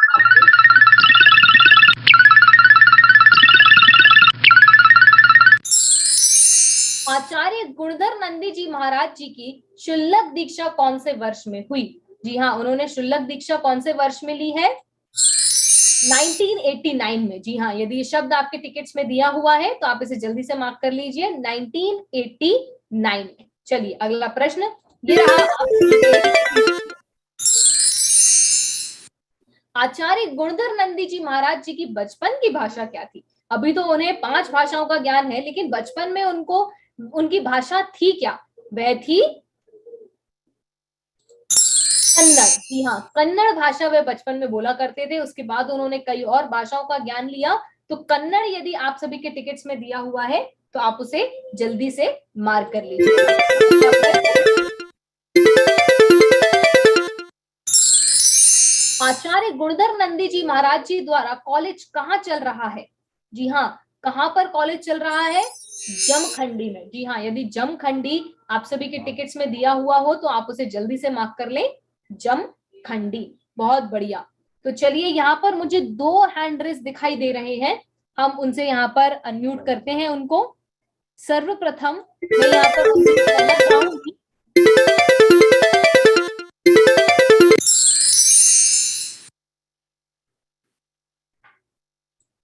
आचार्य गुणधर नंदी जी महाराज जी की शुल्लक दीक्षा कौन से वर्ष में हुई? जी हाँ, उन्होंने शुल्लक दीक्षा कौन से वर्ष में ली है? 1989 में। जी हाँ, यदि ये शब्द आपके टिकट्स में दिया हुआ है, तो आप इसे जल्दी से मार्क कर लीजिए, 1989 में। चलिए अगला प्रश्न ये रहा। आचार्य गुणधर नंदी जी महाराज जी की बचपन की भाषा क्या थी? अभी तो उन्हें 5 भाषाओं का ज्ञान है, लेकिन बचपन में उनको उनकी भाषा थी क्या? वह थी कन्नड़। जी हाँ, कन्नड़ भाषा वे बचपन में बोला करते थे, उसके बाद उन्होंने कई और भाषाओं का ज्ञान लिया। तो कन्नड़ यदि आप सभी के टिकट्स में दिया हुआ है तो आप उसे जल्दी से मार्क कर लीजिए। आचार्य गुणधर नंदी जी महाराज जी द्वारा कॉलेज कहाँ चल रहा है? जी हाँ, कहाँ पर कॉलेज चल रहा है? जमखंडी में। जी हाँ, यदि जमखंडी आप सभी के टिकट्स में दिया हुआ हो तो आप उसे जल्दी से मार्क कर लें, जमखंडी। बहुत बढ़िया। तो चलिए, यहाँ पर मुझे 2 हैंड रेस दिखाई दे रहे हैं, हम उनसे यहाँ पर अनम्यूट करते हैं उनको। सर्वप्रथम मैं यहाँ पर कहना चाहूंगी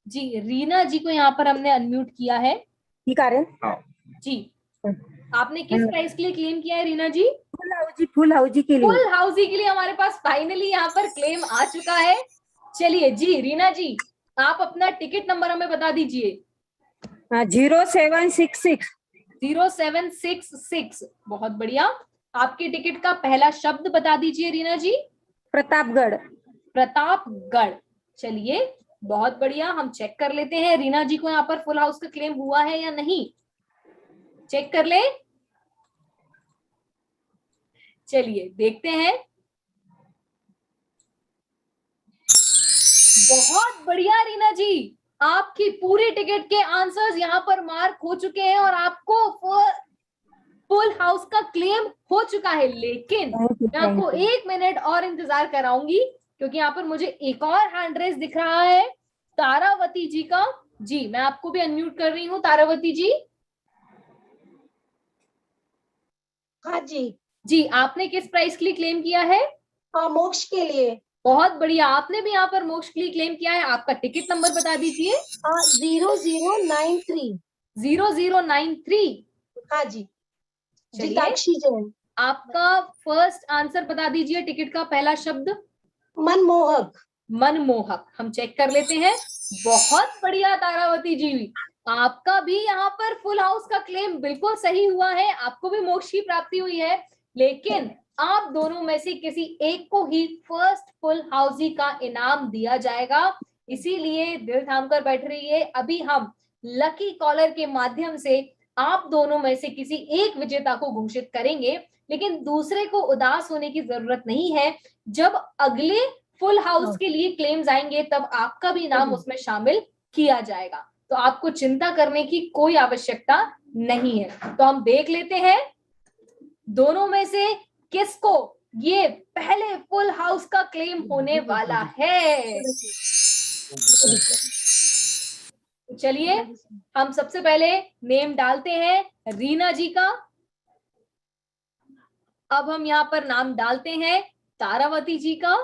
जी, रीना जी को यहाँ पर हमने अनम्यूट किया है। ठीक आ रहे जी, आपने किस प्राइस के लिए क्लेम किया है रीना जी? फुल हाउजी के लिए। फुल हाउसी के लिए हमारे पास फाइनली यहाँ पर क्लेम आ चुका है। चलिए जी, रीना जी आप अपना टिकट नंबर हमें बता दीजिए। 0766। 0766। बहुत बढ़िया। आपके टिकट का पहला शब्द बता दीजिए रीना जी। प्रतापगढ़। प्रतापगढ़। चलिए, बहुत बढ़िया। हम चेक कर लेते हैं रीना जी को यहाँ पर फुल हाउस का क्लेम हुआ है या नहीं, चेक कर ले। चलिए देखते हैं। बहुत बढ़िया रीना जी, आपकी पूरी टिकट के आंसर्स यहाँ पर मार्क हो चुके हैं और आपको फुल हाउस का क्लेम हो चुका है। लेकिन मैं आपको 1 मिनट और इंतजार कराऊंगी क्योंकि यहाँ पर मुझे एक और हैंड रेस दिख रहा है तारावती जी का। जी, मैं आपको भी अनम्यूट कर रही हूँ तारावती जी। हाँ जी। जी, आपने किस प्राइस के लिए क्लेम किया है? हाँ, मोक्ष के लिए। बहुत बढ़िया, आपने भी यहाँ पर मोक्ष के लिए क्लेम किया है। आपका टिकट नंबर बता दीजिए। 0093। 0093। हाँ जी। जीताक्षी जैन। आपका फर्स्ट आंसर बता दीजिए, टिकट का पहला शब्द। मनमोहक। मनमोहक। हम चेक कर लेते हैं। बहुत बढ़िया तारावती जी, आपका भी यहाँ पर फुल हाउस का क्लेम बिल्कुल सही हुआ है, आपको भी मोक्ष की प्राप्ति हुई है। लेकिन आप दोनों में से किसी एक को ही फर्स्ट फुल हाउसी का इनाम दिया जाएगा, इसीलिए दिल थाम कर बैठ रहिए। अभी हम लकी कॉलर के माध्यम से आप दोनों में से किसी एक विजेता को घोषित करेंगे, लेकिन दूसरे को उदास होने की जरूरत नहीं है। जब अगले फुल हाउस के लिए क्लेम्स आएंगे तब आपका भी नाम उसमें शामिल किया जाएगा, तो आपको चिंता करने की कोई आवश्यकता नहीं है। तो हम देख लेते हैं दोनों में से किसको ये पहले फुल हाउस का क्लेम होने वाला है। चलिए, हम सबसे पहले नेम डालते हैं रीना जी का। अब हम यहाँ पर नाम डालते हैं तारावती जी का,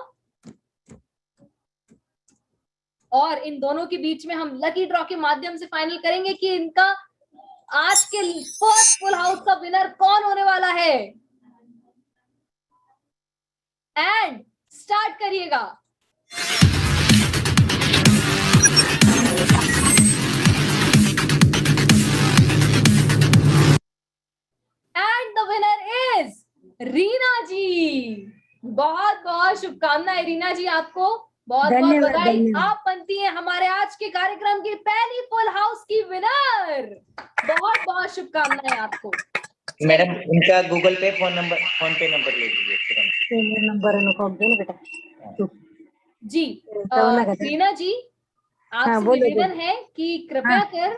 और इन दोनों के बीच में हम लकी ड्रॉ के माध्यम से फाइनल करेंगे कि इनका आज के फर्स्ट फुल हाउस का विनर कौन होने वाला है। एंड स्टार्ट करिएगा। And the winner is Reena ji. बहुत बहुत शुभकामनाएं रीना जी, आपको बहुत बहुत बधाई। आप बनती हैं हमारे आज के कार्यक्रम की पहली फुल हाउस की विनर। बहुत बहुत शुभकामनाएं आपको। मैडम, उनका गूगल पे फोन पे नंबर ले लीजिए। नंबर जी रीना जी, आपसे निवेदन है कि कृपया कर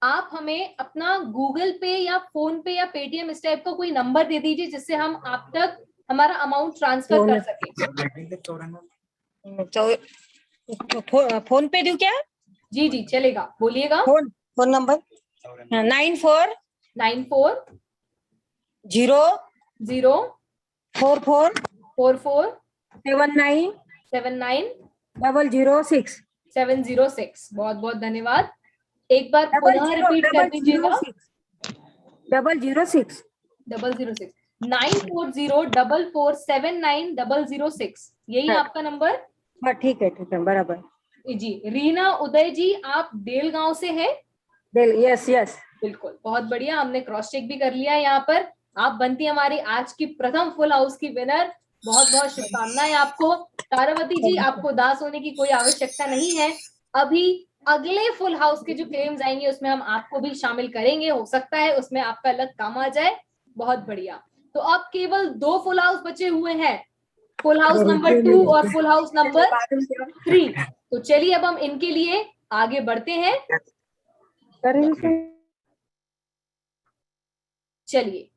आप हमें अपना गूगल पे या फोन पे या पेटीएम इस टाइप का कोई नंबर दे दीजिए जिससे हम आप तक हमारा अमाउंट ट्रांसफर कर सके। फोन पे दूं क्या? जी जी चलेगा, बोलिएगा। Phone number 94 0 44 79 006 706। बहुत बहुत धन्यवाद। एक बार पुनः रिपीट कर दीजिएगा। 006 9404479006। यही आपका नंबर? हाँ ठीक है बराबर जी। रीना उदय जी, आप देल गांव से हैं? यस बिल्कुल, बहुत बढ़िया। हमने क्रॉस चेक भी कर लिया है यहाँ पर। आप बनती हमारी आज की प्रथम फुल हाउस की विनर। बहुत बहुत शुभकामनाएं आपको। तारावती जी, आपको उदास होने की कोई आवश्यकता नहीं है। अभी अगले फुल हाउस के जो क्लेम्स आएंगे उसमें हम आपको भी शामिल करेंगे, हो सकता है उसमें आपका अलग काम आ जाए। बहुत बढ़िया। तो अब केवल 2 फुल हाउस बचे हुए हैं, फुल हाउस नंबर 2 और फुल हाउस नंबर 3। तो चलिए अब हम इनके लिए आगे बढ़ते हैं। चलिए,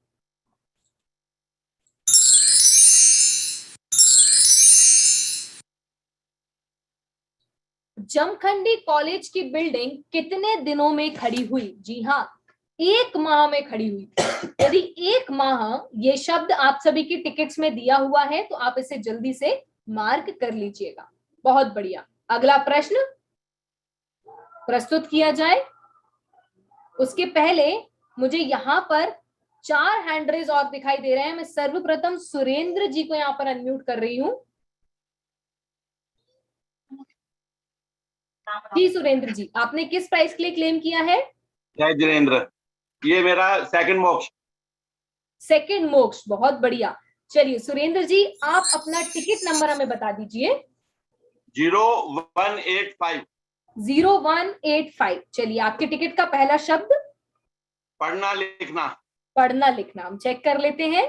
जमखंडी कॉलेज की बिल्डिंग कितने दिनों में खड़ी हुई? जी हाँ, 1 माह में खड़ी हुई। यदि 1 माह ये शब्द आप सभी की टिकट्स में दिया हुआ है तो आप इसे जल्दी से मार्क कर लीजिएगा। बहुत बढ़िया। अगला प्रश्न प्रस्तुत किया जाए। उसके पहले मुझे यहाँ पर 4 हैंड रेज और दिखाई दे रहे हैं। मैं सर्वप्रथम सुरेंद्र जी को यहाँ पर अनम्यूट कर रही हूँ। जी सुरेंद्र जी, आपने किस प्राइस के लिए क्लेम किया है? जय जिनेंद्र, ये मेरा सेकंड मोक्ष। सेकंड मोक्ष, बहुत बढ़िया। चलिए सुरेंद्र जी, आप अपना टिकट नंबर हमें बता दीजिए। 0185। 0185। चलिए, आपके टिकट का पहला शब्द पढ़ना लिखना। पढ़ना लिखना, हम चेक कर लेते हैं।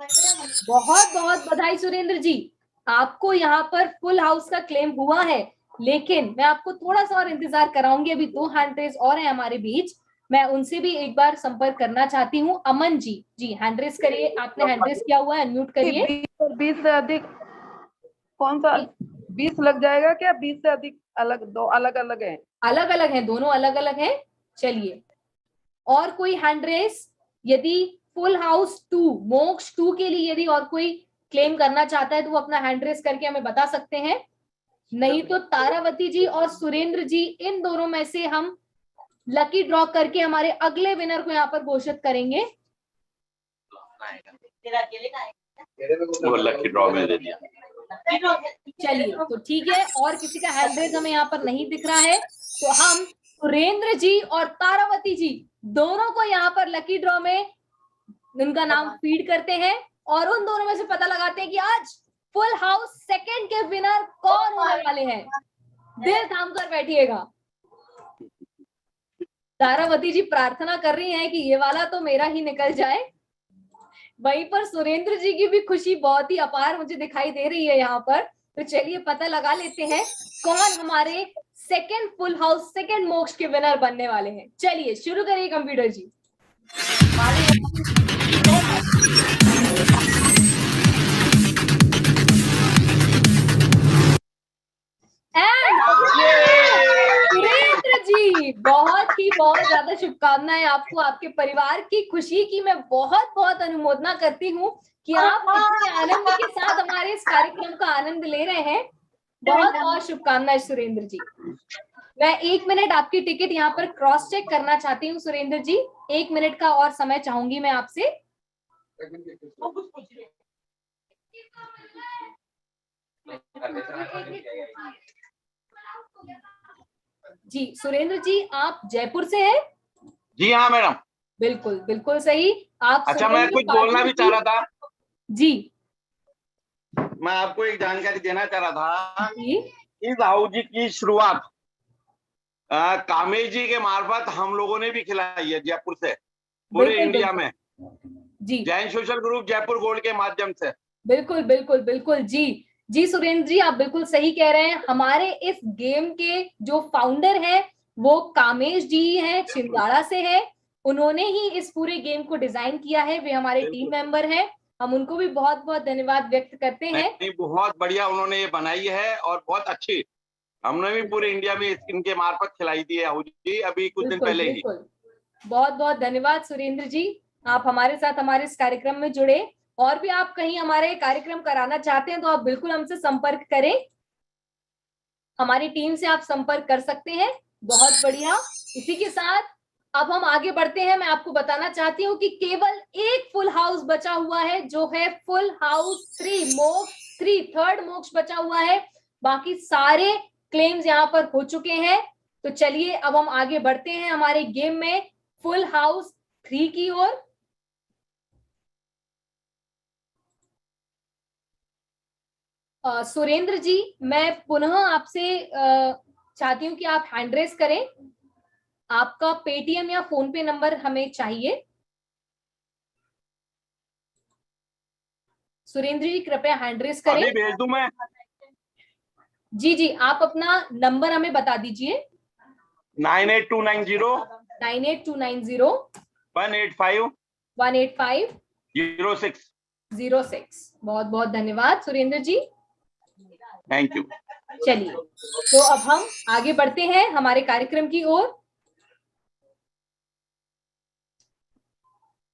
बहुत बहुत बधाई सुरेंद्र जी, आपको यहाँ पर फुल हाउस का क्लेम हुआ है। लेकिन मैं आपको थोड़ा सा और इंतजार कराऊंगी, अभी 2 हैंड रेज और हैं हमारे बीच, मैं उनसे भी एक बार संपर्क करना चाहती हूँ। अमन जी, जी हैंड रेज करिए। आपने हैंड रेज किया हुआ है, अनम्यूट करिए। 20 से अधिक कौन सा? 20 लग जाएगा क्या? 20 से अधिक अलग, 2 अलग अलग है? अलग अलग है, दोनों अलग अलग है। चलिए, और कोई हैंड रेस? यदि फुल हाउस 2 मोक्ष 2 के लिए यदि और कोई क्लेम करना चाहता है तो वो अपना हैंड रेस करके हमें बता सकते हैं। नहीं तो तारावती जी और सुरेंद्र जी, इन दोनों में से हम लकी ड्रॉ करके हमारे अगले विनर को यहाँ पर घोषित करेंगे। वो लकी ड्रॉ में दे दिया। चलिए, तो ठीक है, और किसी का हैंड रेस हमें यहाँ पर नहीं दिख रहा है, तो हम सुरेंद्र जी और तारावती जी दोनों को यहाँ पर लकी ड्रॉ में उनका नाम फीड करते हैं और उन दोनों में से पता लगाते हैं कि आज फुल हाउस सेकंड के विनर कौन होने वाले हैं। दिल थाम कर बैठिएगा। तारावती जी प्रार्थना कर रही हैं कि ये वाला तो मेरा ही निकल जाए। वहीं पर सुरेंद्र जी की भी खुशी बहुत ही अपार मुझे दिखाई दे रही है यहाँ पर। तो चलिए पता लगा लेते हैं कौन हमारे सेकंड फुल हाउस सेकंड मोक्ष के विनर बनने वाले हैं। चलिए शुरू करिए कंप्यूटर जी। सुरेंद्र जी, बहुत ज्यादा शुभकामनाएं आपको, आपके परिवार की खुशी की मैं बहुत बहुत अनुमोदना करती हूँ कि आप इतने आनंद के साथ हमारे इस कार्यक्रम का आनंद ले रहे हैं। बहुत बहुत शुभकामनाएं सुरेंद्र जी। मैं 1 मिनट आपकी टिकट यहाँ पर क्रॉस चेक करना चाहती हूँ सुरेंद्र जी। 1 मिनट का और समय चाहूंगी मैं आपसे। जी सुरेंद्र जी, आप जयपुर से हैं? जी हाँ मैडम। बिल्कुल बिल्कुल सही। आप अच्छा, मैं कुछ बोलना भी चाह रहा था जी। मैं आपको एक जानकारी देना चाह रहा था। इस हाउस की शुरुआत कामेश जी के मार्फत हम लोगों ने भी खिलाई है जयपुर से, पूरे इंडिया में जी, Jain social group Jaipur gold के माध्यम से। बिल्कुल बिल्कुल बिल्कुल जी। जी सुरेंद्र जी, आप बिल्कुल सही कह रहे हैं। हमारे इस गेम के जो फाउंडर हैं वो कामेश जी हैं, छिंदवाड़ा से है। उन्होंने ही इस पूरे गेम को डिजाइन किया है। वे हमारे टीम मेंबर हैं। हम उनको भी बहुत बहुत धन्यवाद व्यक्त करते हैं। बहुत बढ़िया उन्होंने ये बनाई है और बहुत अच्छी, हमने भी पूरे इंडिया में इनके मार्फत खिलाई थी जी अभी कुछ दिन पहले ही। बहुत बहुत धन्यवाद सुरेंद्र जी, आप हमारे साथ हमारे इस कार्यक्रम में जुड़े। और भी आप कहीं हमारे कार्यक्रम कराना चाहते हैं तो आप बिल्कुल हमसे संपर्क करें, हमारी टीम से आप संपर्क कर सकते हैं। बहुत बढ़िया। इसी के साथ अब हम आगे बढ़ते हैं। मैं आपको बताना चाहती हूँ कि केवल एक फुल हाउस बचा हुआ है, जो है फुल हाउस 3 मोक्ष 3 थर्ड मोक्ष बचा हुआ है। बाकी सारे क्लेम्स यहाँ पर हो चुके हैं। तो चलिए अब हम आगे बढ़ते हैं हमारे गेम में फुल हाउस 3 की ओर। सुरेंद्र जी, मैं पुनः आपसे चाहती हूँ कि आप हैंड रेस करें। आपका पेटीएम या फोन पे नंबर हमें चाहिए। सुरेंद्र जी कृपया हैंड रेस करें। अभी भेज दूं मैं? जी जी, आप अपना नंबर हमें बता दीजिए। 98290 98290 185 185 06। बहुत बहुत धन्यवाद सुरेंद्र जी। Thank you. चलिए, तो अब हम आगे बढ़ते हैं हमारे कार्यक्रम की ओर।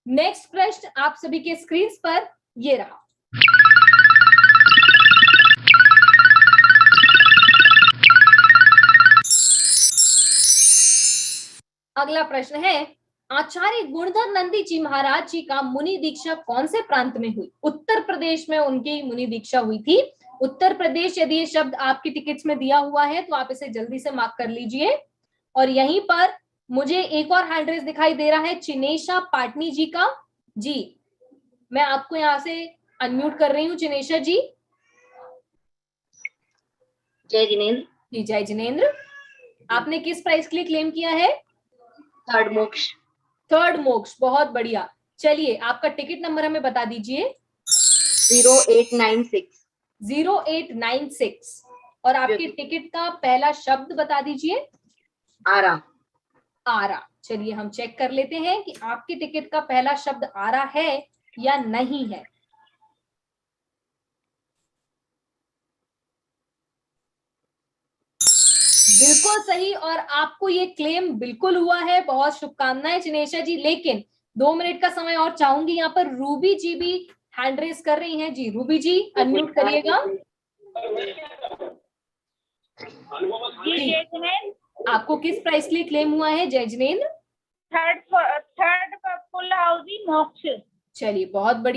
नेक्स्ट प्रश्न आप सभी के स्क्रीन पर ये रहा। अगला प्रश्न है, आचार्य गुणधर नंदी जी महाराज जी का मुनि दीक्षा कौन से प्रांत में हुई? उत्तर प्रदेश में उनकी मुनि दीक्षा हुई थी। उत्तर प्रदेश, यदि ये शब्द आपकी टिकट्स में दिया हुआ है तो आप इसे जल्दी से मार्क कर लीजिए। और यहीं पर मुझे एक और हैंड रेस दिखाई दे रहा है चिनेशा पाटनी जी का। जी, मैं आपको यहाँ से अनम्यूट कर रही हूँ चिनेशा जी। जय जिनेंद्र। जी जय जिनेंद्र। आपने किस प्राइस के लिए क्लेम किया है? थर्ड मोक्ष। थर्ड मोक्ष, बहुत बढ़िया। चलिए, आपका टिकट नंबर हमें बता दीजिए। 0896। 0896। और आपके टिकट का पहला शब्द बता दीजिए। आरा। आरा। चलिए हम चेक कर लेते हैं कि आपके टिकट का पहला शब्द आरा है या नहीं है। बिल्कुल सही, और आपको ये क्लेम बिल्कुल हुआ है। बहुत शुभकामनाएं चिनेशा जी। लेकिन 2 मिनट का समय और चाहूंगी। यहाँ पर रूबी जी भी हैंड रेस कर रही हैं। जी रूबी जी, अनम्यूट करिएगा। आपको किस प्राइस के लिए क्लेम हुआ है जय जिनेंद्र? थर्ड फुल हाउसी मोक्ष। चलिए बहुत बढ़िया।